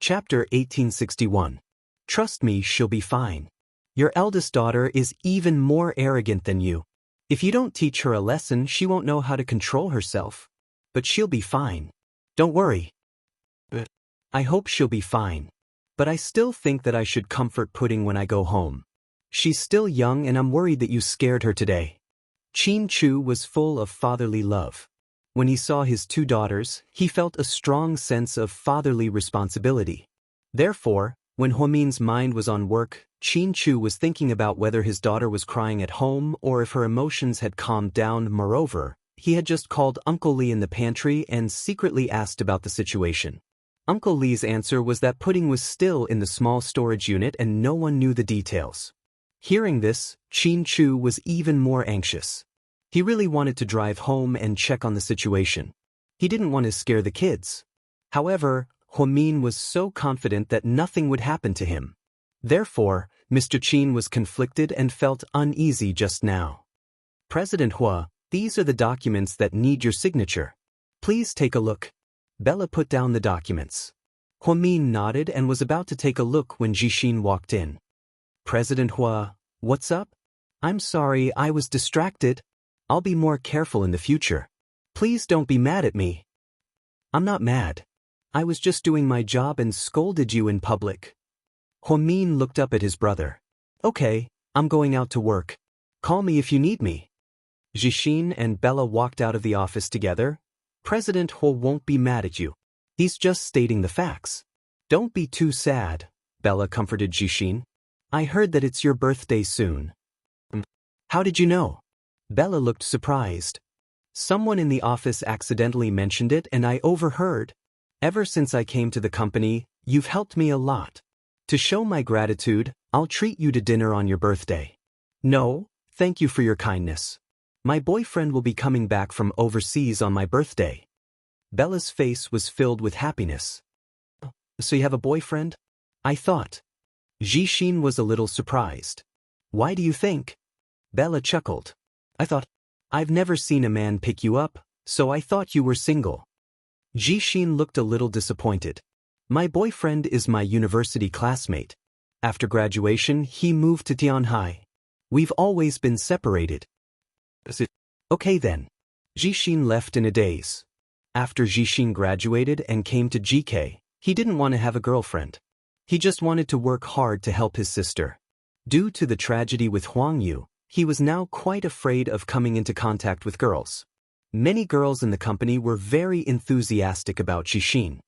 Chapter 1861. Trust me, she'll be fine. Your eldest daughter is even more arrogant than you. If you don't teach her a lesson, she won't know how to control herself. But she'll be fine. Don't worry. I hope she'll be fine. But I still think that I should comfort Pudding when I go home. She's still young and I'm worried that you scared her today. Qin Chu was full of fatherly love. When he saw his two daughters, he felt a strong sense of fatherly responsibility. Therefore, when Huomin's mind was on work, Qin Chu was thinking about whether his daughter was crying at home or if her emotions had calmed down. Moreover, he had just called Uncle Li in the pantry and secretly asked about the situation. Uncle Li's answer was that Pudding was still in the small storage unit and no one knew the details. Hearing this, Qin Chu was even more anxious. He really wanted to drive home and check on the situation. He didn't want to scare the kids. However, Huomin was so confident that nothing would happen to him. Therefore, Mr. Qin was conflicted and felt uneasy just now. President Hua, these are the documents that need your signature. Please take a look. Bella put down the documents. Huomin nodded and was about to take a look when Jixin walked in. President Hua, what's up? I'm sorry, I was distracted. I'll be more careful in the future. Please don't be mad at me. I'm not mad. I was just doing my job and scolded you in public. Huomin looked up at his brother. Okay, I'm going out to work. Call me if you need me. Jixin and Bella walked out of the office together. President Hua won't be mad at you. He's just stating the facts. Don't be too sad, Bella comforted Jixin. I heard that it's your birthday soon. How did you know? Bella looked surprised. Someone in the office accidentally mentioned it and I overheard. Ever since I came to the company, you've helped me a lot. To show my gratitude, I'll treat you to dinner on your birthday. No, thank you for your kindness. My boyfriend will be coming back from overseas on my birthday. Bella's face was filled with happiness. So you have a boyfriend? I thought. Jixin was a little surprised. Why do you think? Bella chuckled. I thought, I've never seen a man pick you up, so I thought you were single. Jixin looked a little disappointed. My boyfriend is my university classmate. After graduation, he moved to Tianhai. We've always been separated. Okay then. Jixin left in a daze. After Jixin graduated and came to GK, he didn't want to have a girlfriend. He just wanted to work hard to help his sister. Due to the tragedy with Huang Yu, he was now quite afraid of coming into contact with girls. Many girls in the company were very enthusiastic about Jixin.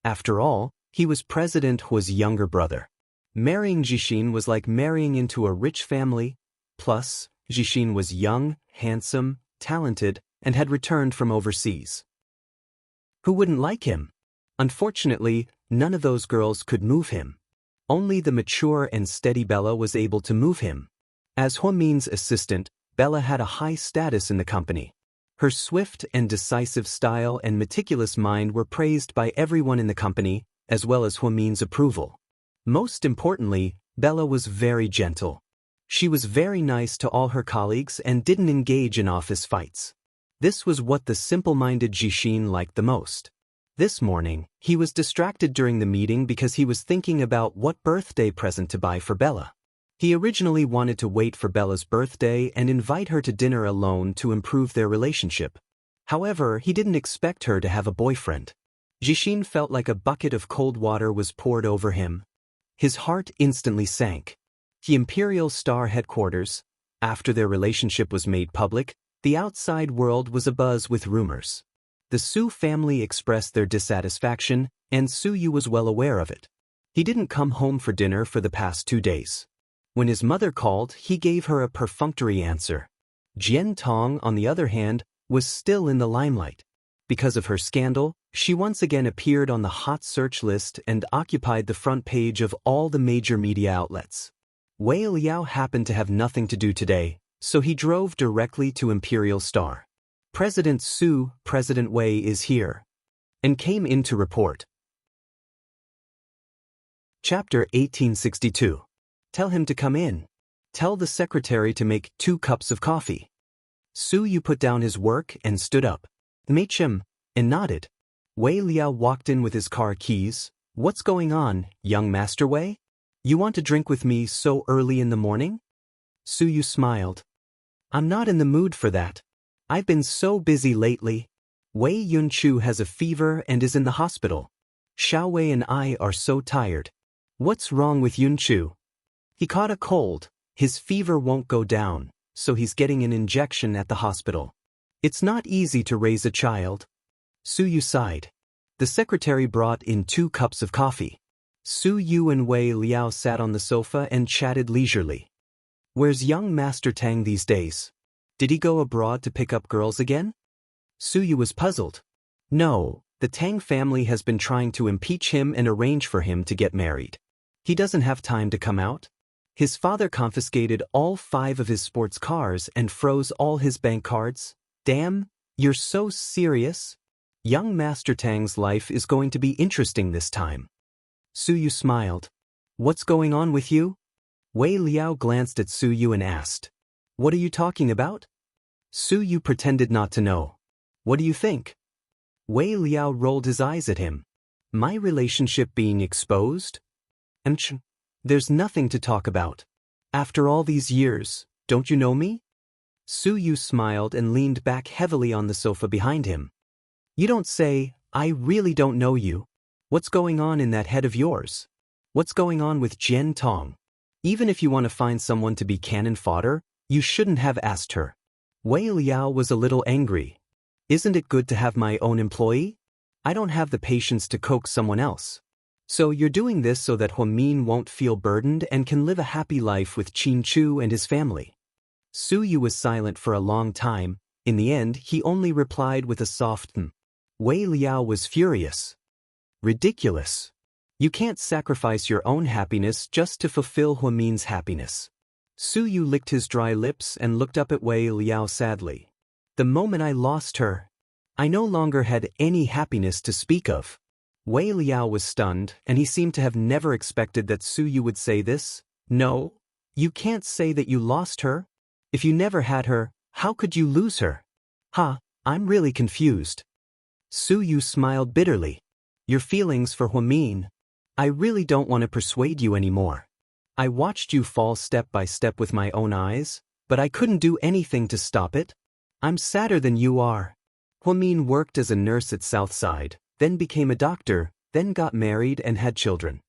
After all, he was President Hua's younger brother. Marrying Jixin was like marrying into a rich family. Plus, Jixin was young, handsome, talented, and had returned from overseas. Who wouldn't like him? Unfortunately, none of those girls could move him. Only the mature and steady Bella was able to move him. As Huomin's assistant, Bella had a high status in the company. Her swift and decisive style and meticulous mind were praised by everyone in the company, as well as Huomin's approval. Most importantly, Bella was very gentle. She was very nice to all her colleagues and didn't engage in office fights. This was what the simple-minded Jixin liked the most. This morning, he was distracted during the meeting because he was thinking about what birthday present to buy for Bella. He originally wanted to wait for Bella's birthday and invite her to dinner alone to improve their relationship. However, he didn't expect her to have a boyfriend. Jixin felt like a bucket of cold water was poured over him. His heart instantly sank. The Imperial Star headquarters, after their relationship was made public, the outside world was abuzz with rumors. The Su family expressed their dissatisfaction, and Su Yu was well aware of it. He didn't come home for dinner for the past 2 days. When his mother called, he gave her a perfunctory answer. Jian Tong, on the other hand, was still in the limelight. Because of her scandal, she once again appeared on the hot search list and occupied the front page of all the major media outlets. Wei Liao happened to have nothing to do today, so he drove directly to Imperial Star. President Wei is here, and came in to report. Chapter 1862. Tell him to come in. Tell the secretary to make 2 cups of coffee. Su Yu put down his work and stood up. Machem, and nodded. Wei Liao walked in with his car keys, What's going on, young Master Wei? You want to drink with me so early in the morning? Su Yu smiled. I'm not in the mood for that. I've been so busy lately. Wei Yunchu has a fever and is in the hospital. Xiao Wei and I are so tired. What's wrong with Yunchu? He caught a cold. His fever won't go down, so he's getting an injection at the hospital. It's not easy to raise a child. Su Yu sighed. The secretary brought in 2 cups of coffee. Su Yu and Wei Liao sat on the sofa and chatted leisurely. Where's young Master Tang these days? Did he go abroad to pick up girls again? Su Yu was puzzled. No, the Tang family has been trying to impeach him and arrange for him to get married. He doesn't have time to come out. His father confiscated all 5 of his sports cars and froze all his bank cards. Damn, you're so serious? Young Master Tang's life is going to be interesting this time. Su Yu smiled. What's going on with you? Wei Liao glanced at Su Yu and asked. What are you talking about? Su Yu pretended not to know. What do you think? Wei Liao rolled his eyes at him. My relationship being exposed? There's nothing to talk about. After all these years, don't you know me? Su Yu smiled and leaned back heavily on the sofa behind him. You don't say, I really don't know you. What's going on in that head of yours? What's going on with Jian Tong? Even if you want to find someone to be cannon fodder, you shouldn't have asked her. Wei Liao was a little angry. Isn't it good to have my own employee? I don't have the patience to coax someone else. So you're doing this so that Huamin won't feel burdened and can live a happy life with Qin Chu and his family. Su Yu was silent for a long time. In the end, he only replied with a soft Wei Liao was furious. Ridiculous. You can't sacrifice your own happiness just to fulfill Huamin's happiness. Su Yu licked his dry lips and looked up at Wei Liao sadly. The moment I lost her, I no longer had any happiness to speak of. Wei Liao was stunned, and he seemed to have never expected that Su Yu would say this. No, you can't say that you lost her. If you never had her, how could you lose her? I'm really confused. Su Yu smiled bitterly. Your feelings for Huamin. I really don't want to persuade you anymore. I watched you fall step by step with my own eyes, but I couldn't do anything to stop it. I'm sadder than you are. Huamin worked as a nurse at Southside, then became a doctor, then got married and had children.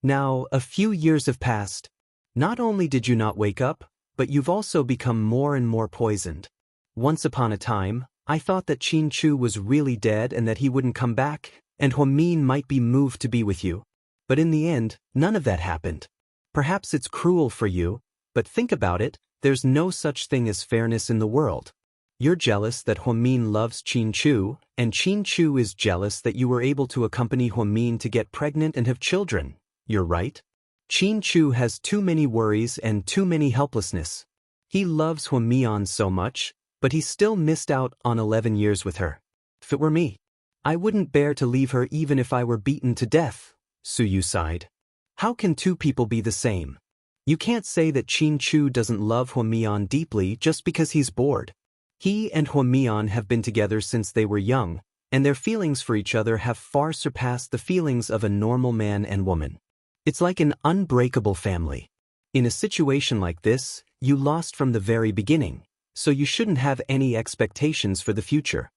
Now, a few years have passed. Not only did you not wake up, but you've also become more and more poisoned. Once upon a time, I thought that Qin Chu was really dead and that he wouldn't come back, and Huamin might be moved to be with you. But in the end, none of that happened. Perhaps it's cruel for you, but think about it, there's no such thing as fairness in the world. You're jealous that Huamin loves Qin Chu, and Qin Chu is jealous that you were able to accompany Huamin to get pregnant and have children. You're right. Qin Chu has too many worries and too many helplessness. He loves Huamian so much, but he still missed out on 11 years with her. If it were me, I wouldn't bear to leave her even if I were beaten to death. Su Yu sighed. How can 2 people be the same? You can't say that Qin Chu doesn't love Huamian deeply just because he's bored. He and Huamian have been together since they were young, and their feelings for each other have far surpassed the feelings of a normal man and woman. It's like an unbreakable family. In a situation like this, you lost from the very beginning, so you shouldn't have any expectations for the future.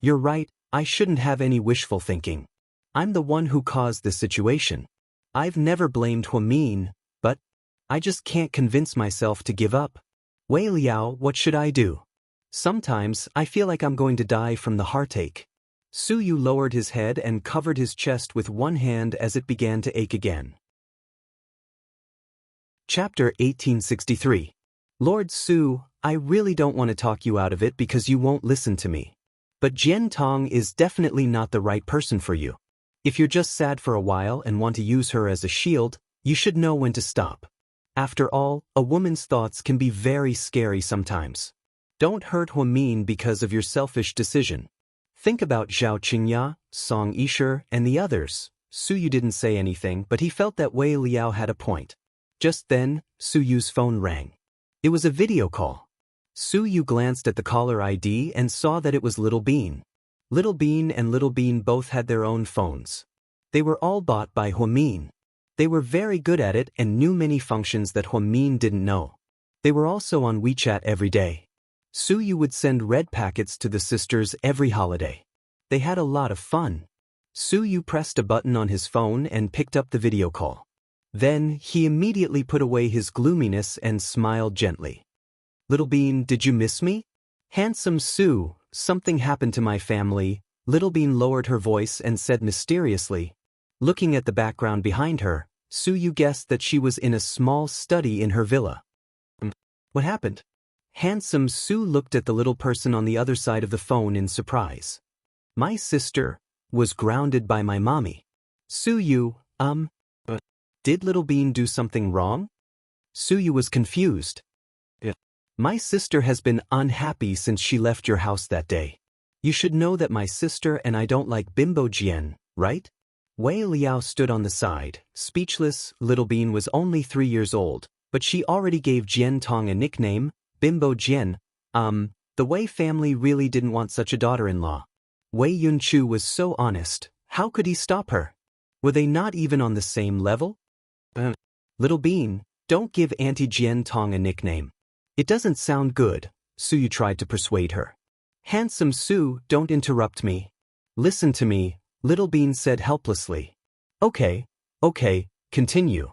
You're right, I shouldn't have any wishful thinking. I'm the one who caused this situation. I've never blamed Huamin, but I just can't convince myself to give up. Wei Liao, what should I do? Sometimes I feel like I'm going to die from the heartache. Su Yu lowered his head and covered his chest with one hand as it began to ache again. Chapter 1863. Lord Su, I really don't want to talk you out of it because you won't listen to me. But Jian Tong is definitely not the right person for you. If you're just sad for a while and want to use her as a shield, you should know when to stop. After all, a woman's thoughts can be very scary sometimes. Don't hurt Huamin because of your selfish decision. Think about Zhao Qingya, Song Yisher, and the others. Su Yu didn't say anything, but he felt that Wei Liao had a point. Just then, Su Yu's phone rang. It was a video call. Su Yu glanced at the caller ID and saw that it was Little Bean. Little Bean and Little Bean both had their own phones. They were all bought by Huamin. They were very good at it and knew many functions that Huamin didn't know. They were also on WeChat every day. Suyu would send red packets to the sisters every holiday. They had a lot of fun. Suyu pressed a button on his phone and picked up the video call. Then, he immediately put away his gloominess and smiled gently. Little Bean, did you miss me? Handsome Sue, something happened to my family. Little Bean lowered her voice and said mysteriously. Looking at the background behind her, Suyu guessed that she was in a small study in her villa. What happened? Handsome Sue looked at the little person on the other side of the phone in surprise. My sister was grounded by my mommy. Suyu, did Little Bean do something wrong? Suyu was confused. Yeah. My sister has been unhappy since she left your house that day. You should know that my sister and I don't like Bimbo Jian, right? Wei Liao stood on the side, speechless. Little Bean was only 3 years old, but she already gave Jian Tong a nickname, Bimbo Jian. The Wei family really didn't want such a daughter-in-law. Wei Yunchu was so honest. How could he stop her? Were they not even on the same level? Little Bean, don't give Auntie Jian Tong a nickname. It doesn't sound good, Suyu tried to persuade her. Handsome Sue, don't interrupt me. Listen to me, Little Bean said helplessly. Okay, continue.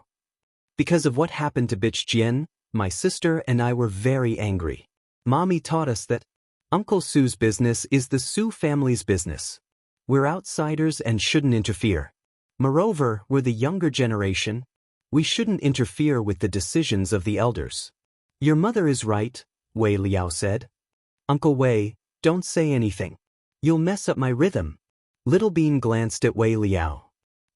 Because of what happened to bitch Jian, my sister and I were very angry. Mommy taught us that Uncle Sue's business is the Sue family's business. We're outsiders and shouldn't interfere. Moreover, we're the younger generation. We shouldn't interfere with the decisions of the elders. Your mother is right, Wei Liao said. Uncle Wei, don't say anything. You'll mess up my rhythm. Little Bean glanced at Wei Liao.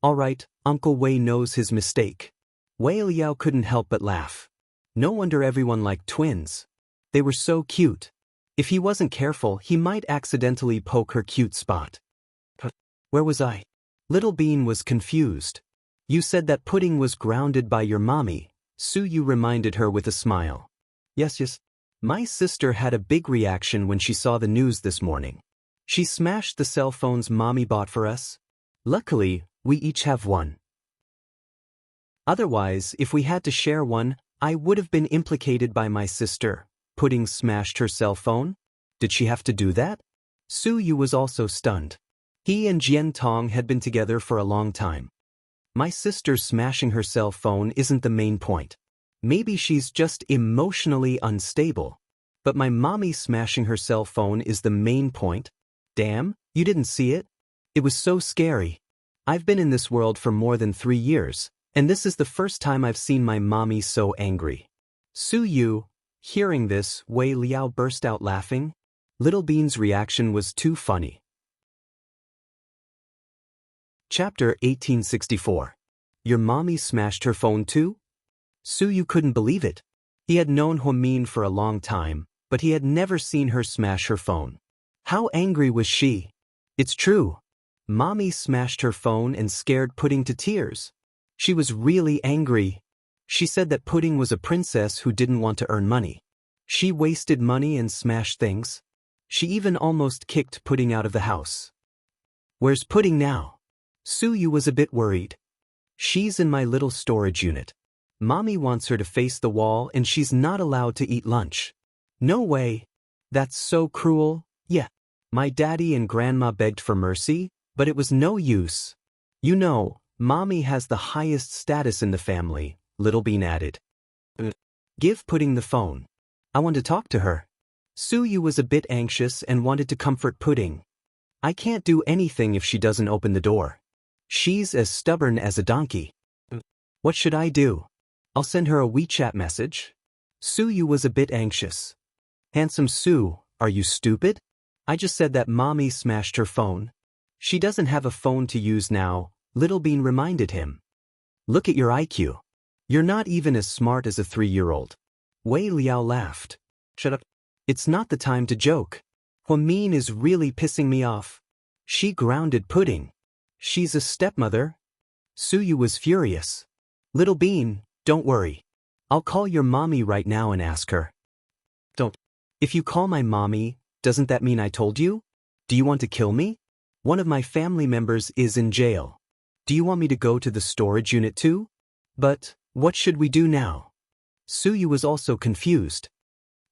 All right, Uncle Wei knows his mistake. Wei Liao couldn't help but laugh. No wonder everyone liked twins. They were so cute. If he wasn't careful, he might accidentally poke her cute spot. Where was I? Little Bean was confused. You said that pudding was grounded by your mommy, Suyu reminded her with a smile. Yes. My sister had a big reaction when she saw the news this morning. She smashed the cell phones mommy bought for us. Luckily, we each have one. Otherwise, if we had to share one, I would have been implicated by my sister. Pudding smashed her cell phone? Did she have to do that? Suyu was also stunned. He and Jian Tong had been together for a long time. My sister smashing her cell phone isn't the main point. Maybe she's just emotionally unstable. But my mommy smashing her cell phone is the main point. Damn, you didn't see it? It was so scary. I've been in this world for more than 3 years, and this is the first time I've seen my mommy so angry. Suyu, hearing this, Wei Liao burst out laughing. Little Bean's reaction was too funny. Chapter 1864. Your mommy smashed her phone too? Suyu couldn't believe it. He had known Huamin for a long time, but he had never seen her smash her phone. How angry was she? It's true. Mommy smashed her phone and scared Pudding to tears. She was really angry. She said that Pudding was a princess who didn't want to earn money. She wasted money and smashed things. She even almost kicked Pudding out of the house. Where's Pudding now? Suyu was a bit worried. She's in my little storage unit. Mommy wants her to face the wall and she's not allowed to eat lunch. No way. That's so cruel. Yeah. My daddy and grandma begged for mercy, but it was no use. You know, Mommy has the highest status in the family, Little Bean added. Give Pudding the phone. I want to talk to her. Suyu was a bit anxious and wanted to comfort Pudding. I can't do anything if she doesn't open the door. She's as stubborn as a donkey. What should I do? I'll send her a WeChat message. Suyu was a bit anxious. Handsome Sue, are you stupid? I just said that Mommy smashed her phone. She doesn't have a phone to use now, Little Bean reminded him. Look at your IQ. You're not even as smart as a 3-year-old. Wei Liao laughed. Shut up. It's not the time to joke. Huamin is really pissing me off. She grounded Pudding. She's a stepmother. Suyu was furious. Little Bean, don't worry. I'll call your mommy right now and ask her. Don't. If you call my mommy, doesn't that mean I told you? Do you want to kill me? One of my family members is in jail. Do you want me to go to the storage unit too? But, what should we do now? Suyu was also confused.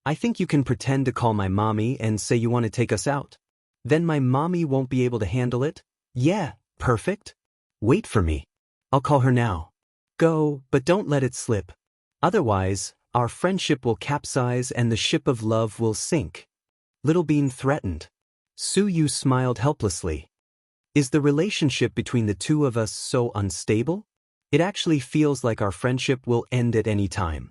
I think you can pretend to call my mommy and say you want to take us out. Then my mommy won't be able to handle it? Yeah, perfect. Wait for me. I'll call her now. Go, but don't let it slip. Otherwise, our friendship will capsize and the ship of love will sink. Little Bean threatened. Suyu smiled helplessly. Is the relationship between the two of us so unstable? It actually feels like our friendship will end at any time.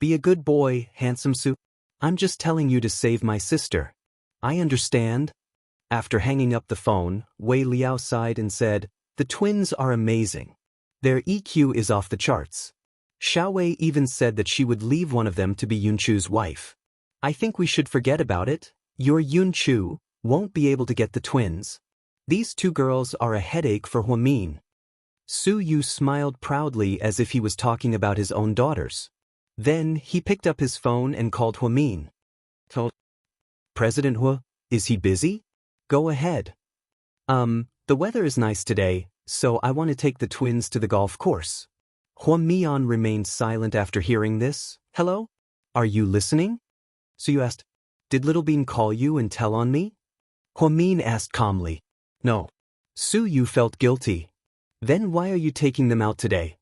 Be a good boy, handsome Su. I'm just telling you to save my sister. I understand. After hanging up the phone, Wei Liao sighed and said, the twins are amazing. Their EQ is off the charts. Xiao Wei even said that she would leave one of them to be Yunchu's wife. I think we should forget about it. Your Yunchu won't be able to get the twins. These two girls are a headache for Huamin. Suyu smiled proudly as if he was talking about his own daughters. Then he picked up his phone and called Huamin. President Hu, is he busy? Go ahead. The weather is nice today, so I want to take the twins to the golf course. Huamian remained silent after hearing this. Hello? Are you listening? Suyu asked. Did Little Bean call you and tell on me? Huamin asked calmly. No. Suyu felt guilty. Then why are you taking them out today?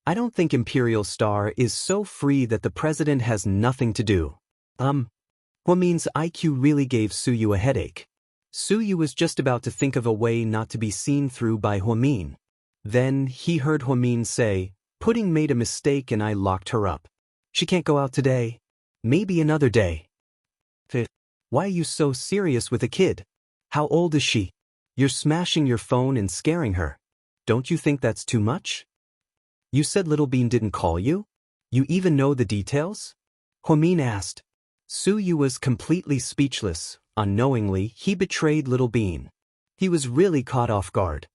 I don't think Imperial Star is so free that the president has nothing to do. Huamin's IQ really gave Suyu a headache. Suyu was just about to think of a way not to be seen through by Huamin. Then he heard Huamin say, Pudding made a mistake and I locked her up. She can't go out today. Maybe another day. Why are you so serious with a kid? How old is she? You're smashing your phone and scaring her. Don't you think that's too much? You said Little Bean didn't call you? You even know the details? Huamin asked. Suyu was completely speechless. Unknowingly, he betrayed Little Bean. He was really caught off guard.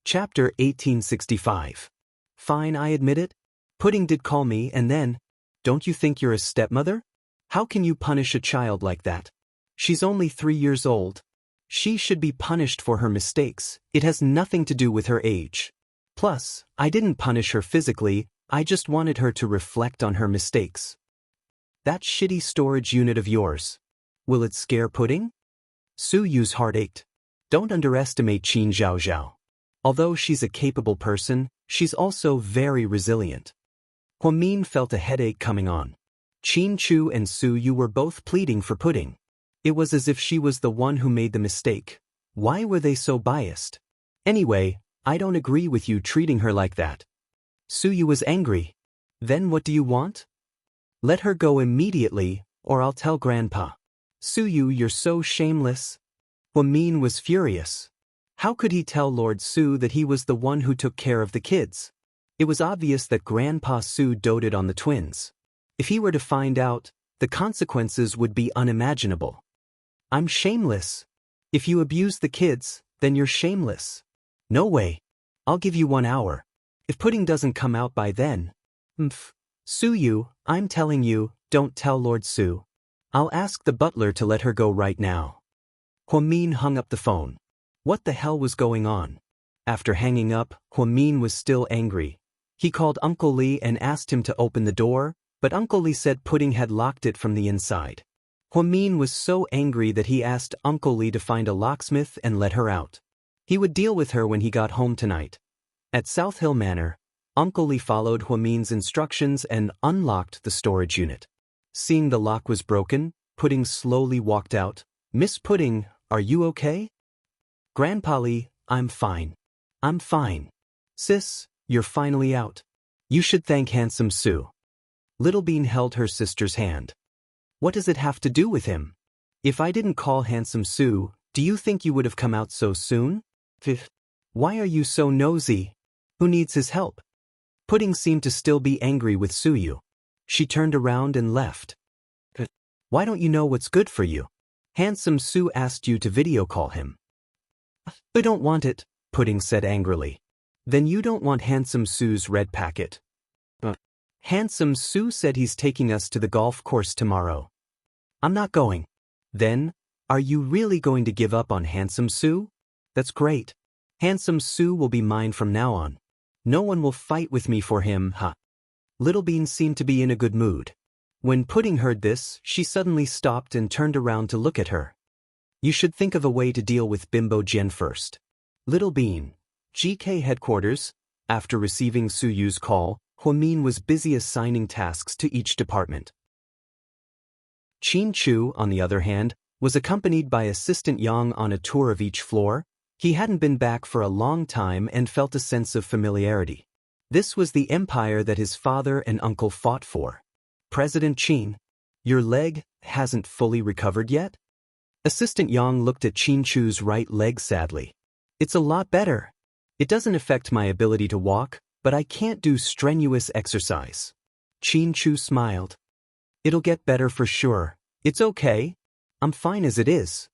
Chapter 1865. Fine, I admit it. Pudding did call me and then, don't you think you're a stepmother? How can you punish a child like that? She's only 3 years old. She should be punished for her mistakes. It has nothing to do with her age. Plus, I didn't punish her physically, I just wanted her to reflect on her mistakes. That shitty storage unit of yours. Will it scare Pudding? Suyu's heart ached. Don't underestimate Qin Zhaozhao. Although she's a capable person, she's also very resilient. Huamin felt a headache coming on. Qin Chu and Suyu were both pleading for Pudding. It was as if she was the one who made the mistake. Why were they so biased? Anyway, I don't agree with you treating her like that. Suyu was angry. Then what do you want? Let her go immediately, or I'll tell Grandpa. Suyu, you're so shameless. Huamin was furious. How could he tell Lord Su that he was the one who took care of the kids? It was obvious that Grandpa Su doted on the twins. If he were to find out, the consequences would be unimaginable. I'm shameless. If you abuse the kids, then you're shameless. No way. I'll give you 1 hour. If Pudding doesn't come out by then. Suyu, I'm telling you, don't tell Lord Su. I'll ask the butler to let her go right now. Huamin hung up the phone. What the hell was going on? After hanging up, Huamin was still angry. He called Uncle Li and asked him to open the door, but Uncle Li said Pudding had locked it from the inside. Huamin was so angry that he asked Uncle Li to find a locksmith and let her out. He would deal with her when he got home tonight. At South Hill Manor, Uncle Li followed Huamin's instructions and unlocked the storage unit. Seeing the lock was broken, Pudding slowly walked out. Miss Pudding, are you okay? Grandpa Li, I'm fine. I'm fine. Sis, you're finally out. You should thank handsome Su. Little Bean held her sister's hand. What does it have to do with him? If I didn't call handsome Su, do you think you would have come out so soon? Why are you so nosy? Who needs his help? Pudding seemed to still be angry with Suyu. She turned around and left. Why don't you know what's good for you? Handsome Su asked you to video call him. I don't want it, Pudding said angrily. Then you don't want Handsome Su's red packet. Handsome Su said he's taking us to the golf course tomorrow. I'm not going. Then, Are you really going to give up on Handsome Sue? That's great. Handsome Sue will be mine from now on. No one will fight with me for him, huh? Little Bean seemed to be in a good mood. When Pudding heard this, she suddenly stopped and turned around to look at her. You should think of a way to deal with Bimbo Jen first. Little Bean. GK headquarters. After receiving Su Yu's call, Huamin was busy assigning tasks to each department. Qin Chu, on the other hand, was accompanied by Assistant Yang on a tour of each floor. He hadn't been back for a long time and felt a sense of familiarity. This was the empire that his father and uncle fought for. President Qin, your leg hasn't fully recovered yet? Assistant Yang looked at Qin Chu's right leg sadly. It's a lot better. It doesn't affect my ability to walk, but I can't do strenuous exercise. Qin Chu smiled. It'll get better for sure. It's okay. I'm fine as it is.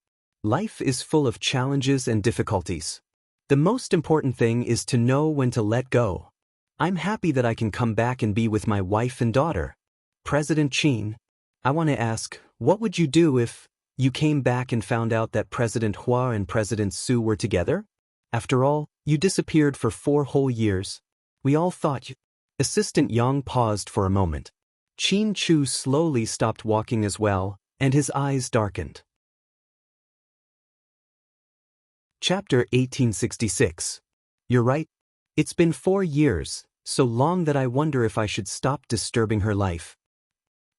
Life is full of challenges and difficulties. The most important thing is to know when to let go. I'm happy that I can come back and be with my wife and daughter. President Qin, I want to ask, what would you do if you came back and found out that President Hua and President Su were together? After all, you disappeared for 4 whole years. We all thought you... Assistant Yang paused for a moment. Qin Chu slowly stopped walking as well, and his eyes darkened. Chapter 1866. You're right. It's been 4 years, so long that I wonder if I should stop disturbing her life.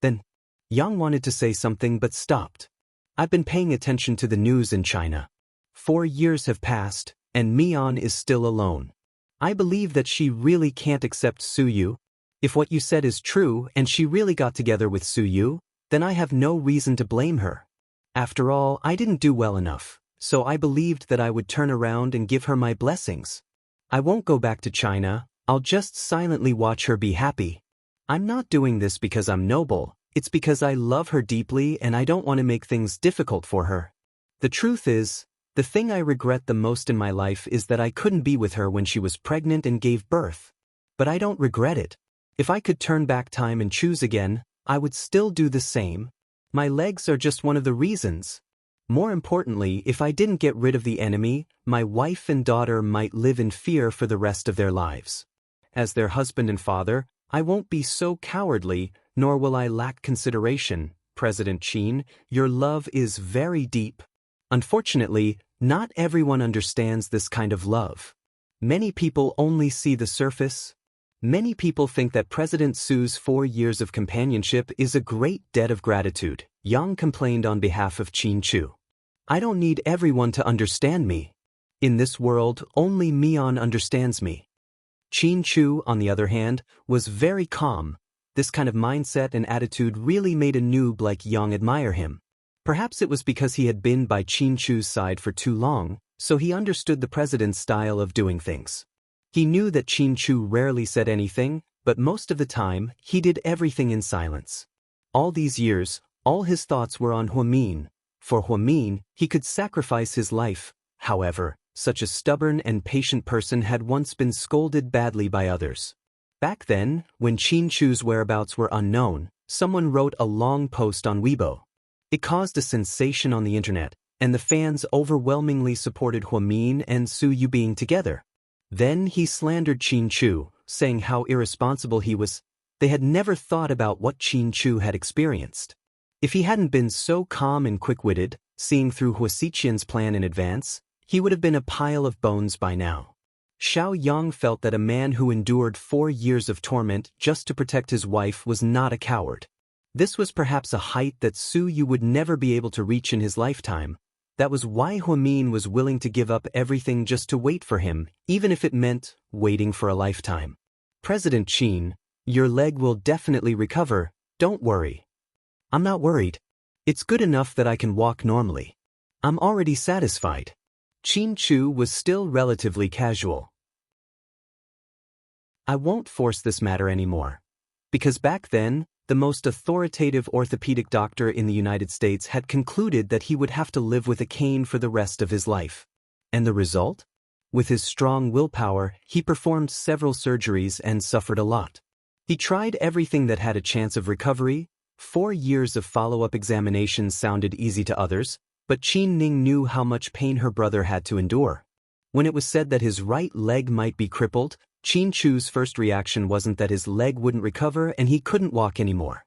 Then, Yang wanted to say something but stopped. I've been paying attention to the news in China. 4 years have passed, and Mian is still alone. I believe that she really can't accept Su Yu. If what you said is true and she really got together with Su Yu, then I have no reason to blame her. After all, I didn't do well enough, so I believed that I would turn around and give her my blessings. I won't go back to China, I'll just silently watch her be happy. I'm not doing this because I'm noble, it's because I love her deeply and I don't want to make things difficult for her. The truth is, the thing I regret the most in my life is that I couldn't be with her when she was pregnant and gave birth. But I don't regret it. If I could turn back time and choose again, I would still do the same. My legs are just one of the reasons. More importantly, if I didn't get rid of the enemy, my wife and daughter might live in fear for the rest of their lives. As their husband and father, I won't be so cowardly, nor will I lack consideration. President Qin, your love is very deep. Unfortunately, not everyone understands this kind of love. Many people only see the surface. Many people think that President Su's 4 years of companionship is a great debt of gratitude. Yang complained on behalf of Qin Chu. I don't need everyone to understand me. In this world, only Mian understands me. Qin Chu, on the other hand, was very calm. This kind of mindset and attitude really made a noob like Yang admire him. Perhaps it was because he had been by Qin Chu's side for too long, so he understood the president's style of doing things. He knew that Qin Chu rarely said anything, but most of the time, he did everything in silence. All these years, all his thoughts were on Huamin. For Huamin, he could sacrifice his life. However, such a stubborn and patient person had once been scolded badly by others. Back then, when Qin Chu's whereabouts were unknown, someone wrote a long post on Weibo. It caused a sensation on the internet, and the fans overwhelmingly supported Huamin and Su Yu being together. Then he slandered Qin Chu, saying how irresponsible he was. They had never thought about what Qin Chu had experienced. If he hadn't been so calm and quick-witted, seeing through Huasiqian's plan in advance, he would have been a pile of bones by now. Xiao Yang felt that a man who endured 4 years of torment just to protect his wife was not a coward. This was perhaps a height that Su Yu would never be able to reach in his lifetime. That was why Huamin was willing to give up everything just to wait for him, even if it meant waiting for a lifetime. President Qin, your leg will definitely recover, don't worry. I'm not worried. It's good enough that I can walk normally. I'm already satisfied. Qin Chu was still relatively casual. I won't force this matter anymore. Because back then, the most authoritative orthopedic doctor in the United States had concluded that he would have to live with a cane for the rest of his life. And the result? With his strong willpower, he performed several surgeries and suffered a lot. He tried everything that had a chance of recovery. 4 years of follow-up examinations sounded easy to others, But Qin Ning knew how much pain her brother had to endure. When it was said that his right leg might be crippled, Qin Chu's first reaction wasn't that his leg wouldn't recover and he couldn't walk anymore.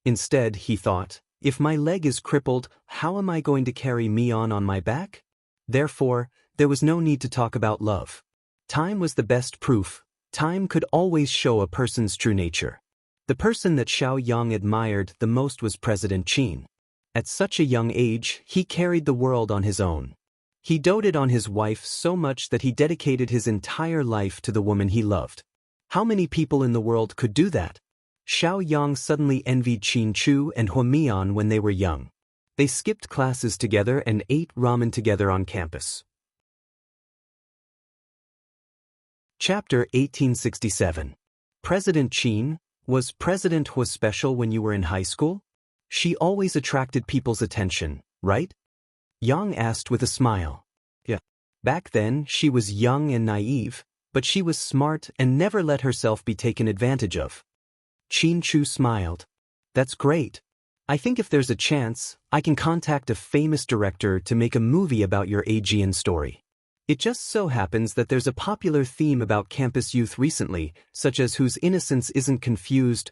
Instead, he thought, if my leg is crippled, how am I going to carry Mian on my back? Therefore, there was no need to talk about love. Time was the best proof. Time could always show a person's true nature. The person that Xiao Yang admired the most was President Qin. At such a young age, he carried the world on his own. He doted on his wife so much that he dedicated his entire life to the woman he loved. How many people in the world could do that? Xiao Yang suddenly envied Qin Chu and Huamian when they were young. They skipped classes together and ate ramen together on campus. Chapter 1867. President Qin, was President Hu special when you were in high school? She always attracted people's attention, right? Yang asked with a smile. Yeah. Back then, she was young and naive, but she was smart and never let herself be taken advantage of. Qin Chu smiled. That's great. I think if there's a chance, I can contact a famous director to make a movie about your Aegean story. It just so happens that there's a popular theme about campus youth recently, such as whose innocence isn't confused,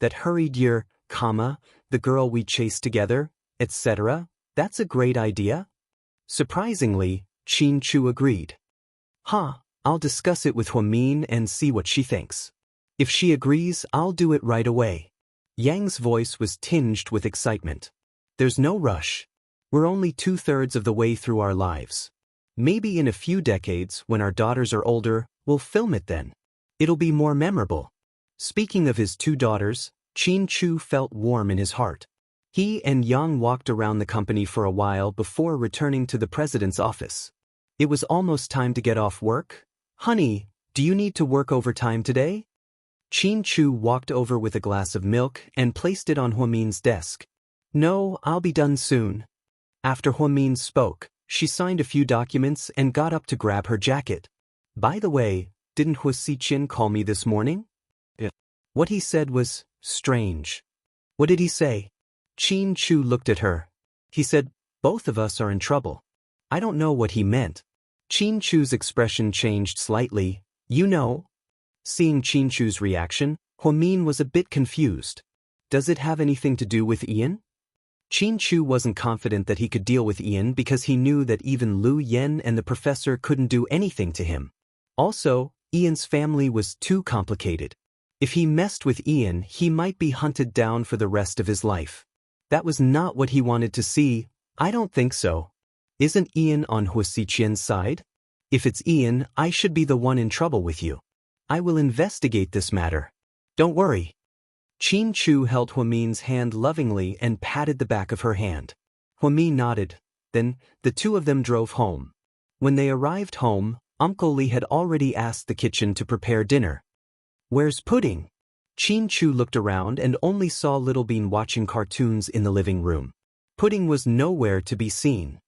that hurried year, the girl we chased together, etc. That's a great idea. Surprisingly, Qin Chu agreed. I'll discuss it with Huamin and see what she thinks. If she agrees, I'll do it right away. Yang's voice was tinged with excitement. There's no rush. We're only 2/3 of the way through our lives. Maybe in a few decades, when our daughters are older, we'll film it then. It'll be more memorable. Speaking of his 2 daughters, Qin Chu felt warm in his heart. He and Yang walked around the company for a while before returning to the president's office. It was almost time to get off work. Honey, do you need to work overtime today? Qin Chu walked over with a glass of milk and placed it on Huamin's desk. No, I'll be done soon. After Huamin spoke, she signed a few documents and got up to grab her jacket. By the way, didn't Hu Siqin call me this morning? Yeah. What he said was strange. What did he say? Qin Chu looked at her. He said, both of us are in trouble. I don't know what he meant. Qin Chu's expression changed slightly. You know? Seeing Qin Chu's reaction, Huamin was a bit confused. Does it have anything to do with Ian? Qin Chu wasn't confident that he could deal with Ian because he knew that even Lu Yen and the professor couldn't do anything to him. Also, Ian's family was too complicated. If he messed with Ian, he might be hunted down for the rest of his life. That was not what he wanted to see. I don't think so. Isn't Ian on Hu Siqian's side? If it's Ian, I should be the one in trouble with you. I will investigate this matter. Don't worry. Qin Chu held Huamin's hand lovingly and patted the back of her hand. Huamin nodded. Then, the 2 of them drove home. When they arrived home, Uncle Li had already asked the kitchen to prepare dinner. Where's Pudding? Qin Chu looked around and only saw Little Bean watching cartoons in the living room. Pudding was nowhere to be seen.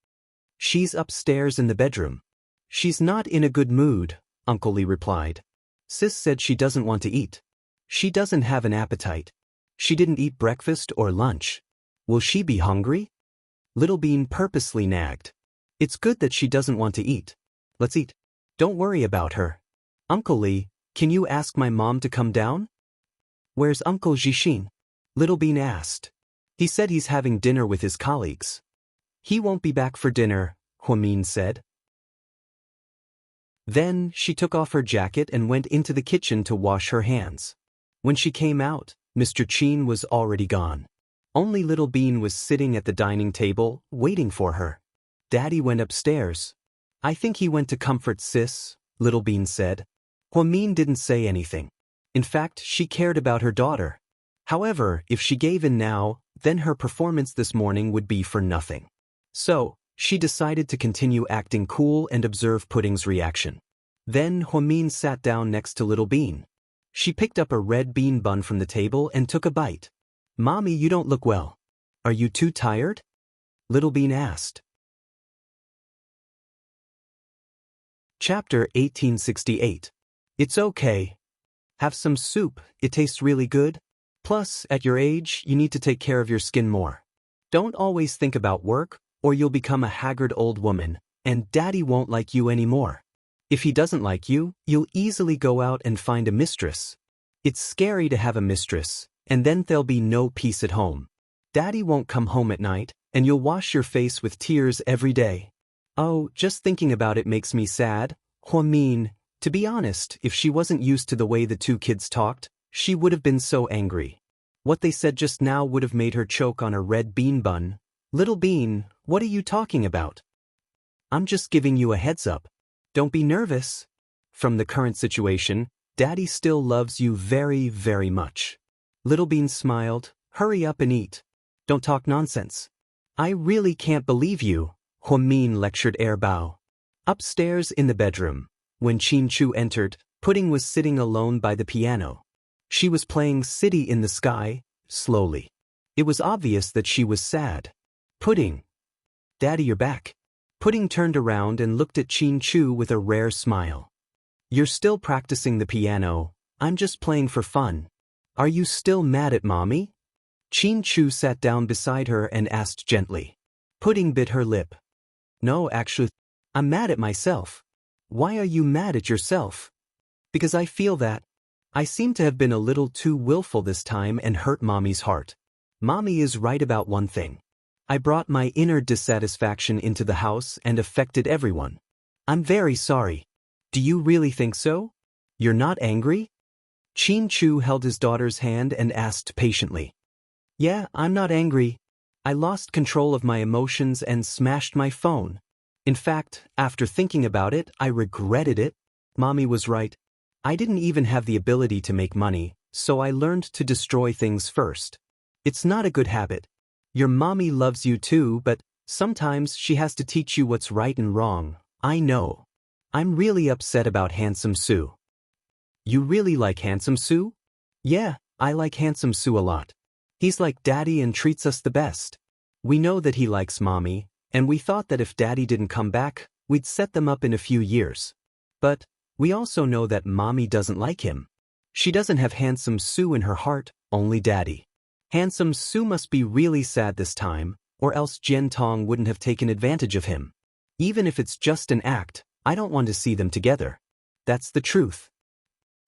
She's upstairs in the bedroom. She's not in a good mood, Uncle Li replied. Sis said she doesn't want to eat. She doesn't have an appetite. She didn't eat breakfast or lunch. Will she be hungry? Little Bean purposely nagged. It's good that she doesn't want to eat. Let's eat. Don't worry about her. Uncle Li, can you ask my mom to come down? Where's Uncle Jixin? Little Bean asked. He said he's having dinner with his colleagues. He won't be back for dinner, Huamin said. Then, she took off her jacket and went into the kitchen to wash her hands. When she came out, Mr. Qin was already gone. Only Little Bean was sitting at the dining table, waiting for her. Daddy went upstairs. I think he went to comfort Sis, Little Bean said. Huamin didn't say anything. In fact, she cared about her daughter. However, if she gave in now, then her performance this morning would be for nothing. So, she decided to continue acting cool and observe Pudding's reaction. Then Huamin sat down next to Little Bean. She picked up a red bean bun from the table and took a bite. Mommy, you don't look well. Are you too tired? Little Bean asked. Chapter 1868. It's okay. Have some soup, it tastes really good. Plus, at your age, you need to take care of your skin more. Don't always think about work, or you'll become a haggard old woman, and Daddy won't like you anymore. If he doesn't like you, you'll easily go out and find a mistress. It's scary to have a mistress, and then there'll be no peace at home. Daddy won't come home at night, and you'll wash your face with tears every day. Oh, just thinking about it makes me sad. Huamin, to be honest, if she wasn't used to the way the two kids talked, she would have been so angry. What they said just now would have made her choke on a red bean bun. Little Bean, what are you talking about? I'm just giving you a heads up. Don't be nervous. From the current situation, Daddy still loves you very, very much. Little Bean smiled. Hurry up and eat. Don't talk nonsense. I really can't believe you, Huamin lectured Bao. Upstairs in the bedroom, when Qin Chu entered, Pudding was sitting alone by the piano. She was playing City in the Sky, slowly. It was obvious that she was sad. Pudding. Daddy, you're back. Pudding turned around and looked at Qin Chu with a rare smile. You're still practicing the piano. I'm just playing for fun. Are you still mad at Mommy? Qin Chu sat down beside her and asked gently. Pudding bit her lip. No, actually, I'm mad at myself. Why are you mad at yourself? Because I feel that I seem to have been a little too willful this time and hurt Mommy's heart. Mommy is right about one thing. I brought my inner dissatisfaction into the house and affected everyone. I'm very sorry. Do you really think so? You're not angry? Qin Chu held his daughter's hand and asked patiently. Yeah, I'm not angry. I lost control of my emotions and smashed my phone. In fact, after thinking about it, I regretted it. Mommy was right. I didn't even have the ability to make money, so I learned to destroy things first. It's not a good habit. Your mommy loves you too, but sometimes she has to teach you what's right and wrong. I know. I'm really upset about Handsome Sue. You really like Handsome Sue? Yeah, I like Handsome Sue a lot. He's like Daddy and treats us the best. We know that he likes Mommy, and we thought that if Daddy didn't come back, we'd set them up in a few years. But we also know that Mommy doesn't like him. She doesn't have Handsome Sue in her heart, only Daddy. Handsome Sue must be really sad this time, or else Jian Tong wouldn't have taken advantage of him. Even if it's just an act, I don't want to see them together. That's the truth.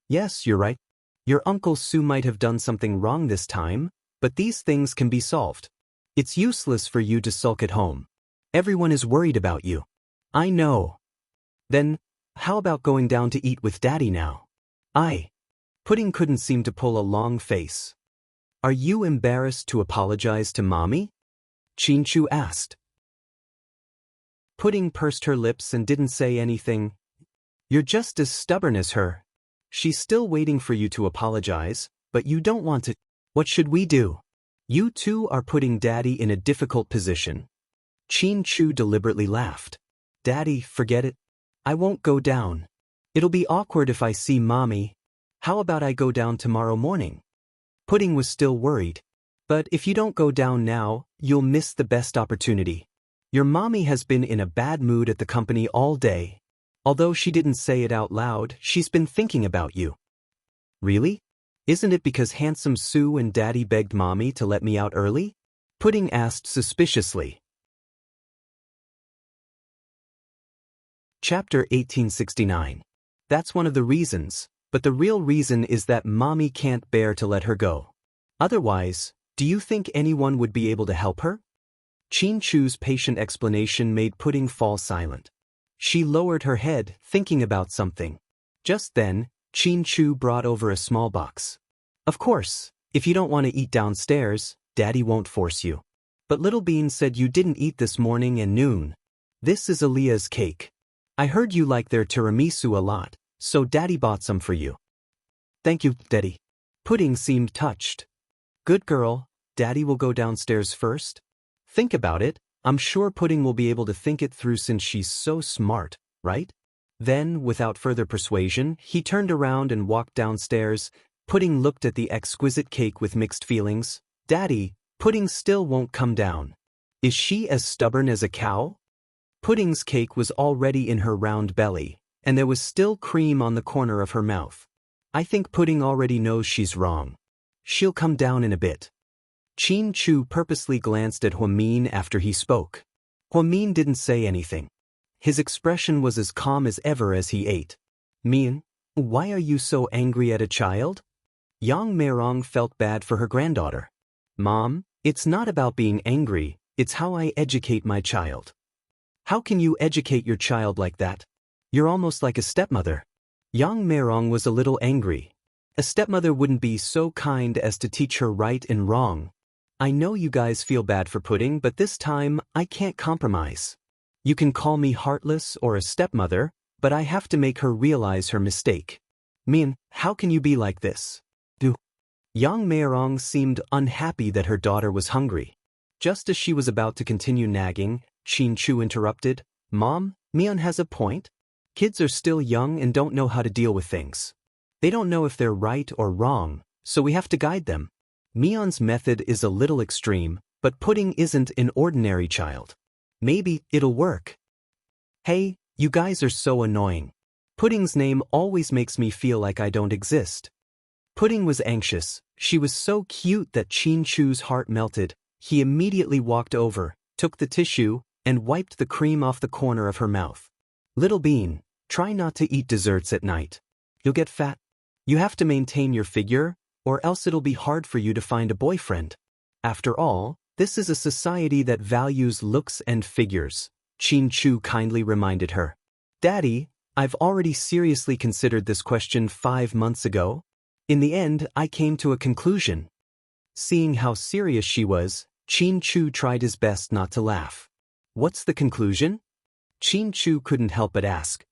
Yes, you're right. Your Uncle Sue might have done something wrong this time, but these things can be solved. It's useless for you to sulk at home. Everyone is worried about you. I know. Then, how about going down to eat with Daddy now? Pudding couldn't seem to pull a long face. Are you embarrassed to apologize to Mommy? Qin Chu asked. Pudding pursed her lips and didn't say anything. You're just as stubborn as her. She's still waiting for you to apologize, but you don't want to. What should we do? You two are putting Daddy in a difficult position. Qin Chu deliberately laughed. Daddy, forget it. I won't go down. It'll be awkward if I see Mommy. How about I go down tomorrow morning? Pudding was still worried. But if you don't go down now, you'll miss the best opportunity. Your Mommy has been in a bad mood at the company all day. Although she didn't say it out loud, she's been thinking about you. Really? Isn't it because Handsome Sue and Daddy begged Mommy to let me out early? Pudding asked suspiciously. Chapter 1869. That's one of the reasons, but the real reason is that Mommy can't bear to let her go. Otherwise, do you think anyone would be able to help her? Qin Chu's patient explanation made Pudding fall silent. She lowered her head, thinking about something. Just then, Qin Chu brought over a small box. Of course, if you don't want to eat downstairs, Daddy won't force you. But Little Bean said you didn't eat this morning and noon. This is Aaliyah's cake. I heard you like their tiramisu a lot, so Daddy bought some for you. Thank you, Daddy. Pudding seemed touched. Good girl, Daddy will go downstairs first. Think about it, I'm sure Pudding will be able to think it through since she's so smart, right? Then, without further persuasion, he turned around and walked downstairs. Pudding looked at the exquisite cake with mixed feelings. Daddy, Pudding still won't come down. Is she as stubborn as a cow? Pudding's cake was already in her round belly, and there was still cream on the corner of her mouth. I think Pudding already knows she's wrong. She'll come down in a bit. Qin Chu purposely glanced at Huamin after he spoke. Huamin didn't say anything. His expression was as calm as ever as he ate. Mian, why are you so angry at a child? Yang Meirong felt bad for her granddaughter. Mom, it's not about being angry, it's how I educate my child. How can you educate your child like that? You're almost like a stepmother. Yang Meirong was a little angry. A stepmother wouldn't be so kind as to teach her right and wrong. I know you guys feel bad for Pudding, but this time, I can't compromise. You can call me heartless or a stepmother, but I have to make her realize her mistake. Mian, how can you be like this? Yang Meirong seemed unhappy that her daughter was hungry. Just as she was about to continue nagging, Xianxia interrupted. Mom, Mian has a point. Kids are still young and don't know how to deal with things. They don't know if they're right or wrong, so we have to guide them. Mian's method is a little extreme, but Pudding isn't an ordinary child. Maybe it'll work. Hey, you guys are so annoying. Pudding's name always makes me feel like I don't exist. Pudding was anxious. She was so cute that Xianxia's heart melted. He immediately walked over, took the tissue, and wiped the cream off the corner of her mouth. Little Bean, try not to eat desserts at night. You'll get fat. You have to maintain your figure, or else it'll be hard for you to find a boyfriend. After all, this is a society that values looks and figures, Xianxia kindly reminded her. Daddy, I've already seriously considered this question 5 months ago. In the end, I came to a conclusion. Seeing how serious she was, Xianxia tried his best not to laugh. What's the conclusion? Xianxia couldn't help but ask.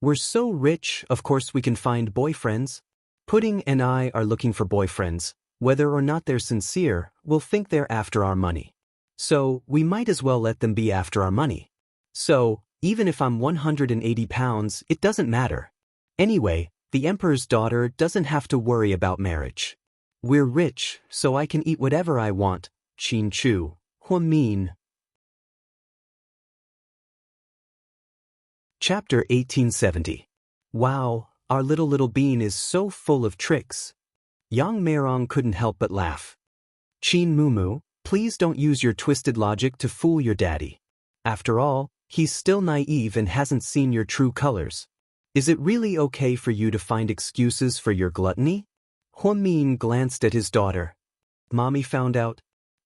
We're so rich, of course we can find boyfriends. Pudding and I are looking for boyfriends. Whether or not they're sincere, we'll think they're after our money. So, we might as well let them be after our money. So, even if I'm 180 pounds, it doesn't matter. Anyway, the emperor's daughter doesn't have to worry about marriage. We're rich, so I can eat whatever I want, Xianxia, Huamin. Chapter 1870. Wow, our little bean is so full of tricks. Yang Meirong couldn't help but laugh. Qin Mumu, please don't use your twisted logic to fool your daddy. After all, he's still naive and hasn't seen your true colors. Is it really okay for you to find excuses for your gluttony? Huamin glanced at his daughter. Mommy found out.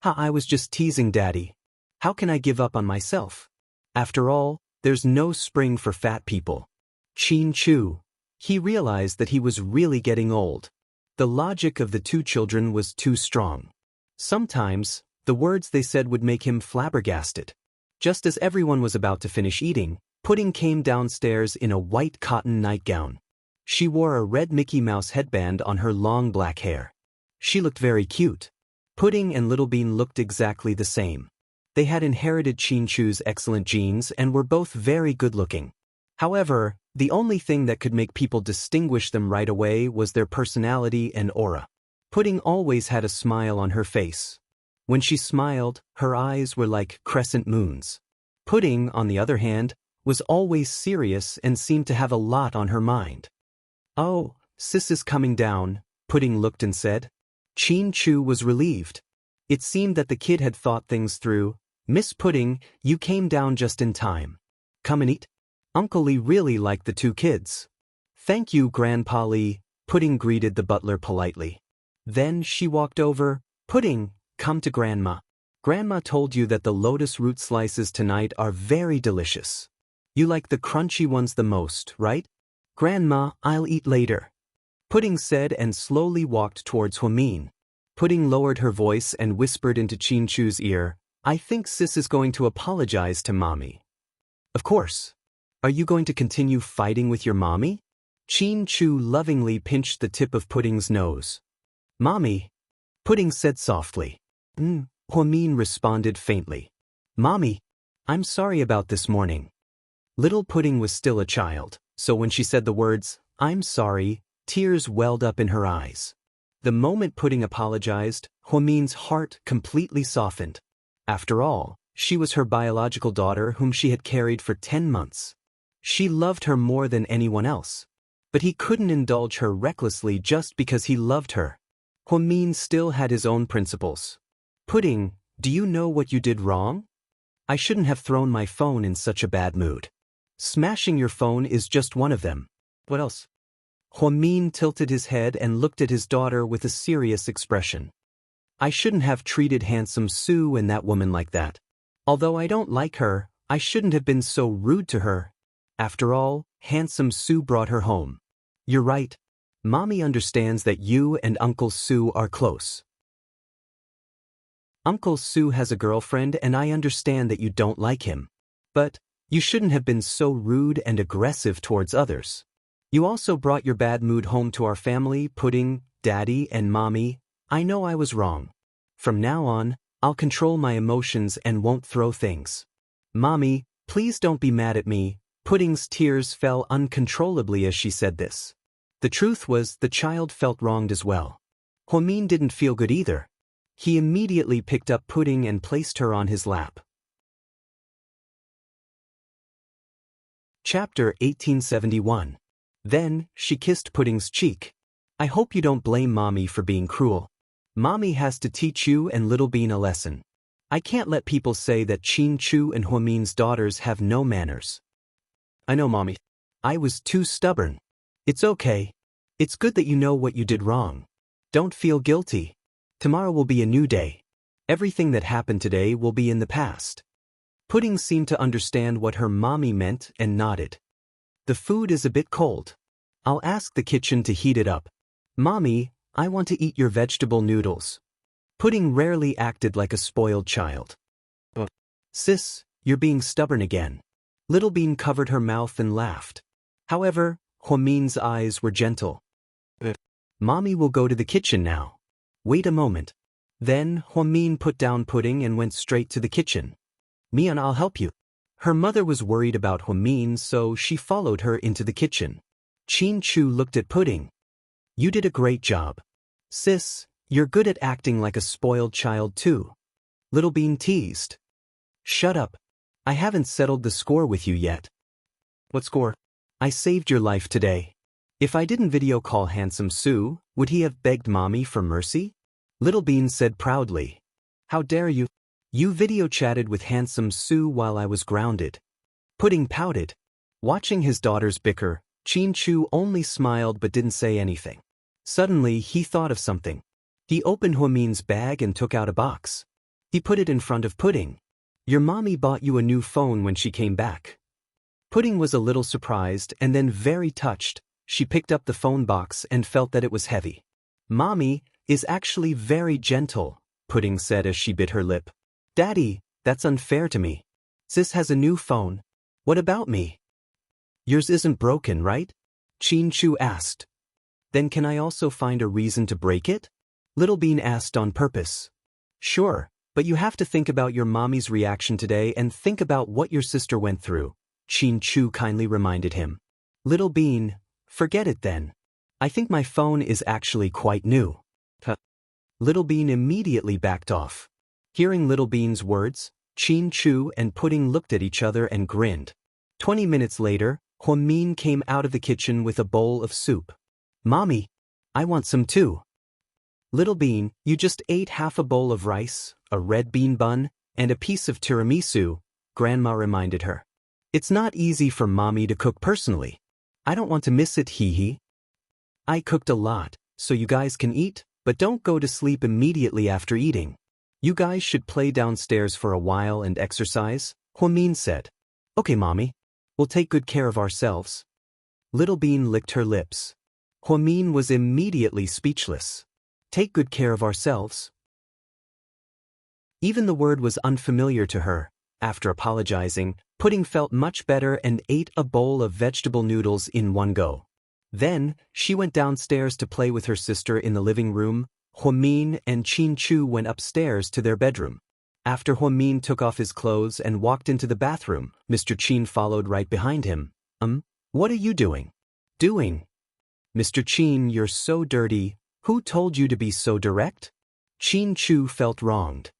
I was just teasing Daddy. How can I give up on myself? After all, there's no spring for fat people. Xianxia. He realized that he was really getting old. The logic of the two children was too strong. Sometimes, the words they said would make him flabbergasted. Just as everyone was about to finish eating, Pudding came downstairs in a white cotton nightgown. She wore a red Mickey Mouse headband on her long black hair. She looked very cute. Pudding and Little Bean looked exactly the same. They had inherited Xianxia's excellent genes and were both very good-looking. However, the only thing that could make people distinguish them right away was their personality and aura. Pudding always had a smile on her face. When she smiled, her eyes were like crescent moons. Pudding, on the other hand, was always serious and seemed to have a lot on her mind. Oh, Sis is coming down, Pudding looked and said. Xianxia was relieved. It seemed that the kid had thought things through. Miss Pudding, you came down just in time. Come and eat. Uncle Li really liked the two kids. Thank you, Grandpa Li, Pudding greeted the butler politely. Then she walked over. Pudding, come to Grandma. Grandma told you that the lotus root slices tonight are very delicious. You like the crunchy ones the most, right? Grandma, I'll eat later. Pudding said and slowly walked towards Huamin. Pudding lowered her voice and whispered into Xianxia's ear, I think Sis is going to apologize to Mommy. Of course. Are you going to continue fighting with your mommy? Xianxia lovingly pinched the tip of Pudding's nose. Mommy, Pudding said softly. Huamin responded faintly. Mommy, I'm sorry about this morning. Little Pudding was still a child, so when she said the words, I'm sorry, tears welled up in her eyes. The moment Pudding apologized, Huamin's heart completely softened. After all, she was her biological daughter whom she had carried for 10 months. She loved her more than anyone else. But he couldn't indulge her recklessly just because he loved her. Huamin still had his own principles. Pudding, Do you know what you did wrong? I shouldn't have thrown my phone in such a bad mood. Smashing your phone is just one of them. What else? Huamin tilted his head and looked at his daughter with a serious expression. I shouldn't have treated handsome Sue and that woman like that. Although I don't like her, I shouldn't have been so rude to her. After all, handsome Sue brought her home. You're right. Mommy understands that you and Uncle Sue are close. Uncle Sue has a girlfriend and I understand that you don't like him. But you shouldn't have been so rude and aggressive towards others. You also brought your bad mood home to our family, Pudding, Daddy, and Mommy. I know I was wrong. From now on, I'll control my emotions and won't throw things. Mommy, please don't be mad at me. Pudding's tears fell uncontrollably as she said this. The truth was the child felt wronged as well. Huamin didn't feel good either. He immediately picked up Pudding and placed her on his lap. Chapter 1871. Then, she kissed Pudding's cheek. I hope you don't blame Mommy for being cruel. Mommy has to teach you and Little Bean a lesson. I can't let people say that Qin Chu and Huamin's daughters have no manners. I know, Mommy. I was too stubborn. It's okay. It's good that you know what you did wrong. Don't feel guilty. Tomorrow will be a new day. Everything that happened today will be in the past. Pudding seemed to understand what her mommy meant and nodded. The food is a bit cold. I'll ask the kitchen to heat it up. Mommy, I want to eat your vegetable noodles. Pudding rarely acted like a spoiled child. Sis, you're being stubborn again. Little Bean covered her mouth and laughed. However, Huamin's eyes were gentle. Mommy will go to the kitchen now. Wait a moment. Then, Huamin put down Pudding and went straight to the kitchen. Mian, I'll help you. Her mother was worried about Huamin, so she followed her into the kitchen. Qin Chu looked at Pudding. You did a great job. Sis, you're good at acting like a spoiled child too. Little Bean teased. Shut up. I haven't settled the score with you yet. What score? I saved your life today. If I didn't video call handsome Sue, would he have begged Mommy for mercy? Little Bean said proudly. How dare you? You video chatted with handsome Sue while I was grounded. Pudding pouted. Watching his daughters bicker, Qin Chu only smiled but didn't say anything. Suddenly, he thought of something. He opened Huamin's bag and took out a box. He put it in front of Pudding. Your mommy bought you a new phone when she came back. Pudding was a little surprised and then very touched. She picked up the phone box and felt that it was heavy. Mommy is actually very gentle, Pudding said as she bit her lip. Daddy, that's unfair to me. Sis has a new phone. What about me? Yours isn't broken, right? Qin Chu asked. Then can I also find a reason to break it? Little Bean asked on purpose. Sure, but you have to think about your mommy's reaction today and think about what your sister went through, Qin Chu kindly reminded him. Little Bean, forget it then. I think my phone is actually quite new. Little Bean immediately backed off. Hearing Little Bean's words, Qin Chu and Pudding looked at each other and grinned. 20 minutes later, Huamin came out of the kitchen with a bowl of soup. Mommy, I want some too. Little Bean, you just ate half a bowl of rice, a red bean bun, and a piece of tiramisu, Grandma reminded her. It's not easy for Mommy to cook personally. I don't want to miss it, hee. I cooked a lot, so you guys can eat, but don't go to sleep immediately after eating. You guys should play downstairs for a while and exercise, Huamin said. Okay, Mommy. We'll take good care of ourselves. Little Bean licked her lips. Huamin was immediately speechless. Take good care of ourselves. Even the word was unfamiliar to her. After apologizing, Pudding felt much better and ate a bowl of vegetable noodles in one go. Then, she went downstairs to play with her sister in the living room. Huamin and Qin Chu went upstairs to their bedroom. After Huamin took off his clothes and walked into the bathroom, Mr. Qin followed right behind him. What are you doing? Doing? Mr. Qin, you're so dirty. Who told you to be so direct? Qin Chu felt wronged.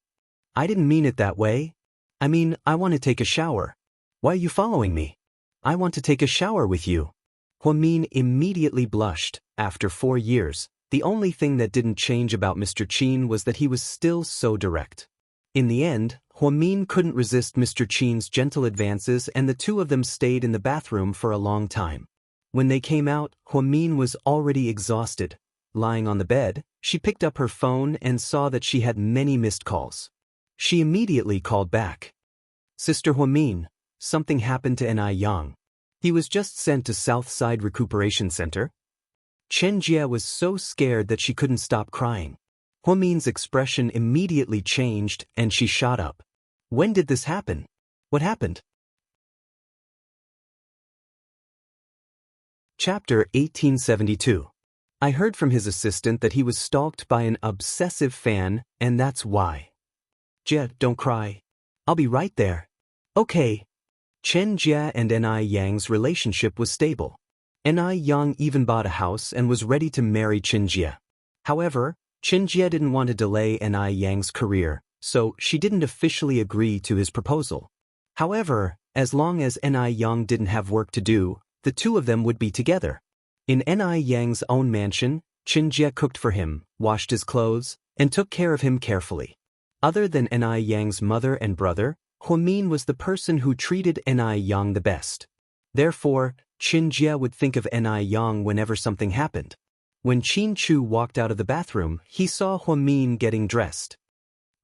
I didn't mean it that way. I mean, I want to take a shower. Why are you following me? I want to take a shower with you. Huamin immediately blushed. After 4 years, the only thing that didn't change about Mr. Qin was that he was still so direct. In the end, Huamin couldn't resist Mr. Qin's gentle advances and the two of them stayed in the bathroom for a long time. When they came out, Huamin was already exhausted. Lying on the bed, she picked up her phone and saw that she had many missed calls. She immediately called back. Sister Huamin, something happened to Ni Yang. He was just sent to Southside Recuperation Center. Xianxia was so scared that she couldn't stop crying. Huamin's expression immediately changed and she shot up. When did this happen? What happened? Chapter 1872. I heard from his assistant that he was stalked by an obsessive fan, and that's why. Jia, don't cry. I'll be right there. Okay. Chen Jia and Ni Yang's relationship was stable. Ni Yang even bought a house and was ready to marry Chen Jia. However, Chen Jia didn't want to delay Ni Yang's career, so she didn't officially agree to his proposal. However, as long as Ni Yang didn't have work to do, the two of them would be together. In Ni Yang's own mansion, Chen Jia cooked for him, washed his clothes, and took care of him carefully. Other than Ni Yang's mother and brother, Huamin was the person who treated Ni Yang the best. Therefore, Chen Jia would think of Ni Yang whenever something happened. When Qin Chu walked out of the bathroom, he saw Huamin getting dressed.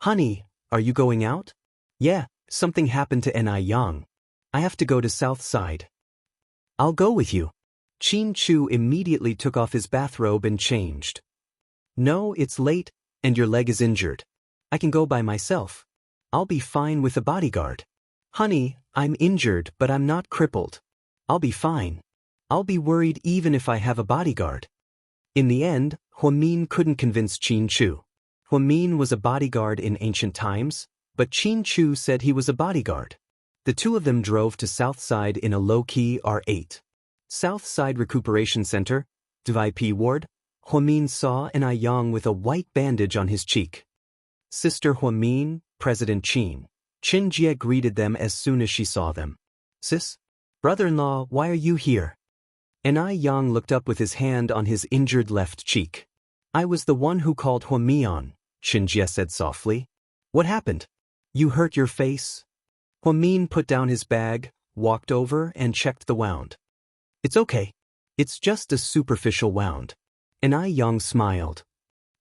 Honey, are you going out? Yeah, something happened to Ni Yang. I have to go to Southside. I'll go with you. Qin Chu immediately took off his bathrobe and changed. No, it's late, and your leg is injured. I can go by myself. I'll be fine with a bodyguard. Honey, I'm injured, but I'm not crippled. I'll be fine. I'll be worried even if I have a bodyguard. In the end, Huamin couldn't convince Qin Chu. Huamin was a bodyguard in ancient times, but Qin Chu said he was a bodyguard. The two of them drove to Southside in a low-key R8. Southside Recuperation Center, VIP Ward, Huamin saw Ni Yang with a white bandage on his cheek. Sister Huamin, President Qin. Chen Jia greeted them as soon as she saw them. Sis? Brother-in-law, why are you here? Ni Yang looked up with his hand on his injured left cheek. I was the one who called Huamin, Chen Jia said softly. What happened? You hurt your face? Huamin put down his bag, walked over and checked the wound. It's okay. It's just a superficial wound. Ni Yang smiled.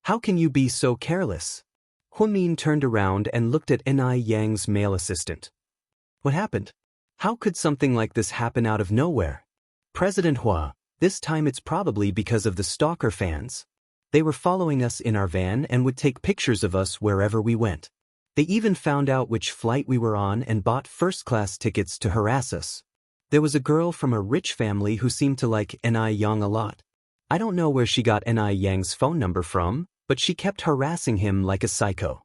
How can you be so careless? Huamin turned around and looked at Ni Yang's male assistant. What happened? How could something like this happen out of nowhere? President Hua, this time it's probably because of the stalker fans. They were following us in our van and would take pictures of us wherever we went. They even found out which flight we were on and bought first-class tickets to harass us. There was a girl from a rich family who seemed to like Ni Yang a lot. I don't know where she got Ni Yang's phone number from, but she kept harassing him like a psycho.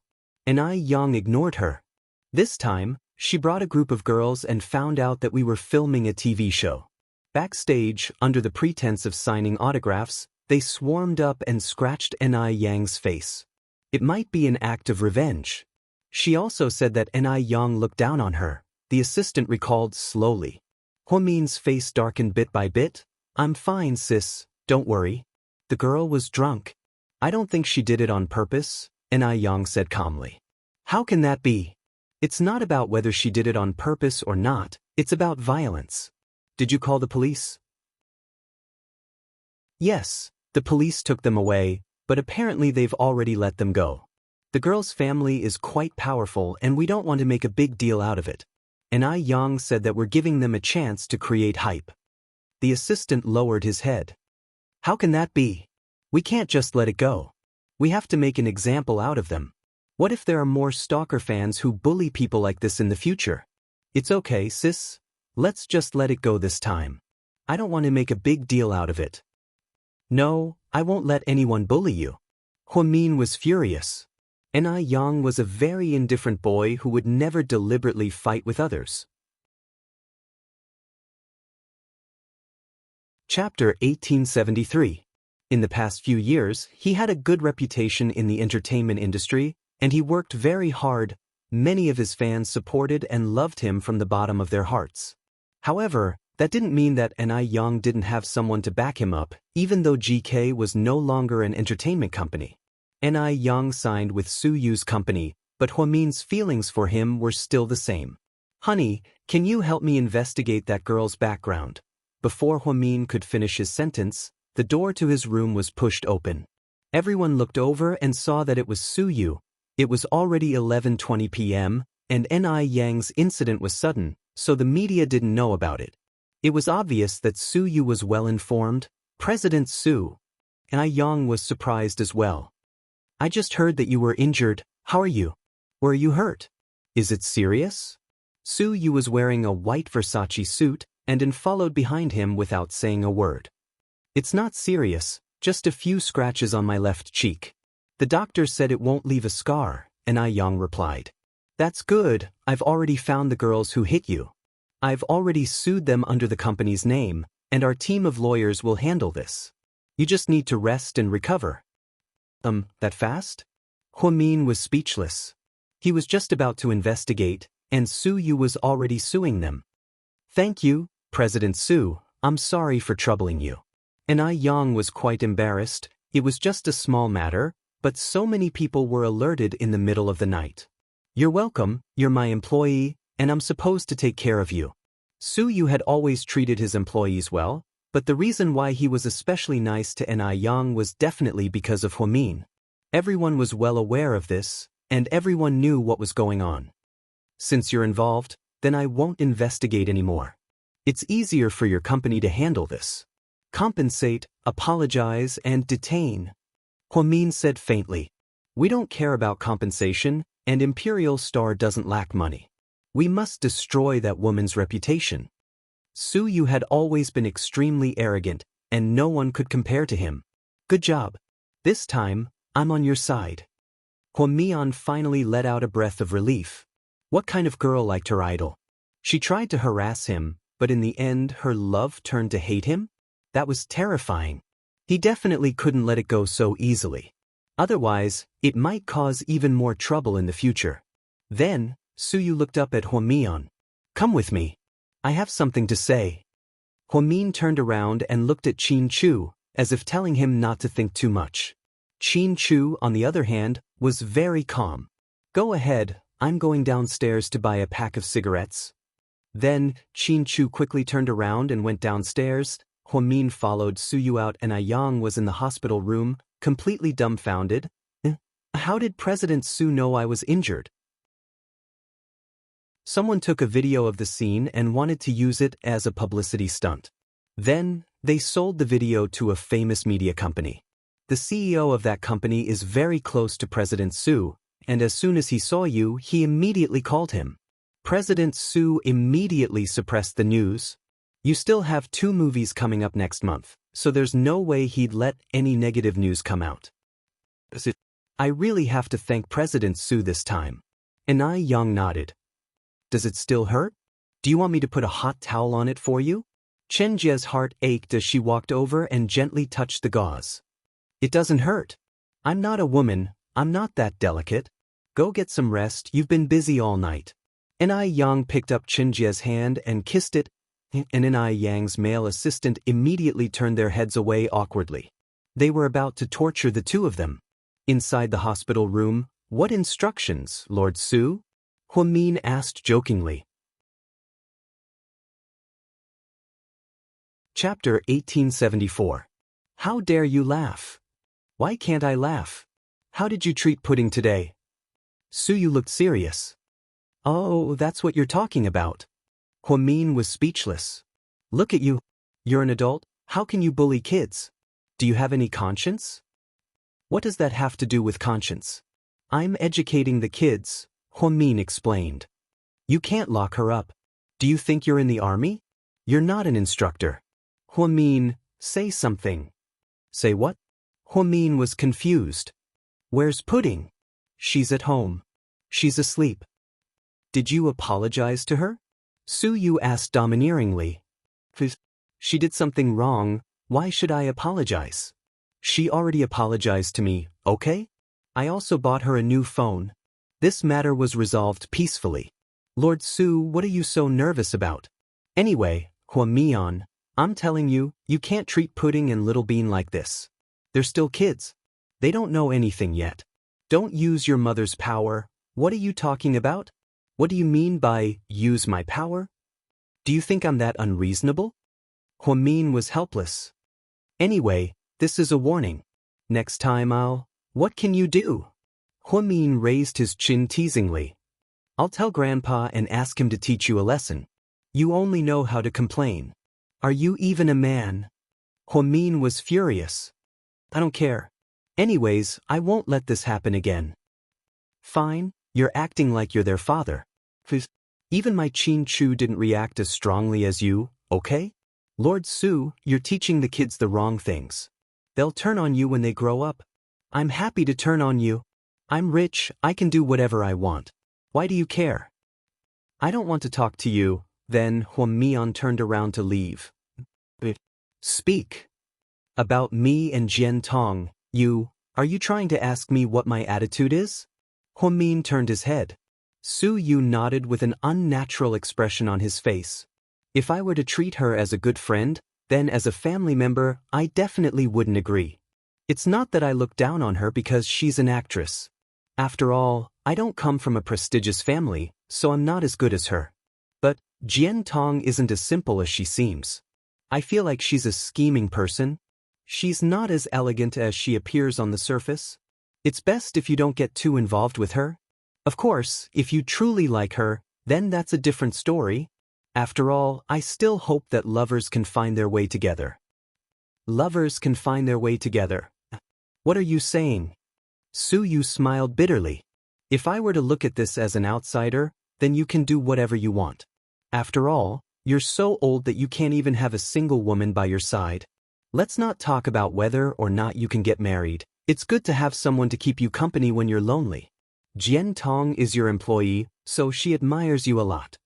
Ni Yang ignored her. This time, she brought a group of girls and found out that we were filming a TV show. Backstage, under the pretense of signing autographs, they swarmed up and scratched Ni Yang's face. It might be an act of revenge. She also said that Ni Yang looked down on her. The assistant recalled slowly. Huamin's face darkened bit by bit. I'm fine, sis, don't worry. The girl was drunk. I don't think she did it on purpose, Ni Yang said calmly. How can that be? It's not about whether she did it on purpose or not, it's about violence. Did you call the police? Yes, the police took them away, but apparently they've already let them go. The girl's family is quite powerful and we don't want to make a big deal out of it. Ni Yang said that we're giving them a chance to create hype. The assistant lowered his head. How can that be? We can't just let it go. We have to make an example out of them. What if there are more stalker fans who bully people like this in the future? It's okay, sis. Let's just let it go this time. I don't want to make a big deal out of it. No, I won't let anyone bully you. Huamin was furious. Ni Yang was a very indifferent boy who would never deliberately fight with others. Chapter 1873. In the past few years, he had a good reputation in the entertainment industry, and he worked very hard. Many of his fans supported and loved him from the bottom of their hearts. However, that didn't mean that Ni Yang didn't have someone to back him up, even though GK was no longer an entertainment company. Ni Yang signed with Su Yu's company, but Huamin's feelings for him were still the same. "Honey, can you help me investigate that girl's background?" Before Huamin could finish his sentence, the door to his room was pushed open. Everyone looked over and saw that it was Su Yu. It was already 11:20 p.m., and Ni Yang's incident was sudden, so the media didn't know about it. It was obvious that Su Yu was well informed. President Su. Ni Yang was surprised as well. "I just heard that you were injured. How are you? Were you hurt? Is it serious?" Su Yu was wearing a white Versace suit and followed behind him without saying a word. "It's not serious, just a few scratches on my left cheek. The doctor said it won't leave a scar," Ni Yang replied. "That's good, I've already found the girls who hit you. I've already sued them under the company's name, and our team of lawyers will handle this. You just need to rest and recover." That fast? Huamin was speechless. He was just about to investigate, and Su Yu was already suing them. "Thank you, President Su, I'm sorry for troubling you." Ni Yang was quite embarrassed. It was just a small matter, but so many people were alerted in the middle of the night. "You're welcome, you're my employee, and I'm supposed to take care of you." Su Yu had always treated his employees well, but the reason why he was especially nice to Ni Yang was definitely because of Huamin. Everyone was well aware of this, and everyone knew what was going on. "Since you're involved, then I won't investigate anymore. It's easier for your company to handle this. Compensate, apologize, and detain." Huamin said faintly. "We don't care about compensation, and Imperial Star doesn't lack money. We must destroy that woman's reputation." Su Yu had always been extremely arrogant, and no one could compare to him. "Good job. This time, I'm on your side." Huamian finally let out a breath of relief. What kind of girl liked her idol? She tried to harass him, but in the end her love turned to hate him? That was terrifying. He definitely couldn't let it go so easily. Otherwise, it might cause even more trouble in the future. Then, Su Yu looked up at Huamian. "Come with me. I have something to say." Huamin turned around and looked at Qin Chu, as if telling him not to think too much. Qin Chu, on the other hand, was very calm. "Go ahead, I'm going downstairs to buy a pack of cigarettes." Then, Qin Chu quickly turned around and went downstairs. Huamin followed Su Yu out, and Yang was in the hospital room, completely dumbfounded. How did President Su know I was injured?" Someone took a video of the scene and wanted to use it as a publicity stunt. Then, they sold the video to a famous media company. The CEO of that company is very close to President Su, and as soon as he saw you, he immediately called him. President Su immediately suppressed the news. You still have 2 movies coming up next month, so there's no way he'd let any negative news come out. I really have to thank President Su this time. Ni Yang nodded. Does it still hurt? Do you want me to put a hot towel on it for you? Qianxia's heart ached as she walked over and gently touched the gauze. It doesn't hurt. I'm not a woman, I'm not that delicate. Go get some rest, you've been busy all night. Ni Yang picked up Qianxia's hand and kissed it, and Ni Yang's male assistant immediately turned their heads away awkwardly. They were about to torture the two of them. Inside the hospital room, what instructions, Lord Su? Huamin asked jokingly. Chapter 1874. How dare you laugh? Why can't I laugh? How did you treat pudding today? Su Yu looked serious. Oh, that's what you're talking about. Huamin was speechless. Look at you. You're an adult, how can you bully kids? Do you have any conscience? What does that have to do with conscience? I'm educating the kids, Huamin explained. You can't lock her up. Do you think you're in the army? You're not an instructor. Huamin, say something. Say what? Huamin was confused. Where's Pudding? She's at home. She's asleep. Did you apologize to her? Su Yu asked domineeringly. She did something wrong, why should I apologize? She already apologized to me, okay? I also bought her a new phone. This matter was resolved peacefully. Lord Su, what are you so nervous about? Anyway, Huamian, I'm telling you, you can't treat Pudding and Little Bean like this. They're still kids. They don't know anything yet. Don't use your mother's power. What are you talking about? What do you mean by use my power? Do you think I'm that unreasonable? Huamin was helpless. Anyway, this is a warning. Next time what can you do? Huamin raised his chin teasingly. I'll tell Grandpa and ask him to teach you a lesson. You only know how to complain. Are you even a man? Huamin was furious. I don't care. Anyways, I won't let this happen again. Fine, you're acting like you're their father. Even my Qin Chu didn't react as strongly as you, okay? Lord Su, you're teaching the kids the wrong things. They'll turn on you when they grow up. I'm happy to turn on you. I'm rich, I can do whatever I want. Why do you care? I don't want to talk to you. Then Huamian turned around to leave. Speak. About me and Jian Tong, are you trying to ask me what my attitude is? Huamin turned his head. Su Yu nodded with an unnatural expression on his face. If I were to treat her as a good friend, then as a family member, I definitely wouldn't agree. It's not that I look down on her because she's an actress. After all, I don't come from a prestigious family, so I'm not as good as her. But Jian Tong isn't as simple as she seems. I feel like she's a scheming person. She's not as elegant as she appears on the surface. It's best if you don't get too involved with her. Of course, if you truly like her, then that's a different story. After all, I still hope that lovers can find their way together. Lovers can find their way together. What are you saying? Su Yu smiled bitterly. If I were to look at this as an outsider, then you can do whatever you want. After all, you're so old that you can't even have a single woman by your side. Let's not talk about whether or not you can get married. It's good to have someone to keep you company when you're lonely. Jian Tong is your employee, so she admires you a lot.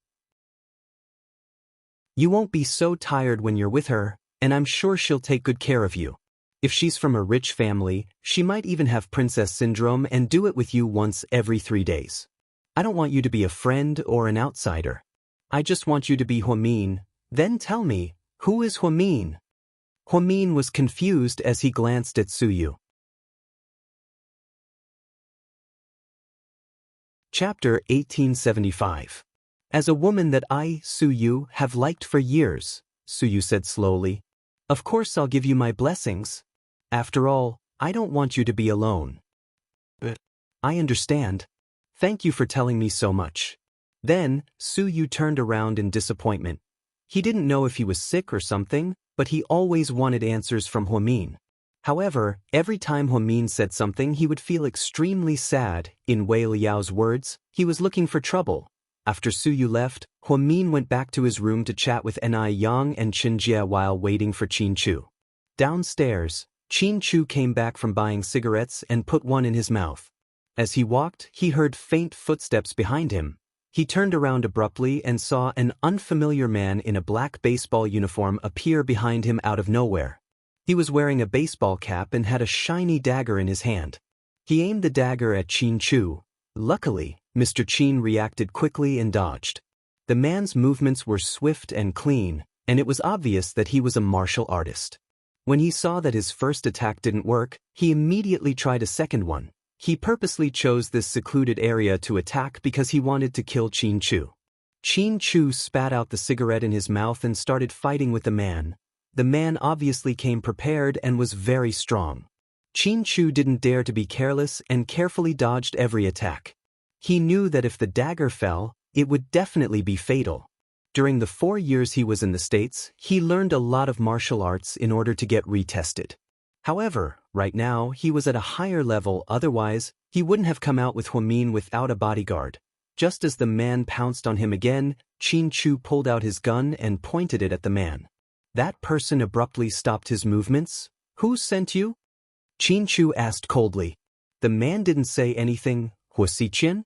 You won't be so tired when you're with her, and I'm sure she'll take good care of you. If she's from a rich family, she might even have princess syndrome and do it with you once every 3 days. I don't want you to be a friend or an outsider. I just want you to be Huamin. Then tell me, who is Huamin? Huamin was confused as he glanced at Su Yu. Chapter 1875. As a woman that I, Su Yu, have liked for years, Su Yu said slowly, of course I'll give you my blessings. After all, I don't want you to be alone. I understand. Thank you for telling me so much. Then, Su Yu turned around in disappointment. He didn't know if he was sick or something, but he always wanted answers from Huamin. However, every time Huamin said something he would feel extremely sad. In Wei Liao's words, he was looking for trouble. After Su Yu left, Huamin went back to his room to chat with Ni Yang and Xianxia while waiting for Qin Chu. Downstairs, Qin Chu came back from buying cigarettes and put one in his mouth. As he walked, he heard faint footsteps behind him. He turned around abruptly and saw an unfamiliar man in a black baseball uniform appear behind him out of nowhere. He was wearing a baseball cap and had a shiny dagger in his hand. He aimed the dagger at Qin Chu. Luckily, Mr. Qin reacted quickly and dodged. The man's movements were swift and clean, and it was obvious that he was a martial artist. When he saw that his first attack didn't work, he immediately tried a second one. He purposely chose this secluded area to attack because he wanted to kill Qin Chu. Qin Chu spat out the cigarette in his mouth and started fighting with the man. The man obviously came prepared and was very strong. Qin Chu didn't dare to be careless and carefully dodged every attack. He knew that if the dagger fell, it would definitely be fatal. During the 4 years he was in the States, he learned a lot of martial arts in order to get retested. However, right now he was at a higher level, otherwise he wouldn't have come out with Huamin without a bodyguard. Just as the man pounced on him again, Qin Chu pulled out his gun and pointed it at the man. That person abruptly stopped his movements. Who sent you? Qin Chu asked coldly. The man didn't say anything. Huasiqian?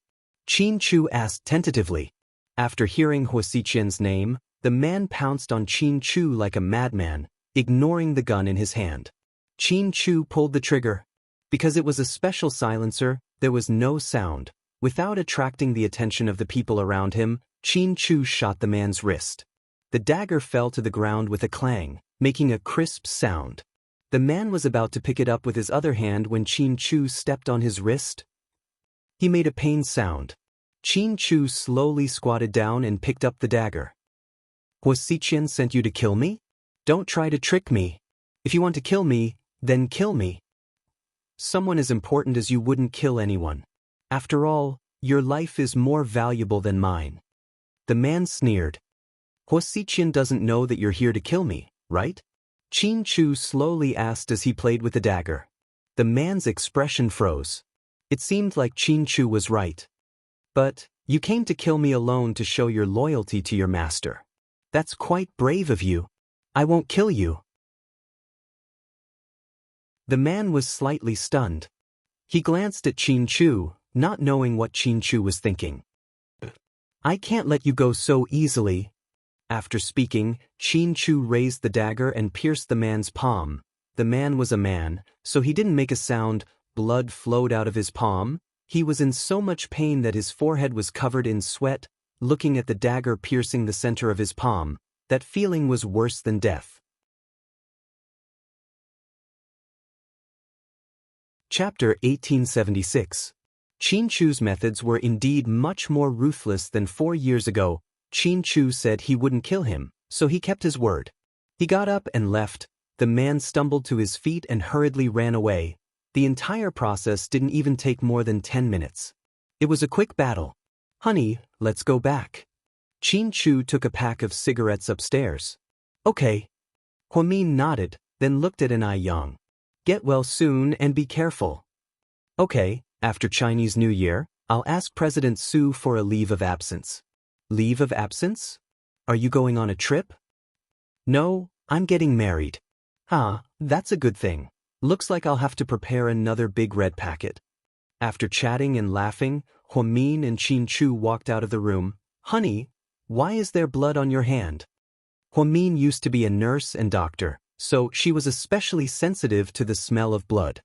Qin Chu asked tentatively. After hearing Huasiqian's name, the man pounced on Qin Chu like a madman, ignoring the gun in his hand. Qin Chu pulled the trigger. Because it was a special silencer, there was no sound. Without attracting the attention of the people around him, Qin Chu shot the man's wrist. The dagger fell to the ground with a clang, making a crisp sound. The man was about to pick it up with his other hand when Qin Chu stepped on his wrist. He made a pained sound. Qin Chu slowly squatted down and picked up the dagger. Huasiqian sent you to kill me? Don't try to trick me. If you want to kill me, then kill me. Someone as important as you wouldn't kill anyone. After all, your life is more valuable than mine. The man sneered. Huasiqian doesn't know that you're here to kill me, right? Qin Chu slowly asked as he played with the dagger. The man's expression froze. It seemed like Qin Chu was right. But, you came to kill me alone to show your loyalty to your master. That's quite brave of you. I won't kill you. The man was slightly stunned. He glanced at Qin Chu, not knowing what Qin Chu was thinking. I can't let you go so easily. After speaking, Qin Chu raised the dagger and pierced the man's palm. The man was a man, so he didn't make a sound. Blood flowed out of his palm. He was in so much pain that his forehead was covered in sweat. Looking at the dagger piercing the center of his palm, that feeling was worse than death. Chapter 1876. Qin Chu's methods were indeed much more ruthless than 4 years ago. Qin Chu said he wouldn't kill him, so he kept his word. He got up and left. The man stumbled to his feet and hurriedly ran away. The entire process didn't even take more than 10 minutes. It was a quick battle. Honey, let's go back. Qin Chu took a pack of cigarettes upstairs. Okay. Huamin nodded, then looked at An Yang. Get well soon and be careful. Okay, after Chinese New Year, I'll ask President Su for a leave of absence. Leave of absence? Are you going on a trip? No, I'm getting married. That's a good thing. Looks like I'll have to prepare another big red packet. After chatting and laughing, Huamin and Qin Chu walked out of the room. Honey, why is there blood on your hand? Huamin used to be a nurse and doctor, so she was especially sensitive to the smell of blood.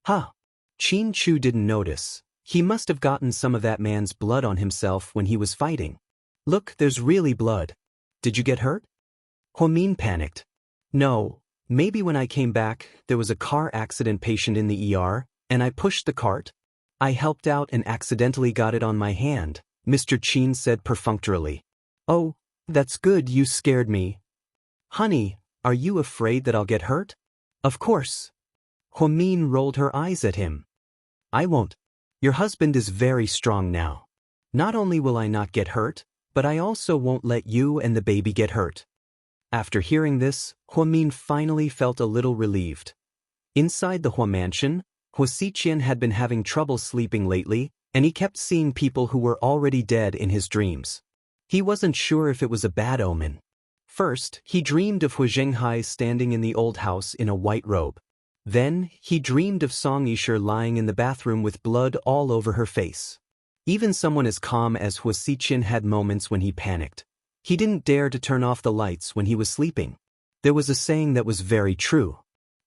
Qin Chu didn't notice. He must have gotten some of that man's blood on himself when he was fighting. Look, there's really blood. Did you get hurt? Huamin panicked. No, maybe when I came back, there was a car accident patient in the ER, and I pushed the cart. I helped out and accidentally got it on my hand, Mr. Qin said perfunctorily. Oh, that's good, you scared me. Honey, are you afraid that I'll get hurt? Of course. Huamin rolled her eyes at him. I won't. Your husband is very strong now. Not only will I not get hurt, but I also won't let you and the baby get hurt. After hearing this, Huamin finally felt a little relieved. Inside the Hua mansion, Huasiqian had been having trouble sleeping lately, and he kept seeing people who were already dead in his dreams. He wasn't sure if it was a bad omen. First, he dreamed of Hu Zhenghai standing in the old house in a white robe. Then, he dreamed of Song Yisher lying in the bathroom with blood all over her face. Even someone as calm as Huasiqian had moments when he panicked. He didn't dare to turn off the lights when he was sleeping. There was a saying that was very true.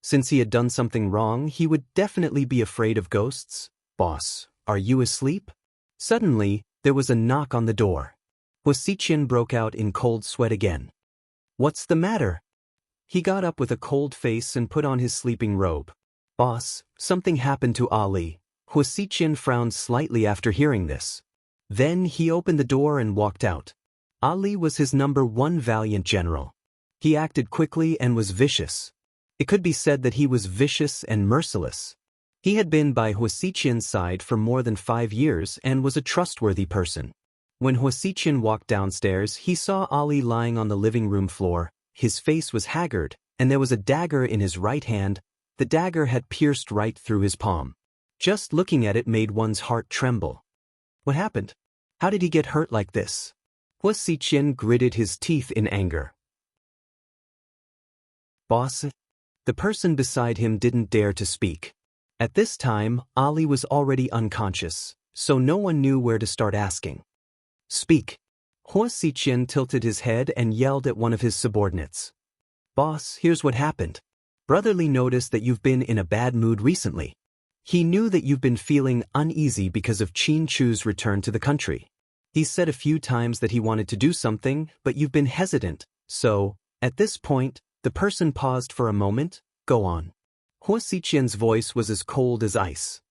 Since he had done something wrong, he would definitely be afraid of ghosts. Boss, are you asleep? Suddenly, there was a knock on the door. Huasiqian broke out in cold sweat again. What's the matter? He got up with a cold face and put on his sleeping robe. Boss, something happened to Ali. Huasiqian frowned slightly after hearing this. Then he opened the door and walked out. Ali was his #1 valiant general. He acted quickly and was vicious. It could be said that he was vicious and merciless. He had been by Huasiqian's side for more than 5 years and was a trustworthy person. When Huasiqian walked downstairs, he saw Ali lying on the living room floor. His face was haggard, and there was a dagger in his right hand. The dagger had pierced right through his palm. Just looking at it made one's heart tremble. What happened? How did he get hurt like this? Huasiqian gritted his teeth in anger. Boss? The person beside him didn't dare to speak. At this time, Ali was already unconscious, so no one knew where to start asking. Speak. Huasiqian tilted his head and yelled at one of his subordinates. Boss, here's what happened. Brotherly noticed that you've been in a bad mood recently. He knew that you've been feeling uneasy because of Qin Chu's return to the country. He said a few times that he wanted to do something, but you've been hesitant, so, at this point, the person paused for a moment. Go on. Huasiqian's voice was as cold as ice.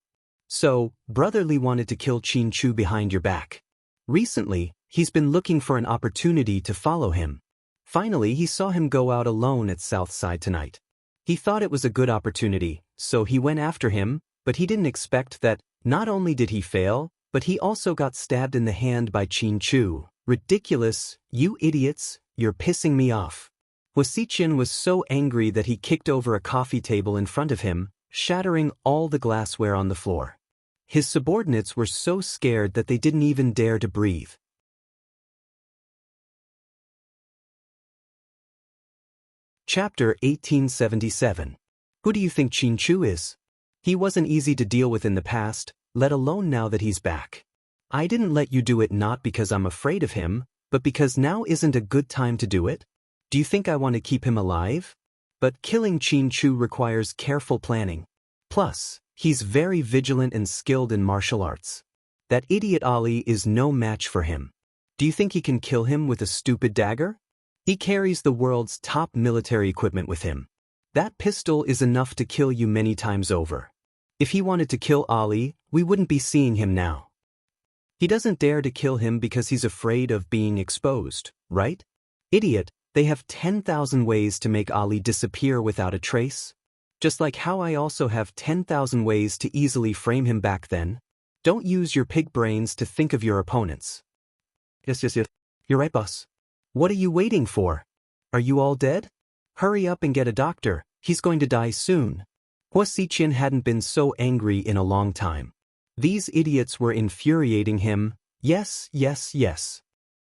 So, Brotherly wanted to kill Qin Chu behind your back. Recently, he's been looking for an opportunity to follow him. Finally, he saw him go out alone at Southside tonight. He thought it was a good opportunity, so he went after him, but he didn't expect that not only did he fail, but he also got stabbed in the hand by Qin Chu. Ridiculous, you idiots, you're pissing me off. Wuxia was so angry that he kicked over a coffee table in front of him, shattering all the glassware on the floor. His subordinates were so scared that they didn't even dare to breathe. Chapter 1877. Who do you think Qin Chu is? He wasn't easy to deal with in the past, let alone now that he's back. I didn't let you do it not because I'm afraid of him, but because now isn't a good time to do it. Do you think I want to keep him alive? But killing Qin Chu requires careful planning. Plus, he's very vigilant and skilled in martial arts. That idiot Ali is no match for him. Do you think he can kill him with a stupid dagger? He carries the world's top military equipment with him. That pistol is enough to kill you many times over. If he wanted to kill Ali, we wouldn't be seeing him now. He doesn't dare to kill him because he's afraid of being exposed, right? Idiot, they have 10,000 ways to make Ali disappear without a trace. Just like how I also have 10,000 ways to easily frame him back then. Don't use your pig brains to think of your opponents. Yes. You're right, boss. What are you waiting for? Are you all dead? Hurry up and get a doctor, he's going to die soon. Wuxia hadn't been so angry in a long time. These idiots were infuriating him. Yes.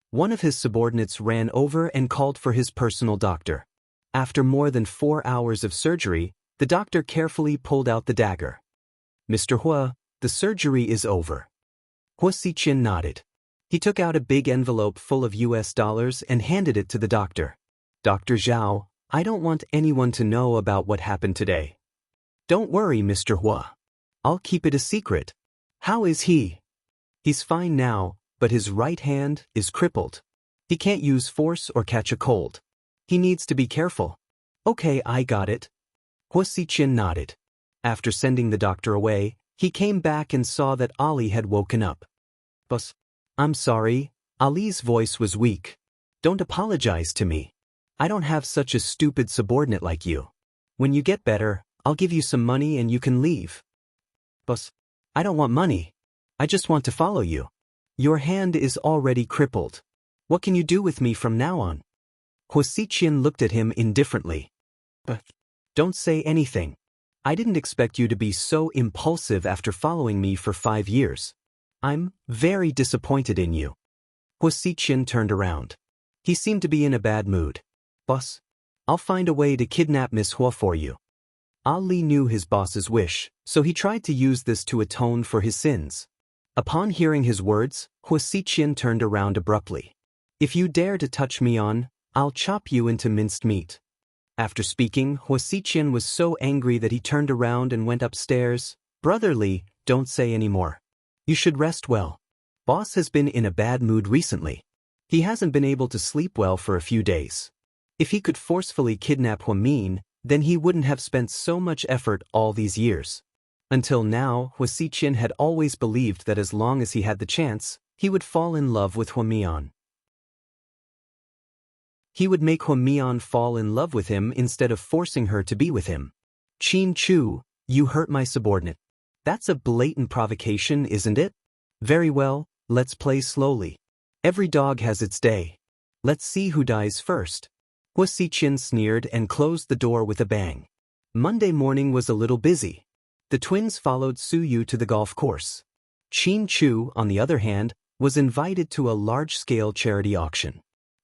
One of his subordinates ran over and called for his personal doctor. After more than 4 hours of surgery, the doctor carefully pulled out the dagger. Mr. Hua, the surgery is over. Wuxia nodded. He took out a big envelope full of US dollars and handed it to the doctor. Dr. Zhao, I don't want anyone to know about what happened today. Don't worry, Mr. Hua. I'll keep it a secret. How is he? He's fine now, but his right hand is crippled. He can't use force or catch a cold. He needs to be careful. Okay, I got it. Wuxia nodded. After sending the doctor away, he came back and saw that Ali had woken up. Boss, I'm sorry, Ali's voice was weak. Don't apologize to me. I don't have such a stupid subordinate like you. When you get better, I'll give you some money and you can leave. Boss, I don't want money. I just want to follow you. Your hand is already crippled. What can you do with me from now on? Wuxia looked at him indifferently. But don't say anything. I didn't expect you to be so impulsive after following me for 5 years. I'm very disappointed in you. Wuxia turned around. He seemed to be in a bad mood. Boss, I'll find a way to kidnap Miss Hua for you. Ali knew his boss's wish, so he tried to use this to atone for his sins. Upon hearing his words, Wuxia turned around abruptly. If you dare to touch me on, I'll chop you into minced meat. After speaking, Wuxia was so angry that he turned around and went upstairs. Brotherly, don't say any more. You should rest well. Boss has been in a bad mood recently. He hasn't been able to sleep well for a few days. If he could forcefully kidnap Huamin, then he wouldn't have spent so much effort all these years. Until now, Wuxia had always believed that as long as he had the chance, he would fall in love with Huamian. He would make Huamian fall in love with him instead of forcing her to be with him. Qin Chu, you hurt my subordinate. That's a blatant provocation, isn't it? Very well, let's play slowly. Every dog has its day. Let's see who dies first. Wuxia sneered and closed the door with a bang. Monday morning was a little busy. The twins followed Suyu to the golf course. Qin Chu, on the other hand, was invited to a large-scale charity auction.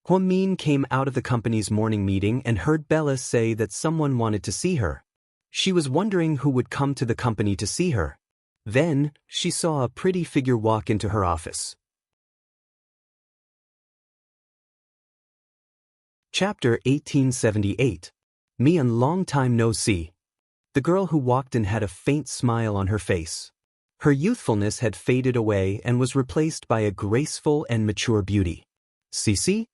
Huamin came out of the company's morning meeting and heard Bella say that someone wanted to see her. She was wondering who would come to the company to see her. Then, she saw a pretty figure walk into her office. Chapter 1878. Me and long time no see. The girl who walked in had a faint smile on her face. Her youthfulness had faded away and was replaced by a graceful and mature beauty. Cici?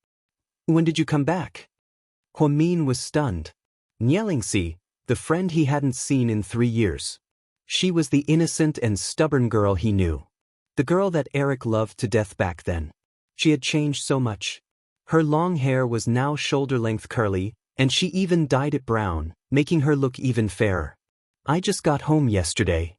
When did you come back? Huamin was stunned. Nielingxi, the friend he hadn't seen in 3 years. She was the innocent and stubborn girl he knew. The girl that Eric loved to death back then. She had changed so much. Her long hair was now shoulder-length curly, and she even dyed it brown, making her look even fairer. I just got home yesterday.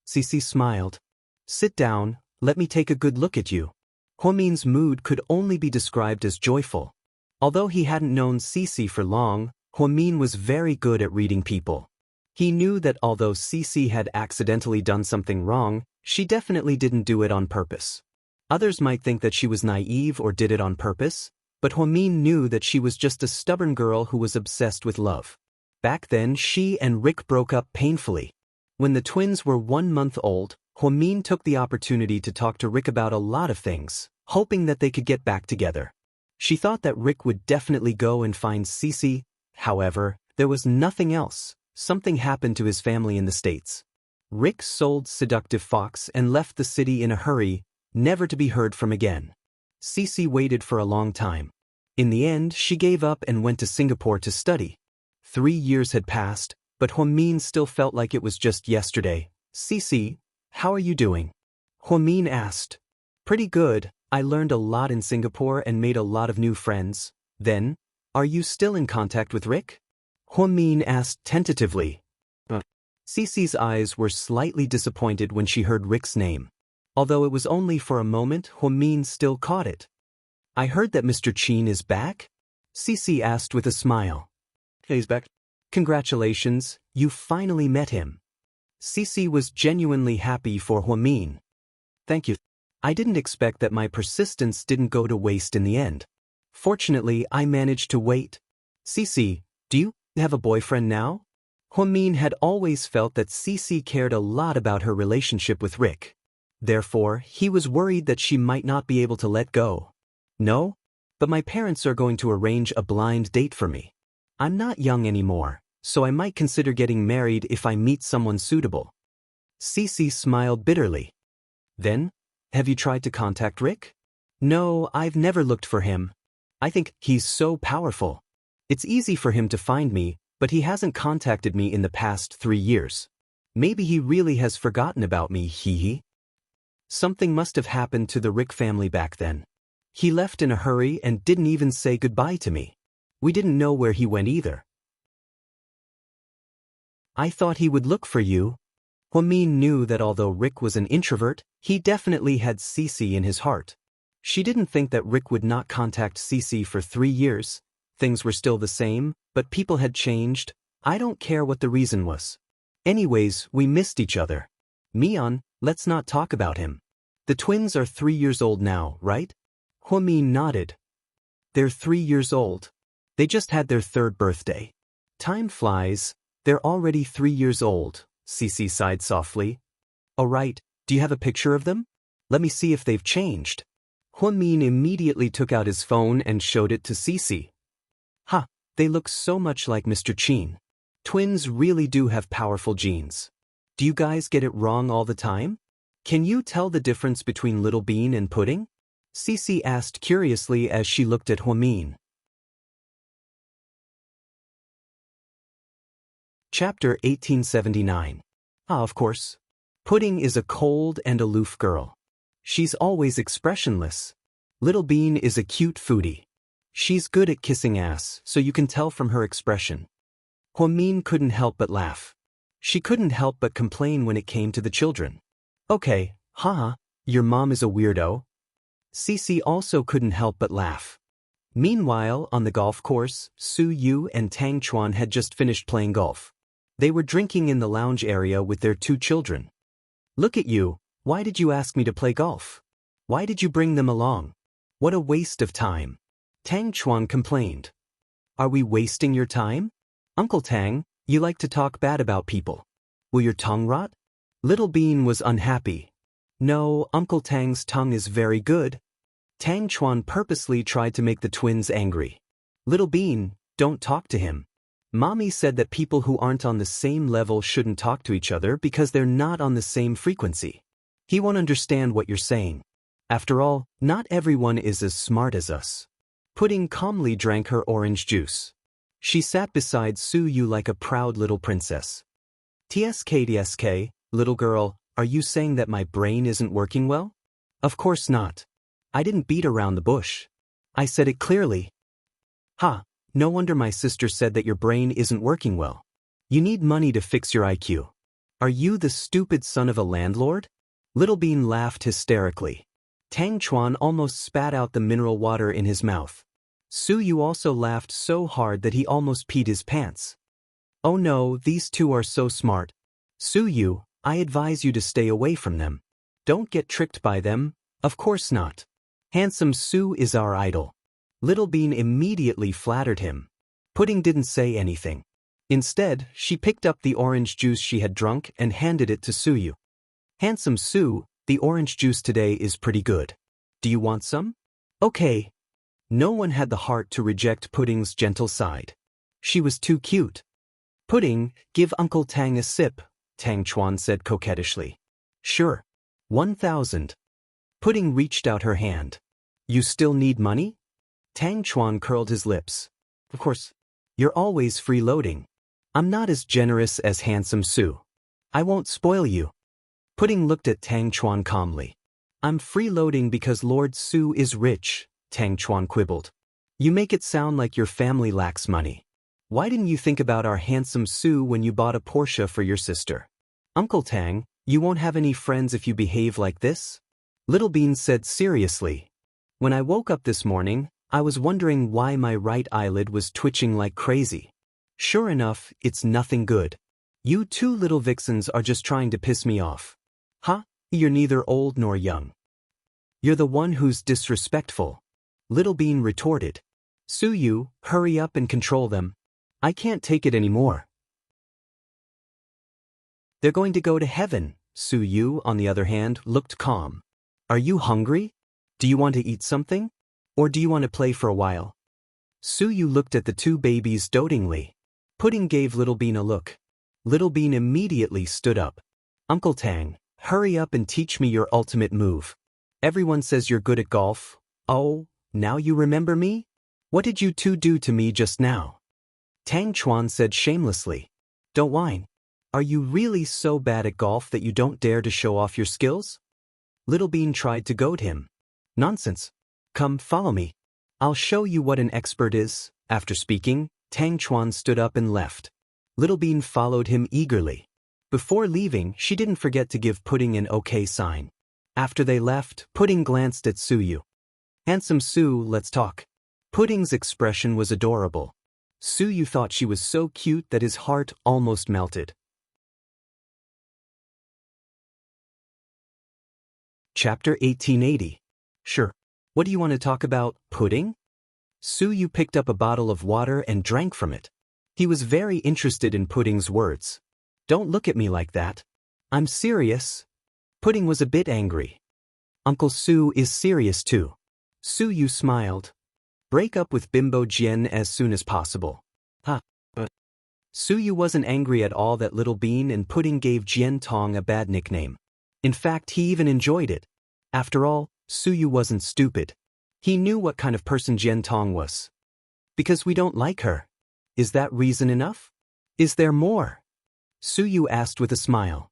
Cici smiled. Sit down, let me take a good look at you. Huomin's mood could only be described as joyful. Although he hadn't known Cici for long, Huomin was very good at reading people. He knew that although Cici had accidentally done something wrong, she definitely didn't do it on purpose. Others might think that she was naive or did it on purpose, but Huomin knew that she was just a stubborn girl who was obsessed with love. Back then, she and Rick broke up painfully. When the twins were 1 month old, Huomin took the opportunity to talk to Rick about a lot of things, hoping that they could get back together. She thought that Rick would definitely go and find Cici. However, there was nothing else. Something happened to his family in the States. Rick sold Seductive Fox and left the city in a hurry, never to be heard from again. Cici waited for a long time. In the end, she gave up and went to Singapore to study. 3 years had passed, but Huomin still felt like it was just yesterday. Cici, how are you doing? Huomin asked. Pretty good, I learned a lot in Singapore and made a lot of new friends. Then, are you still in contact with Rick? Huomin asked tentatively. Cici's eyes were slightly disappointed when she heard Rick's name. Although it was only for a moment, Huomin still caught it. I heard that Mr. Qin is back? Cici asked with a smile. He's back. Congratulations, you finally met him. Cici was genuinely happy for Huomin. Thank you. I didn't expect that my persistence didn't go to waste in the end. Fortunately, I managed to wait. Cici, do you have a boyfriend now? Huomin had always felt that Cici cared a lot about her relationship with Rick. Therefore, he was worried that she might not be able to let go. No? But my parents are going to arrange a blind date for me. I'm not young anymore, so I might consider getting married if I meet someone suitable. Cici smiled bitterly. Then, have you tried to contact Rick? No, I've never looked for him. I think he's so powerful. It's easy for him to find me, but he hasn't contacted me in the past 3 years. Maybe he really has forgotten about me, hee. Something must have happened to the Rick family back then. He left in a hurry and didn't even say goodbye to me. We didn't know where he went either. I thought he would look for you. Huomin knew that although Rick was an introvert, he definitely had Cici in his heart. She didn't think that Rick would not contact Cici for 3 years. Things were still the same, but people had changed. I don't care what the reason was. Anyways, we missed each other. Mian, let's not talk about him. The twins are 3 years old now, right? Huomin nodded. They're 3 years old. They just had their 3rd birthday. Time flies. They're already 3 years old, Cici sighed softly. Oh right, do you have a picture of them? Let me see if they've changed. Huomin immediately took out his phone and showed it to Cici. Ha, they look so much like Mr. Qin. Twins really do have powerful genes. Do you guys get it wrong all the time? Can you tell the difference between Little Bean and Pudding? Cici asked curiously as she looked at Huomin. Chapter 1879. Ah, of course. Pudding is a cold and aloof girl. She's always expressionless. Little Bean is a cute foodie. She's good at kissing ass, so you can tell from her expression. Huomin couldn't help but laugh. She couldn't help but complain when it came to the children. Okay, haha, your mom is a weirdo. Cici also couldn't help but laugh. Meanwhile, on the golf course, Su Yu and Tang Chuan had just finished playing golf. They were drinking in the lounge area with their 2 children. Look at you, why did you ask me to play golf? Why did you bring them along? What a waste of time. Tang Chuan complained. Are we wasting your time? Uncle Tang, you like to talk bad about people. Will your tongue rot? Little Bean was unhappy. No, Uncle Tang's tongue is very good. Tang Chuan purposely tried to make the twins angry. Little Bean, don't talk to him. Mommy said that people who aren't on the same level shouldn't talk to each other because they're not on the same frequency. He won't understand what you're saying. After all, not everyone is as smart as us. Pudding calmly drank her orange juice. She sat beside Su Yu like a proud little princess. TSK, Little girl, are you saying that my brain isn't working well? Of course not. I didn't beat around the bush. I said it clearly. Ha, no wonder my sister said that your brain isn't working well. You need money to fix your IQ. Are you the stupid son of a landlord? Little Bean laughed hysterically. Tang Chuan almost spat out the mineral water in his mouth. Su Yu also laughed so hard that he almost peed his pants. Oh no, these two are so smart. Su Yu, I advise you to stay away from them. Don't get tricked by them, of course not. Handsome Su is our idol. Little Bean immediately flattered him. Pudding didn't say anything. Instead, she picked up the orange juice she had drunk and handed it to Su Yu. Handsome Su, the orange juice today is pretty good. Do you want some? Okay. No one had the heart to reject Pudding's gentle side. She was too cute. Pudding, give Uncle Tang a sip, Tang Chuan said coquettishly. Sure. 1,000. Pudding reached out her hand. You still need money? Tang Chuan curled his lips. Of course. You're always freeloading. I'm not as generous as Handsome Su. I won't spoil you. Pudding looked at Tang Chuan calmly. I'm freeloading because Lord Su is rich, Tang Chuan quibbled. You make it sound like your family lacks money. Why didn't you think about our Handsome Su when you bought a Porsche for your sister? Uncle Tang, you won't have any friends if you behave like this? Little Bean said seriously. When I woke up this morning, I was wondering why my right eyelid was twitching like crazy. Sure enough, it's nothing good. You two little vixens are just trying to piss me off. Huh? You're neither old nor young. You're the one who's disrespectful. Little Bean retorted. Su Yu, hurry up and control them. I can't take it anymore. They're going to go to heaven. Su Yu, on the other hand, looked calm. Are you hungry? Do you want to eat something? Or do you want to play for a while? Su Yu looked at the two babies dotingly. Pudding gave Little Bean a look. Little Bean immediately stood up. Uncle Tang, hurry up and teach me your ultimate move. Everyone says you're good at golf. Oh, now you remember me? What did you two do to me just now? Tang Chuan said shamelessly. Don't whine. Are you really so bad at golf that you don't dare to show off your skills? Little Bean tried to goad him. Nonsense. Come, follow me. I'll show you what an expert is. After speaking, Tang Chuan stood up and left. Little Bean followed him eagerly. Before leaving, she didn't forget to give Pudding an okay sign. After they left, Pudding glanced at Su Yu. Handsome Su, let's talk. Pudding's expression was adorable. Su Yu thought she was so cute that his heart almost melted. Chapter 1880. Sure. What do you want to talk about, Pudding? Su Yu picked up a bottle of water and drank from it. He was very interested in Pudding's words. Don't look at me like that. I'm serious. Pudding was a bit angry. Uncle Su is serious too. Su Yu smiled. Break up with Bimbo Jian as soon as possible. Ha. Su Yu wasn't angry at all that Little Bean and Pudding gave Jian Tong a bad nickname. In fact, he even enjoyed it. After all, Su Yu wasn't stupid. He knew what kind of person Jian Tong was. Because we don't like her. Is that reason enough? Is there more? Su Yu asked with a smile.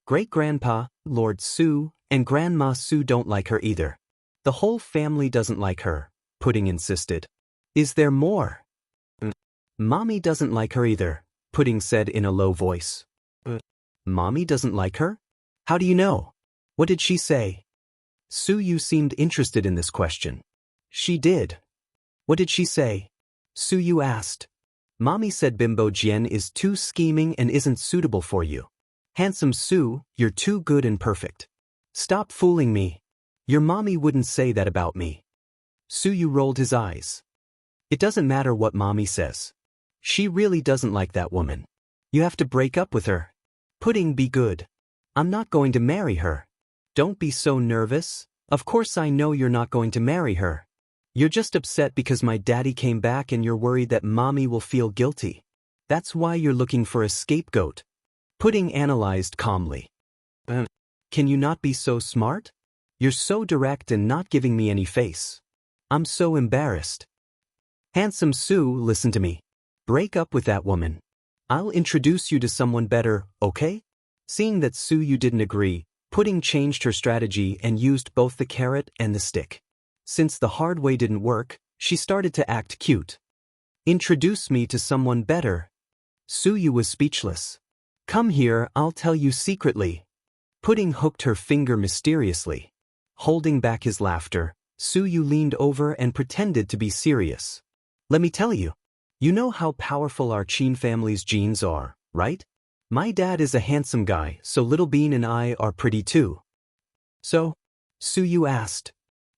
Great-grandpa, Lord Su, and Grandma Su don't like her either. The whole family doesn't like her, Pudding insisted. Is there more? Mommy doesn't like her either, Pudding said in a low voice. Mommy doesn't like her? How do you know? What did she say? Su Yu seemed interested in this question. She did. What did she say? Su Yu asked. Mommy said Bimbo Jian is too scheming and isn't suitable for you. Handsome Su, you're too good and perfect. Stop fooling me. Your mommy wouldn't say that about me. Su Yu rolled his eyes. It doesn't matter what mommy says. She really doesn't like that woman. You have to break up with her. Pudding, be good. I'm not going to marry her. Don't be so nervous. Of course I know you're not going to marry her. You're just upset because my daddy came back and you're worried that mommy will feel guilty. That's why you're looking for a scapegoat. Pudding analyzed calmly. Can you not be so smart? You're so direct and not giving me any face. I'm so embarrassed. Handsome Su, listen to me. Break up with that woman. I'll introduce you to someone better, okay? Seeing that Su Yu didn't agree, Pudding changed her strategy and used both the carrot and the stick. Since the hard way didn't work, she started to act cute. Introduce me to someone better. Su Yu was speechless. Come here, I'll tell you secretly. Pudding hooked her finger mysteriously. Holding back his laughter, Su Yu leaned over and pretended to be serious. Let me tell you. You know how powerful our Qin family's genes are, right? My dad is a handsome guy, so Little Bean and I are pretty too. So? Su Yu asked.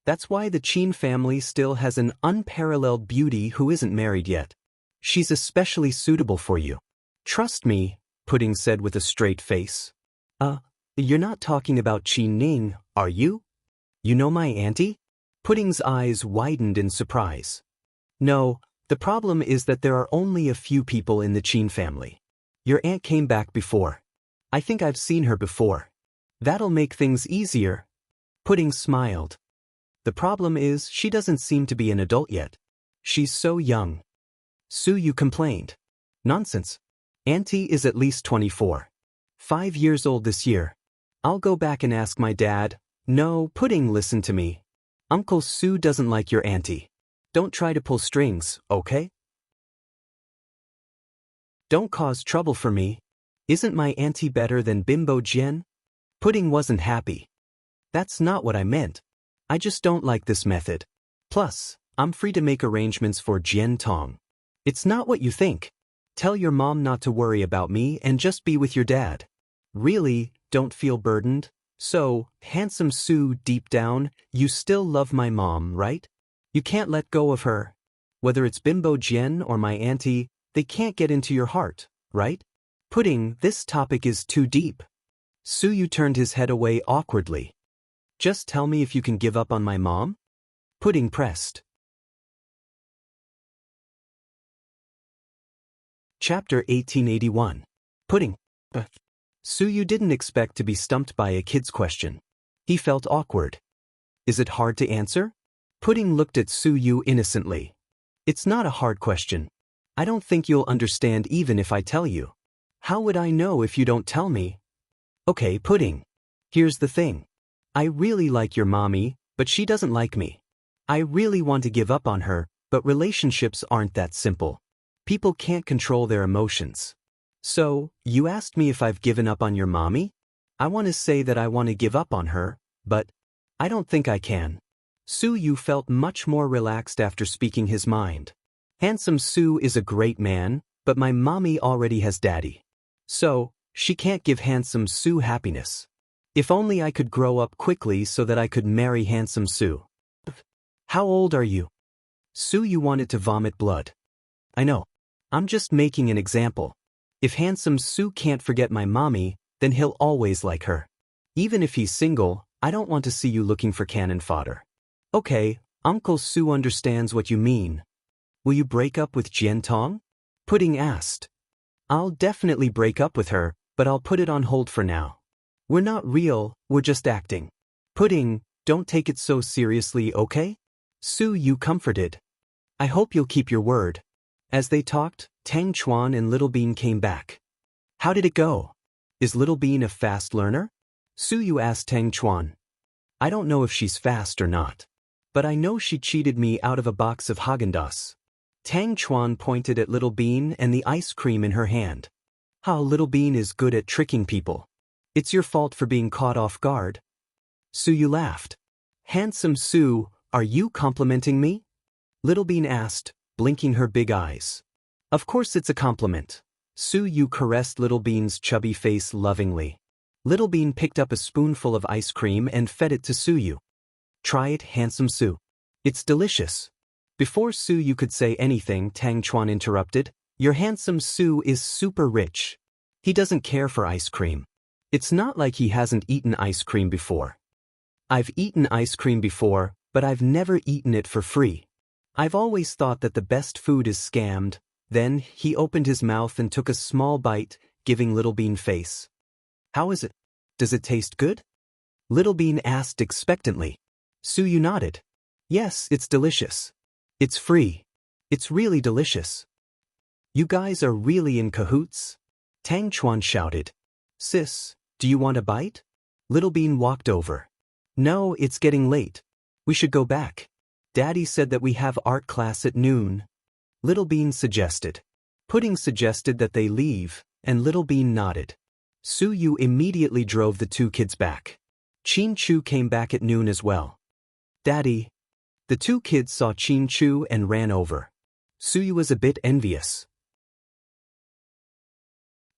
That's why the Qin family still has an unparalleled beauty who isn't married yet. She's especially suitable for you. Trust me, Pudding said with a straight face. You're not talking about Qin Ning, are you? You know my auntie? Pudding's eyes widened in surprise. No, the problem is that there are only a few people in the Qin family. Your aunt came back before. I think I've seen her before. That'll make things easier. Pudding smiled. The problem is she doesn't seem to be an adult yet. She's so young. Su Yu complained. Nonsense. Auntie is at least 24. 5 years old this year. I'll go back and ask my dad. No, Pudding, listen to me. Uncle Su doesn't like your auntie. Don't try to pull strings, okay? Don't cause trouble for me. Isn't my auntie better than Bimbo Jian? Pudding wasn't happy. That's not what I meant. I just don't like this method. Plus, I'm free to make arrangements for Jian Tong. It's not what you think. Tell your mom not to worry about me and just be with your dad. Really, don't feel burdened? So, handsome Su, deep down, you still love my mom, right? You can't let go of her. Whether it's Bimbo Jian or my auntie, they can't get into your heart, right? Pudding, this topic is too deep. Su Yu turned his head away awkwardly. Just tell me if you can give up on my mom? Pudding pressed. Chapter 1881. Pudding. Su Yu didn't expect to be stumped by a kid's question. He felt awkward. Is it hard to answer? Pudding looked at Su Yu innocently. It's not a hard question. I don't think you'll understand even if I tell you. How would I know if you don't tell me? Okay, Pudding. Here's the thing. I really like your mommy, but she doesn't like me. I really want to give up on her, but relationships aren't that simple. People can't control their emotions. So, you asked me if I've given up on your mommy? I want to say that I want to give up on her, but I don't think I can. Su Yu felt much more relaxed after speaking his mind. Handsome Su is a great man, but my mommy already has daddy. So, she can't give handsome Su happiness. If only I could grow up quickly so that I could marry handsome Su. How old are you? Su Yu wanted to vomit blood. I know. I'm just making an example. If handsome Su can't forget my mommy, then he'll always like her. Even if he's single, I don't want to see you looking for cannon fodder. Okay, Uncle Su understands what you mean. Will you break up with Jian Tong? Pudding asked. I'll definitely break up with her, but I'll put it on hold for now. We're not real, we're just acting. Pudding, don't take it so seriously, okay? Su Yu comforted. I hope you'll keep your word. As they talked, Tang Chuan and Little Bean came back. How did it go? Is Little Bean a fast learner? Su Yu asked Tang Chuan. I don't know if she's fast or not. But I know she cheated me out of a box of Haagen-Dazs. Tang Chuan pointed at Little Bean and the ice cream in her hand. How Little Bean is good at tricking people. It's your fault for being caught off guard. Su Yu laughed. Handsome Su, are you complimenting me? Little Bean asked, blinking her big eyes. Of course it's a compliment. Su Yu caressed Little Bean's chubby face lovingly. Little Bean picked up a spoonful of ice cream and fed it to Su Yu. Try it, handsome Su. It's delicious. Before Su Yu could say anything, Tang Chuan interrupted. Your handsome Su is super rich. He doesn't care for ice cream. It's not like he hasn't eaten ice cream before. I've eaten ice cream before, but I've never eaten it for free. I've always thought that the best food is scammed. Then, he opened his mouth and took a small bite, giving Little Bean face. How is it? Does it taste good? Little Bean asked expectantly. Su Yu nodded. Yes, it's delicious. It's free. It's really delicious. You guys are really in cahoots? Tang Chuan shouted. Sis, Do you want a bite? Little Bean walked over. No, it's getting late. We should go back. Daddy said that we have art class at noon. Little Bean suggested. Pudding suggested that they leave, and Little Bean nodded. Suyu immediately drove the two kids back. Chin-Chu came back at noon as well. Daddy. The two kids saw Chin-Chu and ran over. Suyu was a bit envious.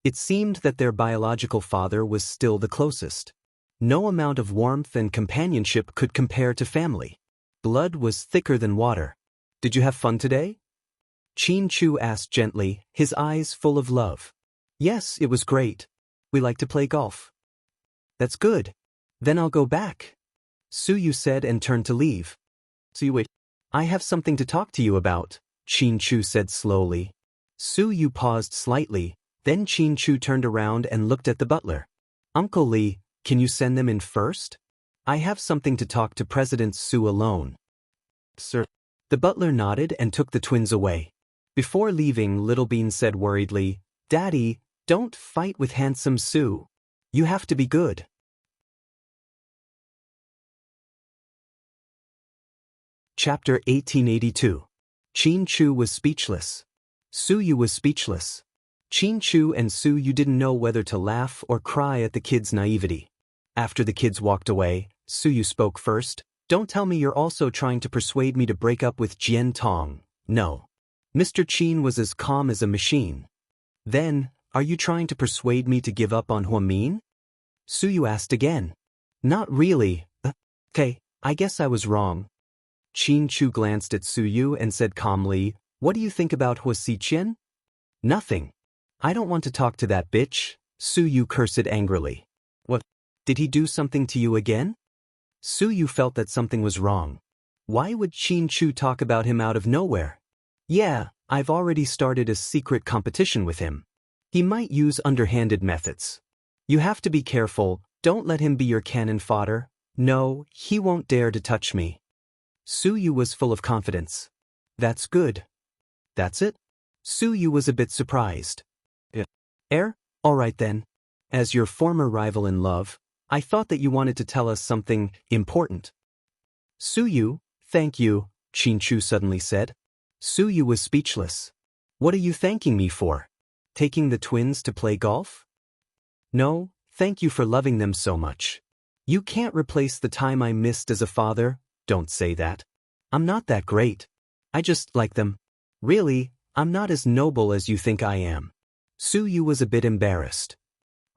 It seemed that their biological father was still the closest. No amount of warmth and companionship could compare to family. Blood was thicker than water. Did you have fun today? Chin-Chu asked gently, his eyes full of love. Yes, it was great. We like to play golf. That's good. Then I'll go back. Suyu said and turned to leave. Suyu, wait. I have something to talk to you about, Chin-Chu said slowly. Suyu paused slightly, then Chin-Chu turned around and looked at the butler. Uncle Lee, can you send them in first? I have something to talk to President Su alone. Sir. The butler nodded and took the twins away. Before leaving, Little Bean said worriedly, Daddy, don't fight with handsome Su. You have to be good. Chapter 1882. Chin-Chu was speechless. Suyu was speechless. Chin-Chu and Suyu didn't know whether to laugh or cry at the kids' naivety. After the kids walked away, Suyu spoke first. Don't tell me you're also trying to persuade me to break up with Jian Tong. No. Mr. Chin was as calm as a machine. Then, are you trying to persuade me to give up on Huamin? Suyu asked again. Not really. Okay, I guess I was wrong. Chin-Chu glanced at Suyu and said calmly, What do you think about Hua Xiqian? Nothing. I don't want to talk to that bitch, Suyu cursed angrily. What? Did he do something to you again? Suyu felt that something was wrong. Why would Chin-Chu talk about him out of nowhere? Yeah, I've already started a secret competition with him. He might use underhanded methods. You have to be careful, don't let him be your cannon fodder. No, he won't dare to touch me. Suyu was full of confidence. That's good. That's it? Suyu was a bit surprised. All right then. As your former rival in love, I thought that you wanted to tell us something important. Suyu, thank you, Chin-Chu suddenly said. Suyu was speechless. What are you thanking me for? Taking the twins to play golf? No, thank you for loving them so much. You can't replace the time I missed as a father, don't say that. I'm not that great. I just like them. Really, I'm not as noble as you think I am. Suyu was a bit embarrassed.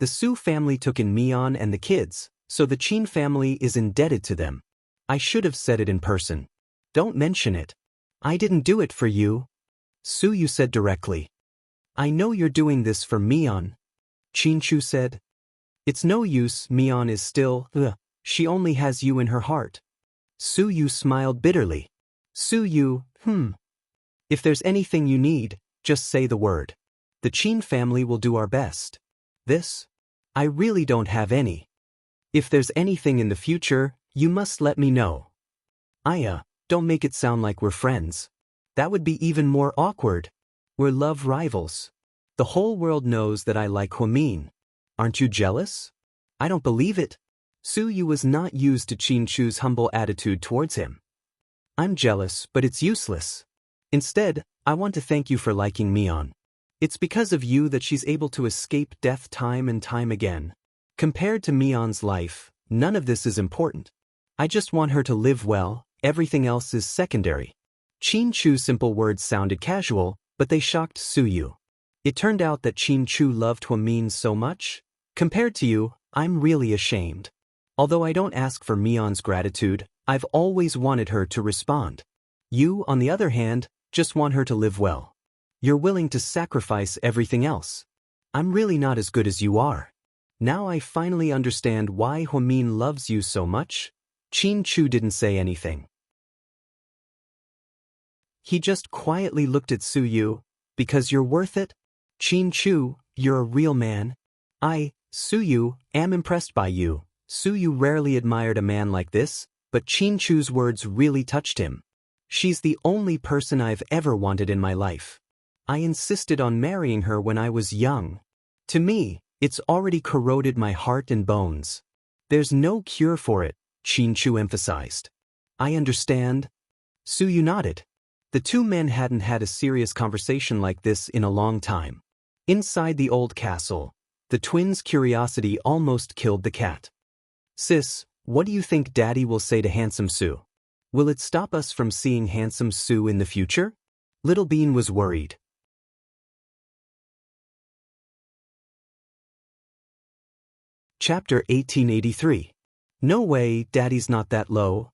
The Su family took in Mian and the kids, so the Chin family is indebted to them. I should have said it in person. Don't mention it. I didn't do it for you. Suyu said directly. I know you're doing this for Mian. Chin-Chu said. It's no use, Mian is still, she only has you in her heart. Suyu smiled bitterly. Suyu, If there's anything you need, just say the word. The Chin family will do our best. This? I really don't have any. If there's anything in the future, you must let me know. Don't make it sound like we're friends. That would be even more awkward. We're love rivals. The whole world knows that I like Huamin. Aren't you jealous? I don't believe it. Suyu was not used to Chin-Chu's humble attitude towards him. I'm jealous, but it's useless. Instead, I want to thank you for liking Mian. It's because of you that she's able to escape death time and time again. Compared to Mian's life, none of this is important. I just want her to live well, everything else is secondary. Chin-Chu's simple words sounded casual, but they shocked Suyu. It turned out that Chin-Chu loved Huamin so much. Compared to you, I'm really ashamed. Although I don't ask for Mian's gratitude, I've always wanted her to respond. You, on the other hand, just want her to live well. You're willing to sacrifice everything else. I'm really not as good as you are. Now I finally understand why Huamin loves you so much. Chin-Chu didn't say anything. He just quietly looked at Suyu. Because you're worth it? Chin-Chu, you're a real man. Suyu, am impressed by you. Suyu rarely admired a man like this, but Chin-Chu's words really touched him. She's the only person I've ever wanted in my life. I insisted on marrying her when I was young. To me, It's already corroded my heart and bones. There's no cure for it, Xianxia emphasized. I understand. Suyu nodded. The two men hadn't had a serious conversation like this in a long time. Inside the old castle, the twins' curiosity almost killed the cat. Sis, what do you think Daddy will say to Handsome Sue? Will it stop us from seeing Handsome Sue in the future? Little Bean was worried. Chapter 1883. No way, Daddy's not that low,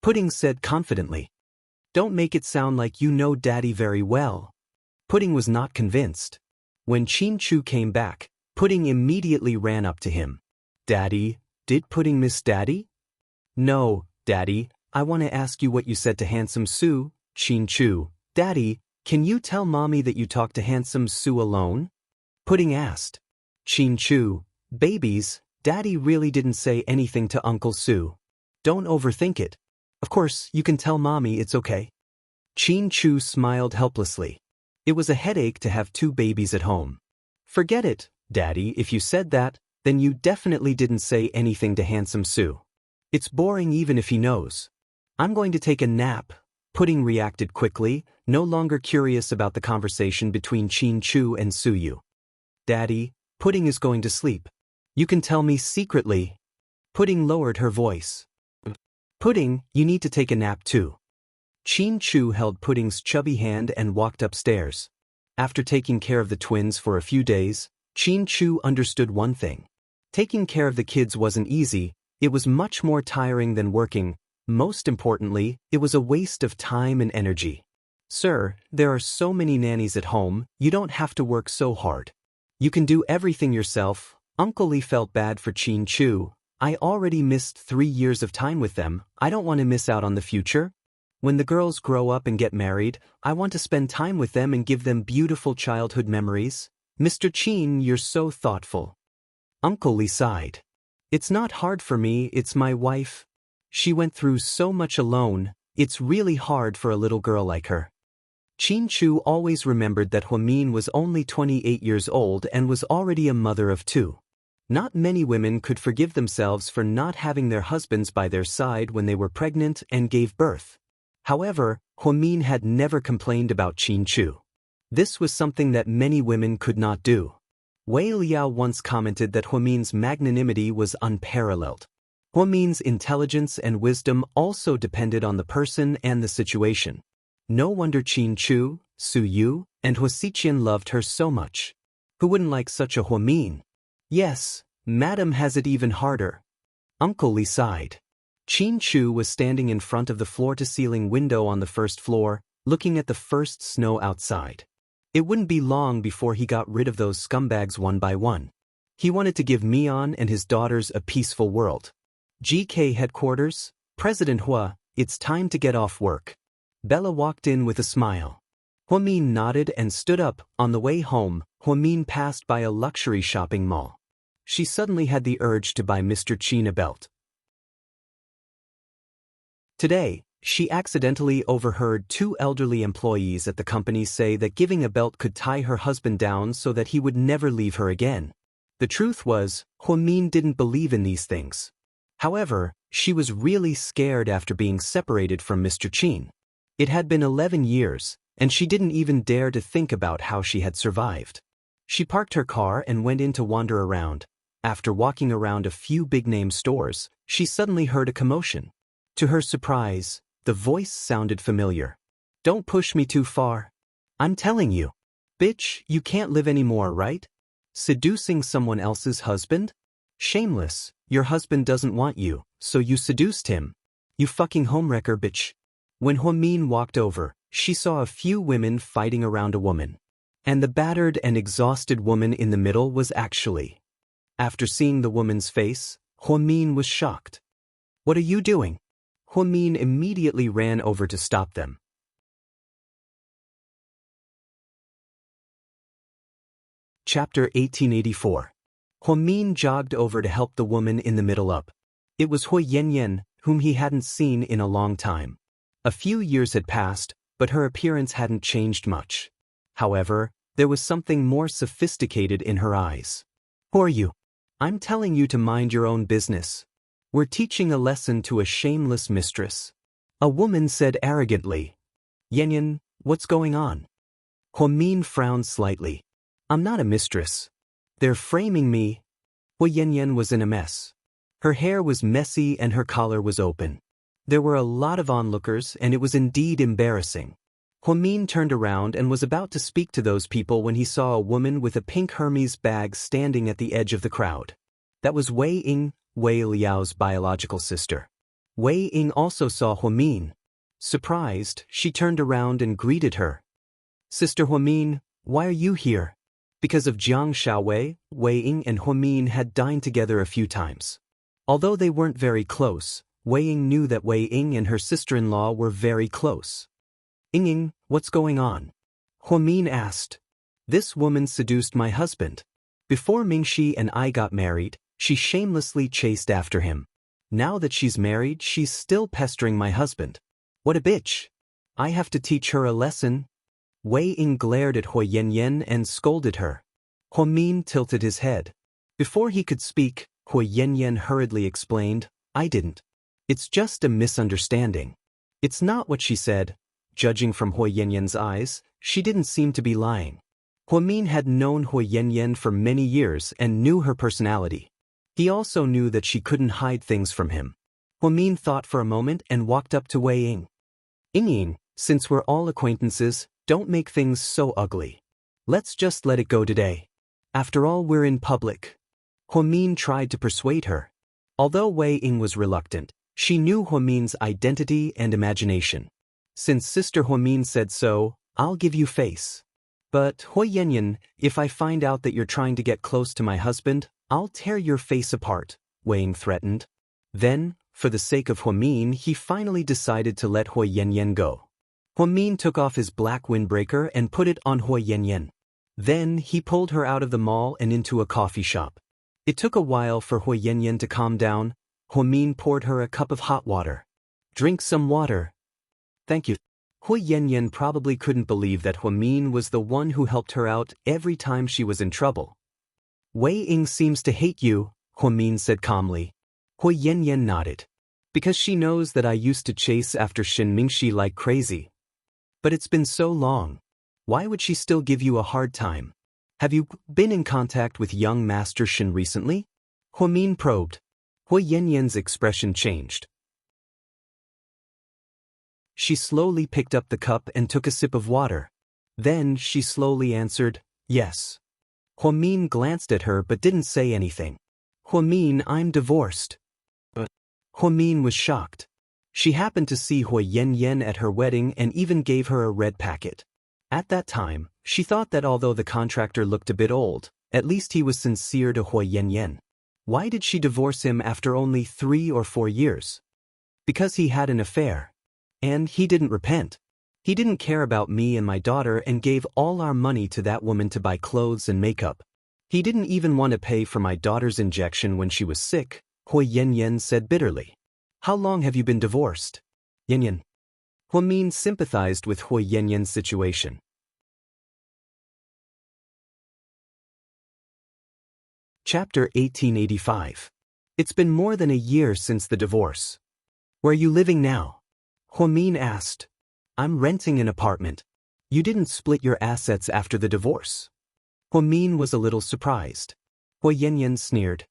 Pudding said confidently. Don't make it sound like you know Daddy very well. Pudding was not convinced. When Xianxia came back, Pudding immediately ran up to him. Daddy, did Pudding miss Daddy? No, Daddy, I want to ask you what you said to Handsome Sue, Xianxia. Daddy, can you tell Mommy that you talked to Handsome Sue alone? Pudding asked. Xianxia, babies, Daddy really didn't say anything to Uncle Sue. Don't overthink it. Of course, you can tell Mommy it's okay. Xianxia smiled helplessly. It was a headache to have two babies at home. Forget it, Daddy, if you said that, then you definitely didn't say anything to Handsome Sue. It's boring even if he knows. I'm going to take a nap, Pudding reacted quickly, no longer curious about the conversation between Xianxia and Suyu. Daddy, Pudding is going to sleep. You can tell me secretly. Pudding lowered her voice. Pudding, you need to take a nap too. Xianxia held Pudding's chubby hand and walked upstairs. After taking care of the twins for a few days, Xianxia understood one thing. Taking care of the kids wasn't easy, it was much more tiring than working. Most importantly, it was a waste of time and energy. Sir, there are so many nannies at home, you don't have to work so hard. You can do everything yourself. Uncle Lee felt bad for Xianxia. I already missed 3 years of time with them, I don't want to miss out on the future. When the girls grow up and get married, I want to spend time with them and give them beautiful childhood memories. Mr. Qin, you're so thoughtful. Uncle Lee sighed. It's not hard for me, it's my wife. She went through so much alone, it's really hard for a little girl like her. Xianxia always remembered that Huamin was only 28 years old and was already a mother of 2. Not many women could forgive themselves for not having their husbands by their side when they were pregnant and gave birth. However, Huamin had never complained about Xianxia. This was something that many women could not do. Wei Liao once commented that Huamin's magnanimity was unparalleled. Huamin's intelligence and wisdom also depended on the person and the situation. No wonder Xianxia, Suyu, and Huasiqian loved her so much. Who wouldn't like such a Huamin? Yes, Madam has it even harder. Uncle Lee sighed. Xianxia was standing in front of the floor-to-ceiling window on the first floor, looking at the first snow outside. It wouldn't be long before he got rid of those scumbags one by one. He wanted to give Mian and his daughters a peaceful world. GK headquarters, President Hua, it's time to get off work. Bella walked in with a smile. Huamin nodded and stood up. On the way home, Huamin passed by a luxury shopping mall. She suddenly had the urge to buy Mr. Qin a belt. Today, she accidentally overheard 2 elderly employees at the company say that giving a belt could tie her husband down so that he would never leave her again. The truth was, Huamin didn't believe in these things. However, she was really scared after being separated from Mr. Qin. It had been 11 years, and she didn't even dare to think about how she had survived. She parked her car and went in to wander around. After walking around a few big-name stores, she suddenly heard a commotion. To her surprise, the voice sounded familiar. Don't push me too far. I'm telling you. Bitch, you can't live anymore, right? Seducing someone else's husband? Shameless, your husband doesn't want you, so you seduced him. You fucking homewrecker bitch. When Huamin walked over, she saw a few women fighting around a woman. And the battered and exhausted woman in the middle was actually. After seeing the woman's face, Huamin was shocked. What are you doing? Huamin immediately ran over to stop them. Chapter 1884. Huamin jogged over to help the woman in the middle up. It was Hui Yanyan, whom he hadn't seen in a long time. A few years had passed, but her appearance hadn't changed much. However, there was something more sophisticated in her eyes. Who are you? I'm telling you to mind your own business. We're teaching a lesson to a shameless mistress. A woman said arrogantly. Yanyan, what's going on? Huamin frowned slightly. I'm not a mistress. They're framing me. Yanyan was in a mess. Her hair was messy and her collar was open. There were a lot of onlookers and it was indeed embarrassing. Huamin turned around and was about to speak to those people when he saw a woman with a pink Hermes bag standing at the edge of the crowd. That was Wei Ying, Wei Liao's biological sister. Wei Ying also saw Huamin. Surprised, she turned around and greeted her. Sister Huamin, why are you here? Because of Jiang Xiaowei, Wei Ying and Huamin had dined together a few times. Although they weren't very close, Wei Ying knew that Wei Ying and her sister-in-law were very close. Ying, what's going on? Huamin asked. This woman seduced my husband. Before Mingxi and I got married, she shamelessly chased after him. Now that she's married, she's still pestering my husband. What a bitch. I have to teach her a lesson. Wei Ying glared at Huayanyan and scolded her. Huamin tilted his head. Before he could speak, Huayanyan hurriedly explained, I didn't. It's just a misunderstanding. It's not what she said. Judging from Huayanyan's eyes, she didn't seem to be lying. Huamin had known Huayanyan for many years and knew her personality. He also knew that she couldn't hide things from him. Huamin thought for a moment and walked up to Wei Ying. Ying, since we're all acquaintances, don't make things so ugly. Let's just let it go today. After all, we're in public. Huamin tried to persuade her. Although Wei Ying was reluctant, she knew Huamin's identity and imagination. Since Sister Huamin said so, I'll give you face. But Huayanyan, if I find out that you're trying to get close to my husband, I'll tear your face apart, Wei Ying threatened. Then, for the sake of Huamin, he finally decided to let Huayanyan go. Huamin took off his black windbreaker and put it on Huayanyan. Then he pulled her out of the mall and into a coffee shop. It took a while for Huayanyan to calm down. Huamin poured her a cup of hot water. Drink some water. Thank you. Huayanyan probably couldn't believe that Huamin was the one who helped her out every time she was in trouble. Wei Ying seems to hate you, Huamin said calmly. Huayanyan nodded. Because she knows that I used to chase after Shen Mingxi like crazy. But it's been so long. Why would she still give you a hard time? Have you been in contact with young Master Shen recently? Huamin probed. Huayanyan's expression changed. She slowly picked up the cup and took a sip of water. Then she slowly answered, yes. Huamin glanced at her but didn't say anything. Huamin, I'm divorced. But Huamin was shocked. She happened to see Huayanyan at her wedding and even gave her a red packet. At that time, she thought that although the contractor looked a bit old, at least he was sincere to Huayanyan. Why did she divorce him after only 3 or 4 years? Because he had an affair. And he didn't repent. He didn't care about me and my daughter and gave all our money to that woman to buy clothes and makeup. He didn't even want to pay for my daughter's injection when she was sick, Huayanyan said bitterly. How long have you been divorced? Yanyan. Huamin sympathized with Huayanyan's situation. Chapter 1885. It's been more than a year since the divorce. Where are you living now? Huamin asked. I'm renting an apartment. You didn't split your assets after the divorce. Huamin was a little surprised. Huayanyan sneered.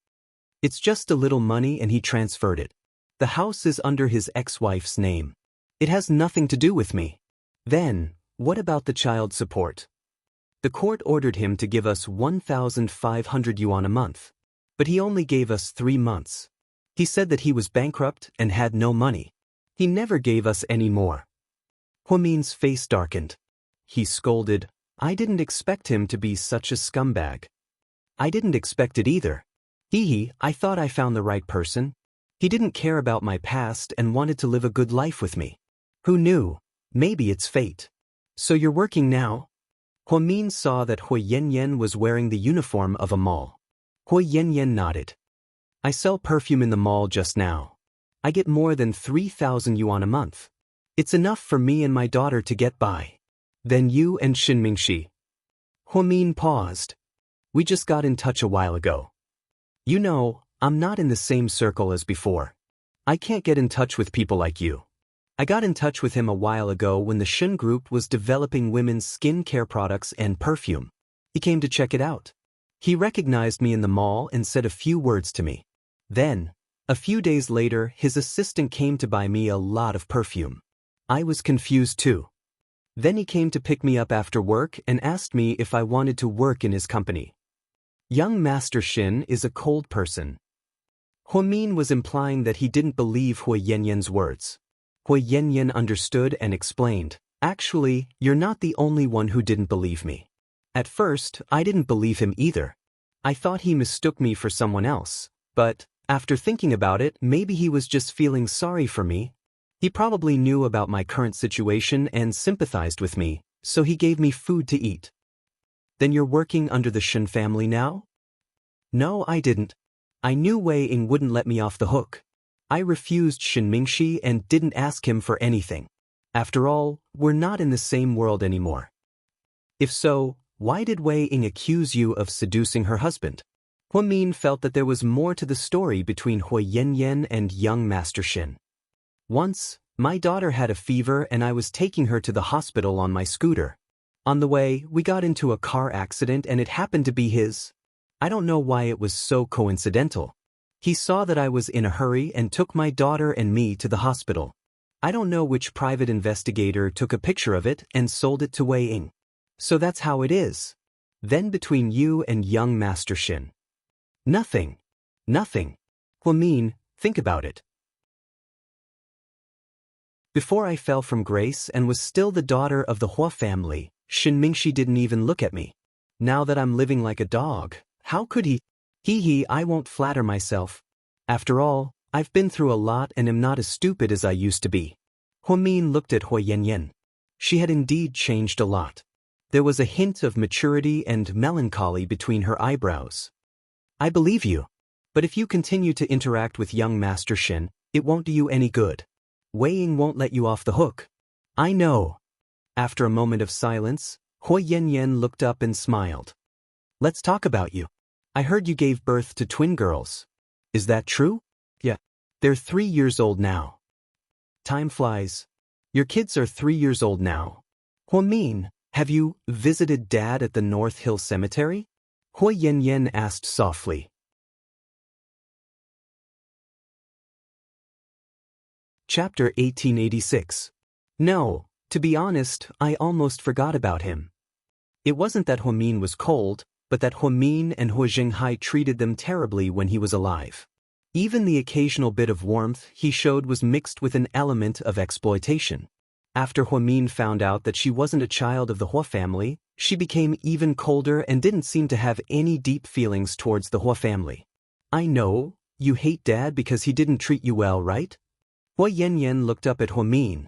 It's just a little money and he transferred it. The house is under his ex-wife's name. It has nothing to do with me. Then, what about the child support? The court ordered him to give us 1,500 yuan a month. But he only gave us 3 months. He said that he was bankrupt and had no money. He never gave us any more. Huamin's face darkened. He scolded, I didn't expect him to be such a scumbag. I didn't expect it either. I thought I found the right person. He didn't care about my past and wanted to live a good life with me. Who knew? Maybe it's fate. So you're working now? Huamin saw that Huayanyan was wearing the uniform of a mall. Huayanyan nodded. I sell perfume in the mall just now. I get more than 3,000 yuan a month. It's enough for me and my daughter to get by. Then you and Shen Mingxi. Huamin paused. We just got in touch a while ago. You know, I'm not in the same circle as before. I can't get in touch with people like you. I got in touch with him a while ago when the Shun group was developing women's skincare products and perfume. He came to check it out. He recognized me in the mall and said a few words to me. Then, a few days later, his assistant came to buy me a lot of perfume. I was confused too. Then he came to pick me up after work and asked me if I wanted to work in his company. Young Master Shin is a cold person. Huamin was implying that he didn't believe Hui Yanyan's words. Hui Yanyan understood and explained, "Actually, you're not the only one who didn't believe me. At first, I didn't believe him either. I thought he mistook me for someone else, but after thinking about it, maybe he was just feeling sorry for me. He probably knew about my current situation and sympathized with me, so he gave me food to eat." "Then you're working under the Shun family now?" "No, I didn't. I knew Wei Ying wouldn't let me off the hook. I refused Shin Mingxi and didn't ask him for anything. After all, we're not in the same world anymore." "If so, why did Wei Ying accuse you of seducing her husband?" Huamin felt that there was more to the story between Hui Yanyan and young Master Shin. "Once, my daughter had a fever and I was taking her to the hospital on my scooter. On the way, we got into a car accident and it happened to be his. I don't know why it was so coincidental. He saw that I was in a hurry and took my daughter and me to the hospital. I don't know which private investigator took a picture of it and sold it to Wei Ying. So that's how it is. Then between you and young Master Shin." "Nothing. Nothing. Huamin, think about it. Before I fell from grace and was still the daughter of the Hua family, Shin Mingxi didn't even look at me. Now that I'm living like a dog, how could he? I won't flatter myself. After all, I've been through a lot and am not as stupid as I used to be." Huamin looked at Hui Yanyan. She had indeed changed a lot. There was a hint of maturity and melancholy between her eyebrows. "I believe you. But if you continue to interact with young Master Shin, it won't do you any good. Wei Ying won't let you off the hook." "I know." After a moment of silence, Hui Yanyan looked up and smiled. "Let's talk about you. I heard you gave birth to twin girls. Is that true?" "Yeah. They're 3 years old now." "Time flies. Your kids are 3 years old now. Huamin, have you visited Dad at the North Hill Cemetery?" Hui Yanyan asked softly. Chapter 1886. No, to be honest, I almost forgot about him. It wasn't that Huamin was cold, but that Huamin and Hu Jinghai treated them terribly when he was alive. Even the occasional bit of warmth he showed was mixed with an element of exploitation. After Huamin found out that she wasn't a child of the Hua family, she became even colder and didn't seem to have any deep feelings towards the Hua family. "I know, you hate Dad because he didn't treat you well, right?" Hui Yanyan looked up at Huamin.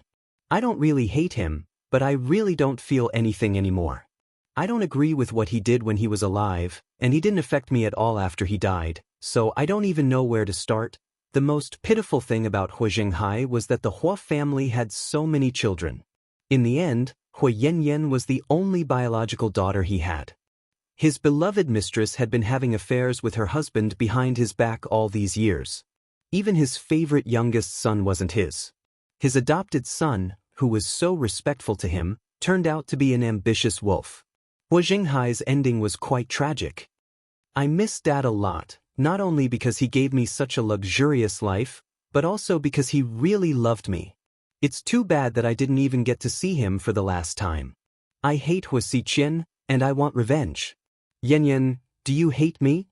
"I don't really hate him, but I really don't feel anything anymore. I don't agree with what he did when he was alive, and he didn't affect me at all after he died, so I don't even know where to start." The most pitiful thing about Hu Jinghai was that the Hua family had so many children. In the end, Hui Yanyan was the only biological daughter he had. His beloved mistress had been having affairs with her husband behind his back all these years. Even his favorite youngest son wasn't his. His adopted son, who was so respectful to him, turned out to be an ambitious wolf. Hu Jinghai's ending was quite tragic. I miss Dad a lot, not only because he gave me such a luxurious life, but also because he really loved me. It's too bad that I didn't even get to see him for the last time. I hate Hu Xiqian, and I want revenge. Yanyan, do you hate me?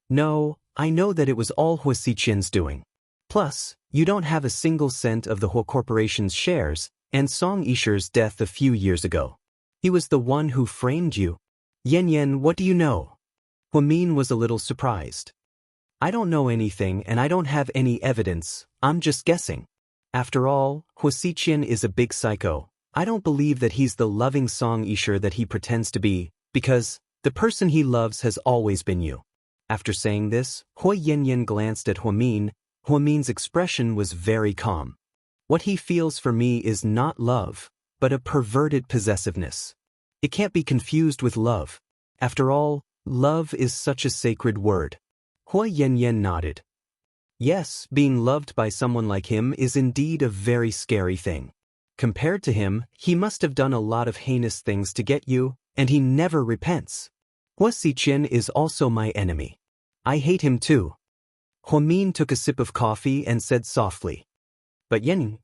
No, I know that it was all Hu Xiqian's doing. Plus, you don't have a single cent of the Hua Corporation's shares, and Song Yishi's death a few years ago. He was the one who framed you. Yanyan, what do you know? Huamin was a little surprised. I don't know anything and I don't have any evidence, I'm just guessing. After all, Hu Xiqian is a big psycho. I don't believe that he's the loving Song Yishi that he pretends to be, because the person he loves has always been you. After saying this, Hui Yanyan glanced at Huamin. Huamin's expression was very calm. What he feels for me is not love, but a perverted possessiveness. It can't be confused with love. After all, love is such a sacred word. Hua Yanyan nodded. Yes, being loved by someone like him is indeed a very scary thing. Compared to him, he must have done a lot of heinous things to get you, and he never repents. Hua Xiqian is also my enemy. I hate him too. Huamin took a sip of coffee and said softly. But Yan,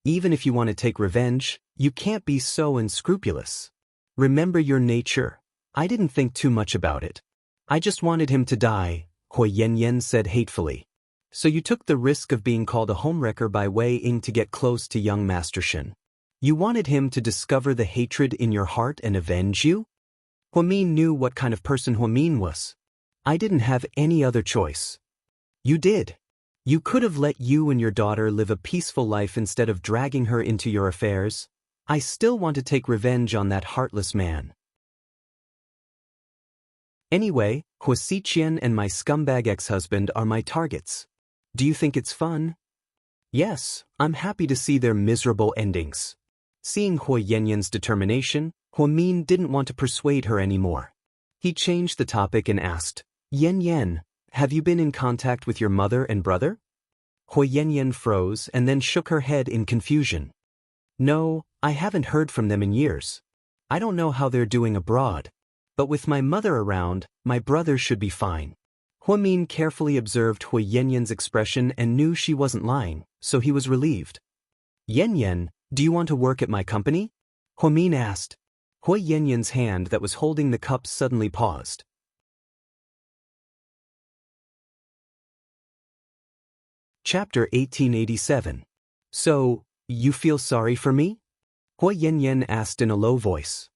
even if you want to take revenge, you can't be so unscrupulous. Remember your nature. I didn't think too much about it. I just wanted him to die, Hua Yanyan said hatefully. So you took the risk of being called a homewrecker by Wei Ying to get close to young Master Shen. You wanted him to discover the hatred in your heart and avenge you? Huamin knew what kind of person Huamin was. I didn't have any other choice. You did. You could have let you and your daughter live a peaceful life instead of dragging her into your affairs. I still want to take revenge on that heartless man. Anyway, Hua Xiqian and my scumbag ex-husband are my targets. Do you think it's fun? Yes, I'm happy to see their miserable endings. Seeing Hua Yanyan's determination, Huamin didn't want to persuade her anymore. He changed the topic and asked, Yan, have you been in contact with your mother and brother? Hua Yanyan froze and then shook her head in confusion. No, I haven't heard from them in years. I don't know how they're doing abroad. But with my mother around, my brother should be fine. Huamin carefully observed Hua Yanyan's expression and knew she wasn't lying, so he was relieved. Yan, do you want to work at my company? Huamin asked. Hua Yanyan's hand that was holding the cup suddenly paused. Chapter 1887. So, you feel sorry for me? Hua Yanyan asked in a low voice.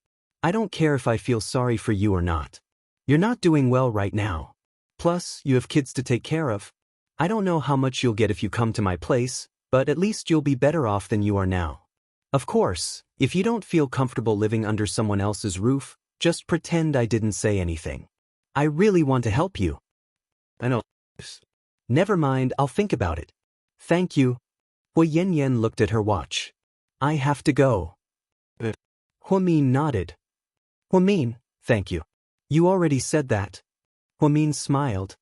I don't care if I feel sorry for you or not. You're not doing well right now. Plus, you have kids to take care of. I don't know how much you'll get if you come to my place, but at least you'll be better off than you are now. Of course, if you don't feel comfortable living under someone else's roof, just pretend I didn't say anything. I really want to help you. I know. Never mind, I'll think about it. Thank you. Hua Yanyan looked at her watch. I have to go. Huamin nodded. Huamin, thank you. You already said that. Huamin smiled.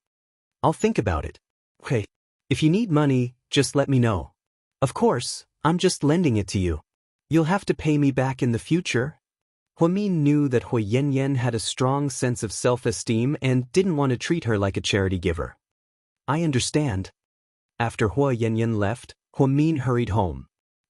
I'll think about it. Okay. If you need money, just let me know. Of course, I'm just lending it to you. You'll have to pay me back in the future. Huamin knew that Hua Yanyan had a strong sense of self-esteem and didn't want to treat her like a charity giver. I understand. After Hua Yanyan left, Huamin hurried home.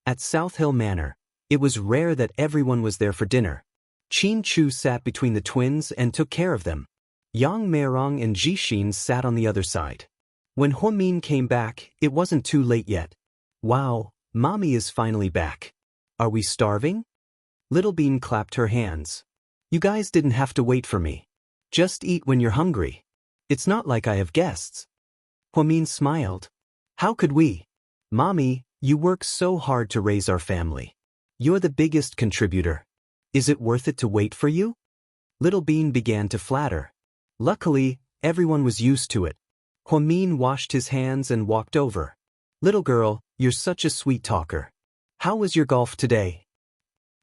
At South Hill Manor, it was rare that everyone was there for dinner. Qin Chu sat between the twins and took care of them. Yang Meirong and Jixin sat on the other side. When Huamin came back, it wasn't too late yet. Wow, Mommy is finally back. Are we starving? Little Bean clapped her hands. You guys didn't have to wait for me. Just eat when you're hungry. It's not like I have guests. Huamin smiled. How could we? Mommy, you work so hard to raise our family. You're the biggest contributor. Is it worth it to wait for you? Little Bean began to flatter. Luckily, everyone was used to it. Huamin washed his hands and walked over. Little girl, you're such a sweet talker. How was your golf today?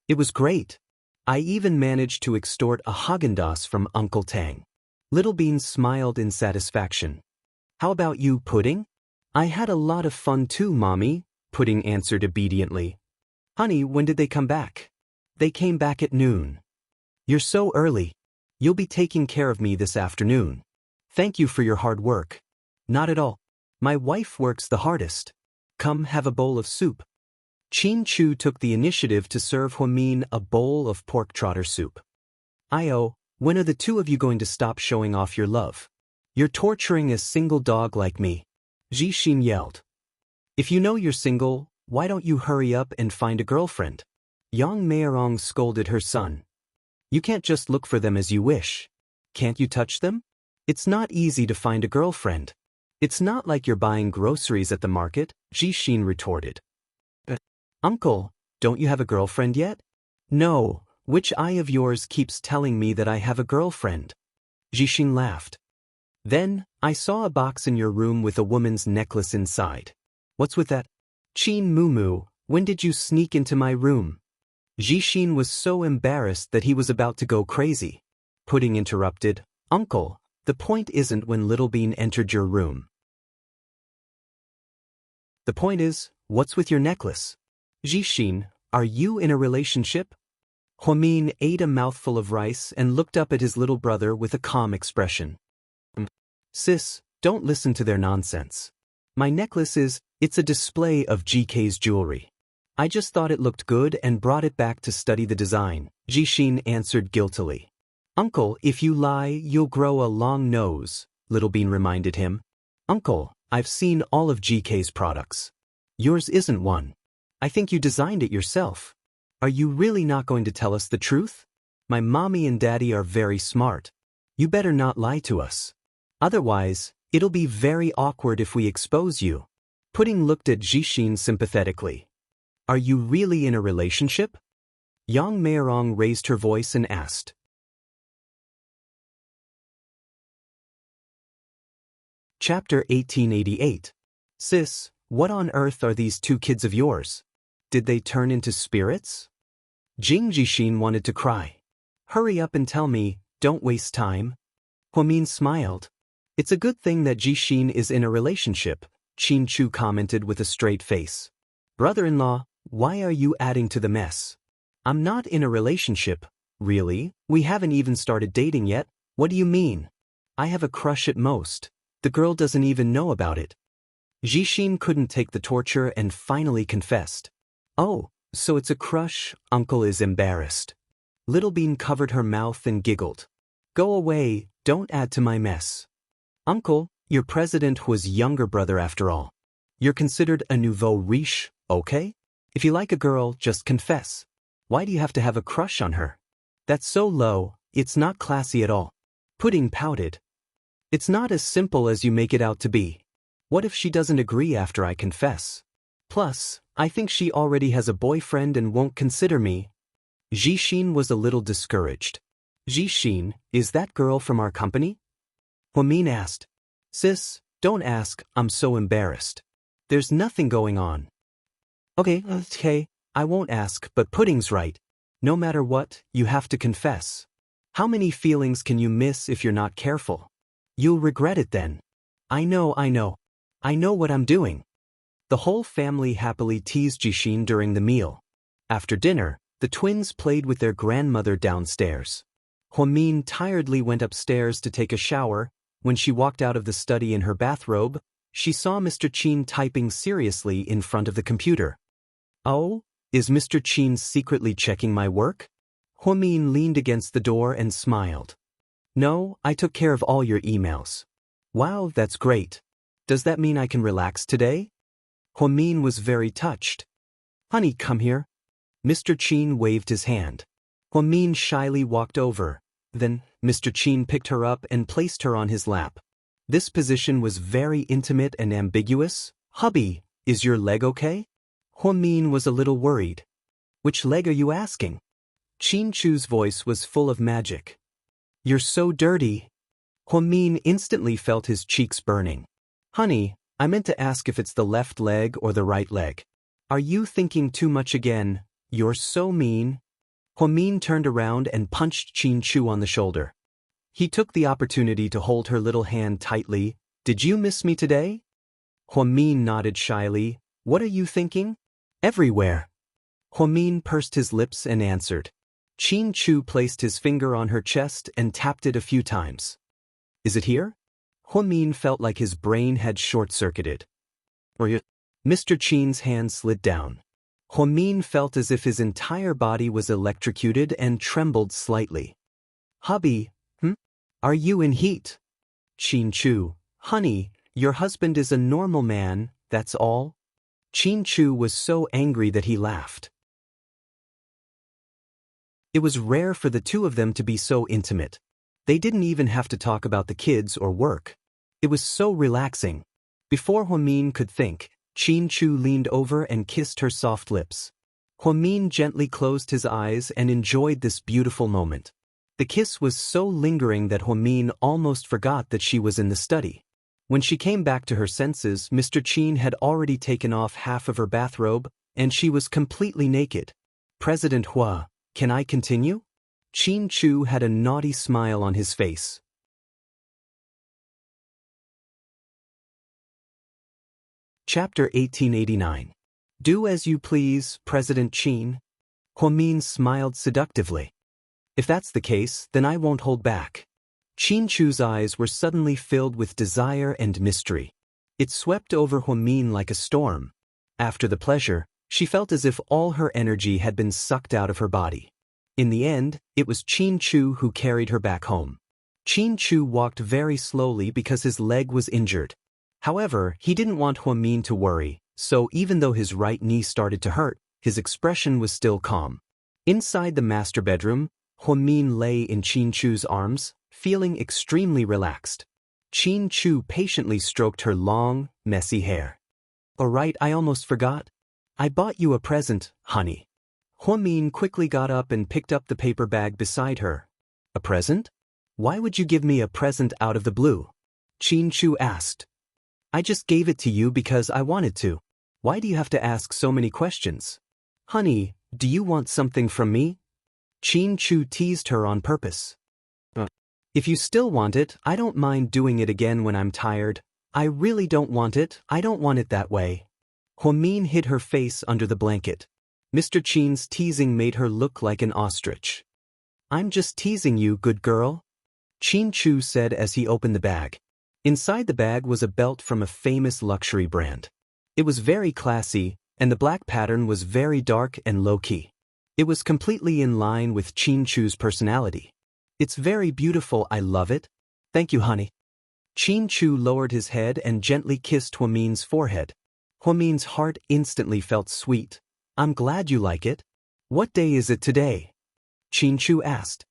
It was great. I even managed to extort a Haagen-Dazs from Uncle Tang. Little Bean smiled in satisfaction. How about you, Pudding? I had a lot of fun too, Mommy, Pudding answered obediently. Honey, when did they come back? They came back at noon. You're so early. You'll be taking care of me this afternoon. Thank you for your hard work. Not at all. My wife works the hardest. Come have a bowl of soup. Qin Chu took the initiative to serve Huamin a bowl of pork trotter soup. Io, when are the two of you going to stop showing off your love? You're torturing a single dog like me. Jixin yelled. If you know you're single, why don't you hurry up and find a girlfriend? Yang Meirong scolded her son. You can't just look for them as you wish. Can't you touch them? It's not easy to find a girlfriend. It's not like you're buying groceries at the market, Jixin retorted. Uncle, don't you have a girlfriend yet? No, which eye of yours keeps telling me that I have a girlfriend? Jixin laughed. Then, I saw a box in your room with a woman's necklace inside. What's with that? Qin Mumu, when did you sneak into my room? Jixin was so embarrassed that he was about to go crazy. Pudding interrupted. Uncle, The point isn't when Little Bean entered your room. The point is, what's with your necklace? Jixin, are you in a relationship? Huamin ate a mouthful of rice and looked up at his little brother with a calm expression. Sis, don't listen to their nonsense. My necklace it's a display of GK's jewelry. I just thought it looked good and brought it back to study the design, Jixin answered guiltily. Uncle, if you lie, you'll grow a long nose, Little Bean reminded him. Uncle, I've seen all of GK's products. Yours isn't one. I think you designed it yourself. Are you really not going to tell us the truth? My mommy and daddy are very smart. You better not lie to us. Otherwise, it'll be very awkward if we expose you. Pudding looked at Jixin sympathetically. Are you really in a relationship? Yang Meirong raised her voice and asked. Chapter 1888. Sis, what on earth are these two kids of yours? Did they turn into spirits? Jixin wanted to cry. Hurry up and tell me, don't waste time. Huamin smiled. It's a good thing that Jixin is in a relationship, Qin Chu commented with a straight face. Brother-in-law, why are you adding to the mess? I'm not in a relationship, really? We haven't even started dating yet. What do you mean? I have a crush at most. The girl doesn't even know about it. Jixin couldn't take the torture and finally confessed. Oh, so it's a crush? Uncle is embarrassed. Little Bean covered her mouth and giggled. Go away, don't add to my mess. Uncle, your president was younger brother after all. You're considered a nouveau riche, okay? If you like a girl, just confess. Why do you have to have a crush on her? That's so low, it's not classy at all. Pudding pouted. It's not as simple as you make it out to be. What if she doesn't agree after I confess? Plus, I think she already has a boyfriend and won't consider me. Jixin was a little discouraged. Jixin, is that girl from our company? Huamin asked. Sis, don't ask, I'm so embarrassed. There's nothing going on. Okay, I won't ask, but Pudding's right. No matter what, you have to confess. How many feelings can you miss if you're not careful? You'll regret it then. I know what I'm doing. The whole family happily teased Jixin during the meal. After dinner, the twins played with their grandmother downstairs. Huamin tiredly went upstairs to take a shower. When she walked out of the study in her bathrobe, she saw Mr. Qin typing seriously in front of the computer. Oh, is Mr. Qin secretly checking my work? Huamin leaned against the door and smiled. No, I took care of all your emails. Wow, that's great. Does that mean I can relax today? Huamin was very touched. Honey, come here. Mr. Qin waved his hand. Huamin shyly walked over. Then, Mr. Qin picked her up and placed her on his lap. This position was very intimate and ambiguous. Hubby, is your leg okay? Huamin was a little worried. Which leg are you asking? Qin Chu's voice was full of magic. You're so dirty. Huamin instantly felt his cheeks burning. Honey, I meant to ask if it's the left leg or the right leg. Are you thinking too much again? You're so mean. Huamin turned around and punched Qin Chu on the shoulder. He took the opportunity to hold her little hand tightly. Did you miss me today? Huamin nodded shyly. What are you thinking? Everywhere. Huamin pursed his lips and answered. Qin Chu placed his finger on her chest and tapped it a few times. Is it here? Huamin felt like his brain had short-circuited. Mr. Qin's hand slid down. Huamin felt as if his entire body was electrocuted and trembled slightly. Hubby, are you in heat? Qin Chu, honey, your husband is a normal man, that's all. Qin Chu was so angry that he laughed. It was rare for the two of them to be so intimate. They didn't even have to talk about the kids or work. It was so relaxing. Before Huamin could think, Qin Chu leaned over and kissed her soft lips. Huamin gently closed his eyes and enjoyed this beautiful moment. The kiss was so lingering that Huamin almost forgot that she was in the study. When she came back to her senses, Mr. Qin had already taken off half of her bathrobe, and she was completely naked. President Hua, can I continue? Qin Chu had a naughty smile on his face. Chapter 1889. Do as you please, President Qin. Huamin smiled seductively. If that's the case, then I won't hold back. Qin Chu's eyes were suddenly filled with desire and mystery. It swept over Huamin like a storm. After the pleasure, she felt as if all her energy had been sucked out of her body. In the end, it was Qin Chu who carried her back home. Qin Chu walked very slowly because his leg was injured. However, he didn't want Huamin to worry, so even though his right knee started to hurt, his expression was still calm. Inside the master bedroom, Huamin lay in Qin Chu's arms, feeling extremely relaxed. Qin Chu patiently stroked her long, messy hair. "All right, I almost forgot. I bought you a present, honey." Huamin quickly got up and picked up the paper bag beside her. "A present? Why would you give me a present out of the blue?" Qin Chu asked. "I just gave it to you because I wanted to. Why do you have to ask so many questions? Honey, do you want something from me?" Qin Chu teased her on purpose. "If you still want it, I don't mind doing it again when I'm tired. I really don't want it, I don't want it that way." Huamin hid her face under the blanket. Mr. Qin's teasing made her look like an ostrich. "I'm just teasing you, good girl," Qin Chu said as he opened the bag. Inside the bag was a belt from a famous luxury brand. It was very classy, and the black pattern was very dark and low-key. It was completely in line with Qin Chu's personality. "It's very beautiful, I love it. Thank you, honey." Qin Chu lowered his head and gently kissed Huamin's forehead. Huamin's heart instantly felt sweet. "I'm glad you like it. What day is it today?" Qin Chu asked.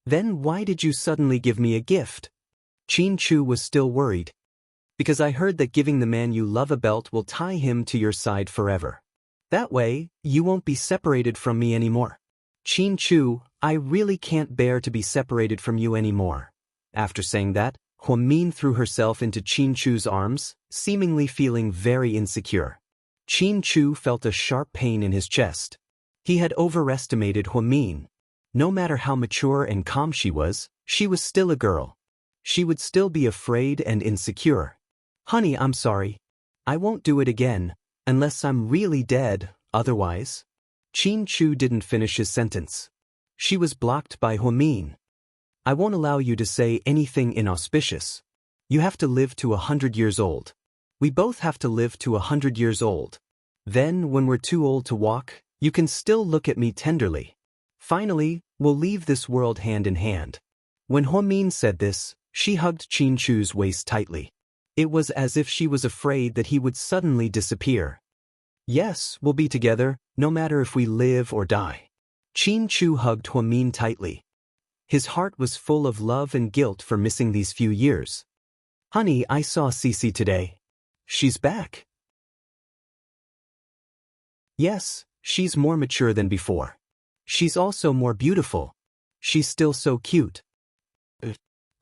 "Then why did you suddenly give me a gift?" Qin Chu was still worried. "Because I heard that giving the man you love a belt will tie him to your side forever. That way, you won't be separated from me anymore." "Qin Chu, I really can't bear to be separated from you anymore." After saying that, Huamin threw herself into Qin Chu's arms, seemingly feeling very insecure. Qin Chu felt a sharp pain in his chest. He had overestimated Huamin. No matter how mature and calm she was still a girl. She would still be afraid and insecure. "Honey, I'm sorry. I won't do it again, unless I'm really dead, otherwise." Qin Chu didn't finish his sentence. She was blocked by Huamin. "I won't allow you to say anything inauspicious. You have to live to 100 years old. We both have to live to 100 years old. Then, when we're too old to walk, you can still look at me tenderly. Finally, we'll leave this world hand in hand." When Huamin said this, she hugged Qin Chu's waist tightly. It was as if she was afraid that he would suddenly disappear. "Yes, we'll be together, no matter if we live or die." Qin Chu hugged Huamin tightly. His heart was full of love and guilt for missing these few years. "Honey, I saw Cici today. She's back." "Yes, she's more mature than before. She's also more beautiful. She's still so cute."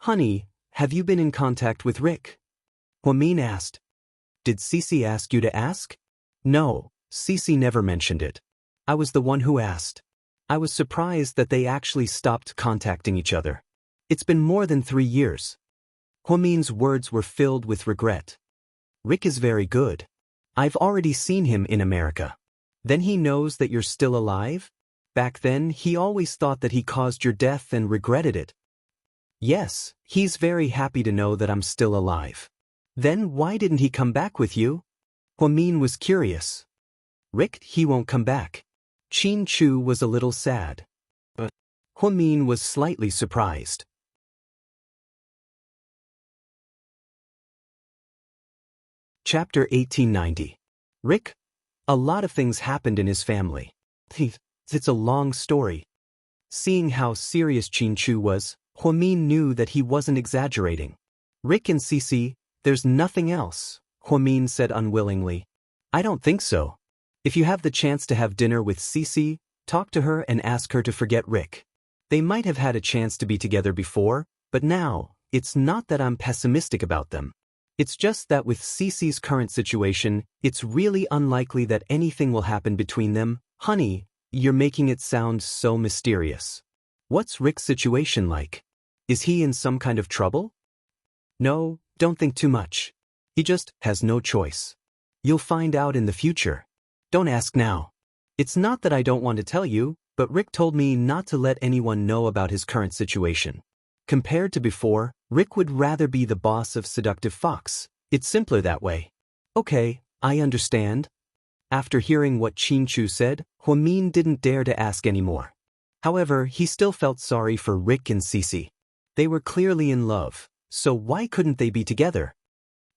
"Honey, have you been in contact with Rick?" Huamin asked. "Did Cici ask you to ask?" "No, Cici never mentioned it. I was the one who asked. I was surprised that they actually stopped contacting each other. It's been more than 3 years." Huamin's words were filled with regret. "Rick is very good. I've already seen him in America." "Then he knows that you're still alive? Back then, he always thought that he caused your death and regretted it." "Yes, he's very happy to know that I'm still alive." "Then why didn't he come back with you?" Huamin was curious. "Rick, he won't come back." Qin Chu was a little sad. But Huamin was slightly surprised. Chapter 1890. Rick? A lot of things happened in his family. It's a long story. Seeing how serious Qin Chu was, Huamin knew that he wasn't exaggerating. "Rick and Cici, there's nothing else," Huamin said unwillingly. "I don't think so. If you have the chance to have dinner with Cici, talk to her and ask her to forget Rick. They might have had a chance to be together before, but now, it's not that I'm pessimistic about them. It's just that with Cici's current situation, it's really unlikely that anything will happen between them." "Honey, you're making it sound so mysterious. What's Rick's situation like? Is he in some kind of trouble?" "No, don't think too much. He just has no choice. You'll find out in the future. Don't ask now. It's not that I don't want to tell you, but Rick told me not to let anyone know about his current situation. Compared to before, Rick would rather be the boss of Seductive Fox. It's simpler that way. Okay, I understand. After hearing what Chinchu said, Huamin didn't dare to ask anymore. However, he still felt sorry for Rick and Cece. They were clearly in love, so why couldn't they be together?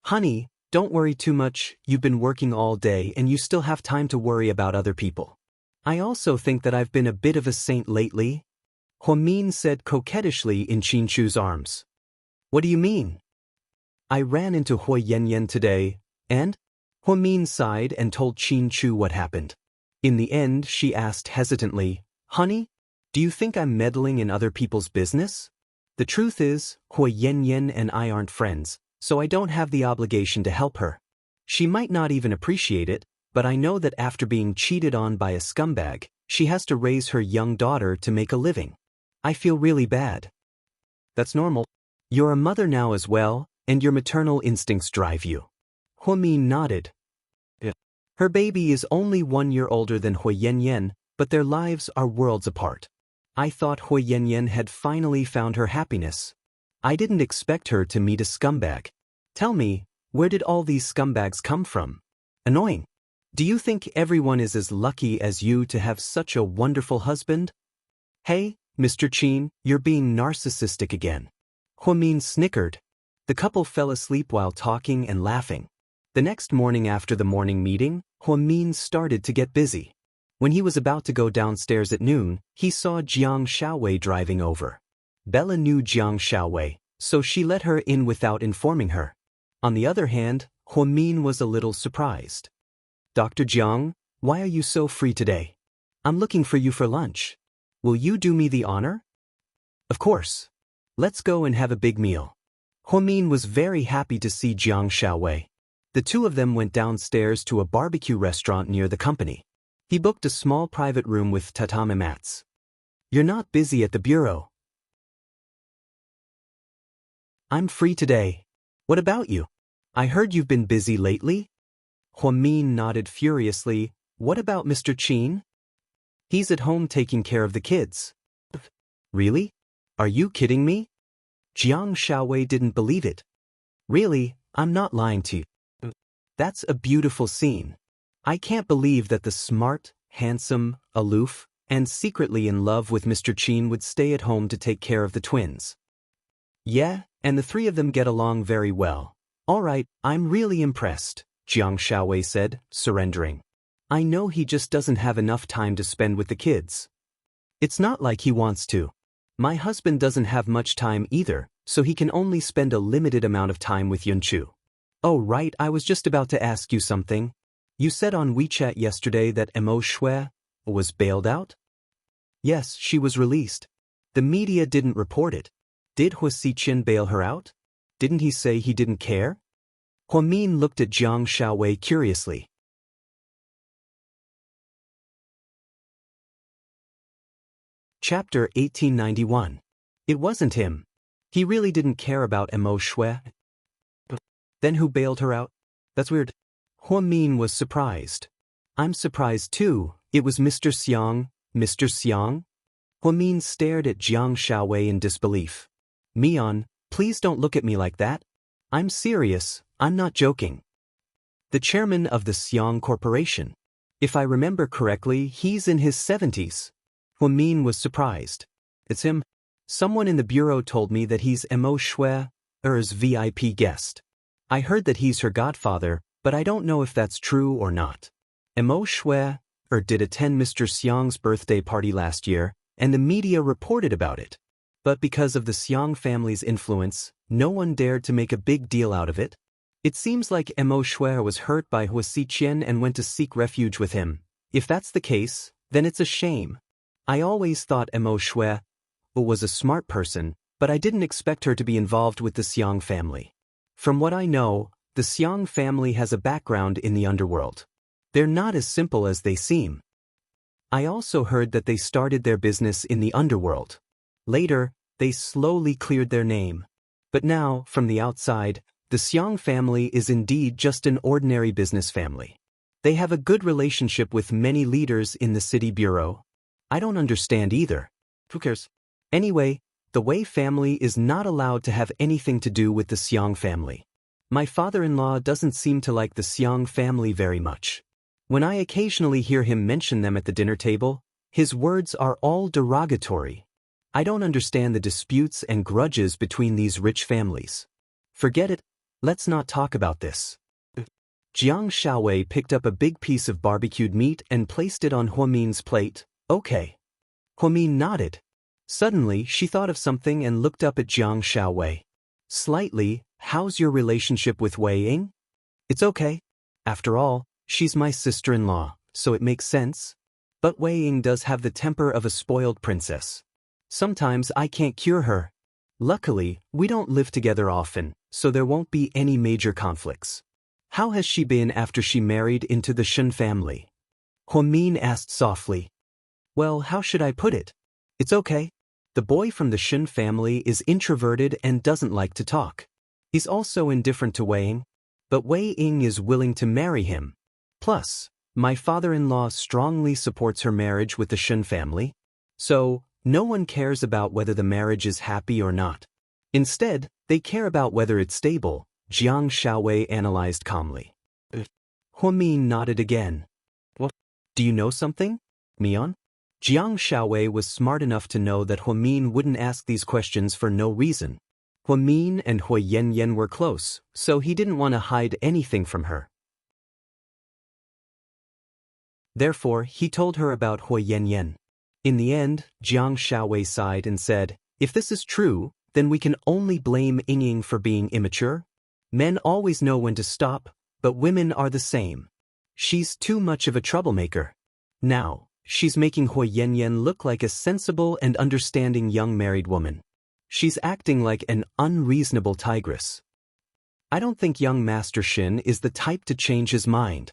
Honey, don't worry too much, you've been working all day and you still have time to worry about other people. I also think that I've been a bit of a saint lately, Huamin said coquettishly in Chinchu's arms. What do you mean? I ran into Hui Yanyan today, and? Huamin sighed and told Chinchu what happened. In the end, she asked hesitantly, Honey, do you think I'm meddling in other people's business? The truth is, Hui Yanyan and I aren't friends, so I don't have the obligation to help her. She might not even appreciate it, but I know that after being cheated on by a scumbag, she has to raise her young daughter to make a living. I feel really bad. That's normal. You're a mother now as well, and your maternal instincts drive you. Huamin nodded. Yeah. Her baby is only 1 year older than Hui Yanyan, but their lives are worlds apart. I thought Hui Yanyan had finally found her happiness. I didn't expect her to meet a scumbag. Tell me, where did all these scumbags come from? Annoying. Do you think everyone is as lucky as you to have such a wonderful husband? Hey, Mr. Chin, you're being narcissistic again. Huamin snickered. The couple fell asleep while talking and laughing. The next morning after the morning meeting, Huamin started to get busy. When he was about to go downstairs at noon, he saw Jiang Xiaowei driving over. Bella knew Jiang Xiaowei, so she let her in without informing her. On the other hand, Huamin was a little surprised. Dr. Jiang, why are you so free today? I'm looking for you for lunch. Will you do me the honor? Of course. Let's go and have a big meal. Huamin was very happy to see Jiang Xiaowei. The two of them went downstairs to a barbecue restaurant near the company. He booked a small private room with tatami mats. You're not busy at the bureau. I'm free today. What about you? I heard you've been busy lately? Huamin nodded furiously. What about Mr. Chin? He's at home taking care of the kids. Really? Are you kidding me? Jiang Xiaowei didn't believe it. Really, I'm not lying to you. That's a beautiful scene. I can't believe that the smart, handsome, aloof, and secretly in love with Mr. Chin would stay at home to take care of the twins. Yeah, and the three of them get along very well. All right, I'm really impressed, Jiang Xiaowei said, surrendering. I know he just doesn't have enough time to spend with the kids. It's not like he wants to. My husband doesn't have much time either, so he can only spend a limited amount of time with Yunchu. Oh right, I was just about to ask you something. You said on WeChat yesterday that Mo Shui was bailed out? Yes, she was released. The media didn't report it. Did Hua Xiqian bail her out? Didn't he say he didn't care? Huamin looked at Jiang Xiaowei curiously. Chapter 1891. It wasn't him. He really didn't care about Mo Shui. Then who bailed her out? That's weird. Huamin was surprised. I'm surprised too. It was Mr. Xiang. Mr. Xiang? Huamin stared at Jiang Xiaowei in disbelief. Mian, please don't look at me like that. I'm serious, I'm not joking. The chairman of the Xiang Corporation. If I remember correctly, he's in his 70s. Huamin was surprised. It's him. Someone in the bureau told me that he's Mo Shui's VIP guest. I heard that he's her godfather, but I don't know if that's true or not. Mo Shui did attend Mr. Xiang's birthday party last year, and the media reported about it. But because of the Xiang family's influence, no one dared to make a big deal out of it. It seems like Mo Shui was hurt by Hua Xiqian and went to seek refuge with him. If that's the case, then it's a shame. I always thought Mo Shui was a smart person, but I didn't expect her to be involved with the Xiang family. From what I know, the Xiang family has a background in the underworld. They're not as simple as they seem. I also heard that they started their business in the underworld. Later, they slowly cleared their name. But now, from the outside, The Xiang family is indeed just an ordinary business family. They have a good relationship with many leaders in the city bureau. I don't understand either. Who cares? Anyway, the Wei family is not allowed to have anything to do with the Xiang family. My father-in-law doesn't seem to like the Xiang family very much. When I occasionally hear him mention them at the dinner table, his words are all derogatory. I don't understand the disputes and grudges between these rich families. Forget it, let's not talk about this. Jiang Xiaowei picked up a big piece of barbecued meat and placed it on Huomin's plate. Okay. Huomin nodded. Suddenly, she thought of something and looked up at Jiang Xiaowei. Slightly, how's your relationship with Wei Ying? It's okay. After all, she's my sister-in-law, so it makes sense. But Wei Ying does have the temper of a spoiled princess. Sometimes I can't cure her. Luckily, we don't live together often, so there won't be any major conflicts. How has she been after she married into the Shen family? Huomin asked softly. Well, how should I put it? It's okay. The boy from the Shen family is introverted and doesn't like to talk. He's also indifferent to Wei Ying, but Wei Ying is willing to marry him. Plus, my father-in-law strongly supports her marriage with the Shen family, so no one cares about whether the marriage is happy or not. Instead, they care about whether it's stable, Jiang Xiaowei analyzed calmly. Huomin nodded again. What? Do you know something, Mian? Jiang Xiaowei was smart enough to know that Huomin wouldn't ask these questions for no reason. Huomin and Hui Yanyan were close, so he didn't want to hide anything from her. Therefore, he told her about Hui Yanyan. In the end, Jiang Xiaowei sighed and said, if this is true, then we can only blame Ying for being immature. Men always know when to stop, but women are the same. She's too much of a troublemaker. Now, she's making Hui Yanyan look like a sensible and understanding young married woman. She's acting like an unreasonable tigress. I don't think young Master Shin is the type to change his mind.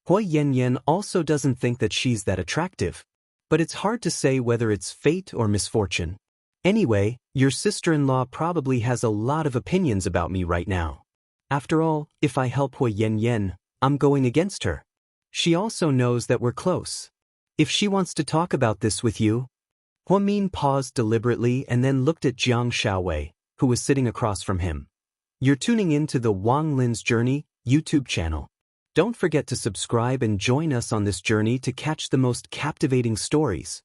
Hui Yanyan also doesn't think that she's that attractive. But it's hard to say whether it's fate or misfortune. Anyway, your sister-in-law probably has a lot of opinions about me right now. After all, if I help Hui Yanyan, I'm going against her. She also knows that we're close. If she wants to talk about this with you. Huomin paused deliberately and then looked at Jiang Xiaowei, who was sitting across from him. You're tuning in to the Wang Lin's Journey YouTube channel. Don't forget to subscribe and join us on this journey to catch the most captivating stories.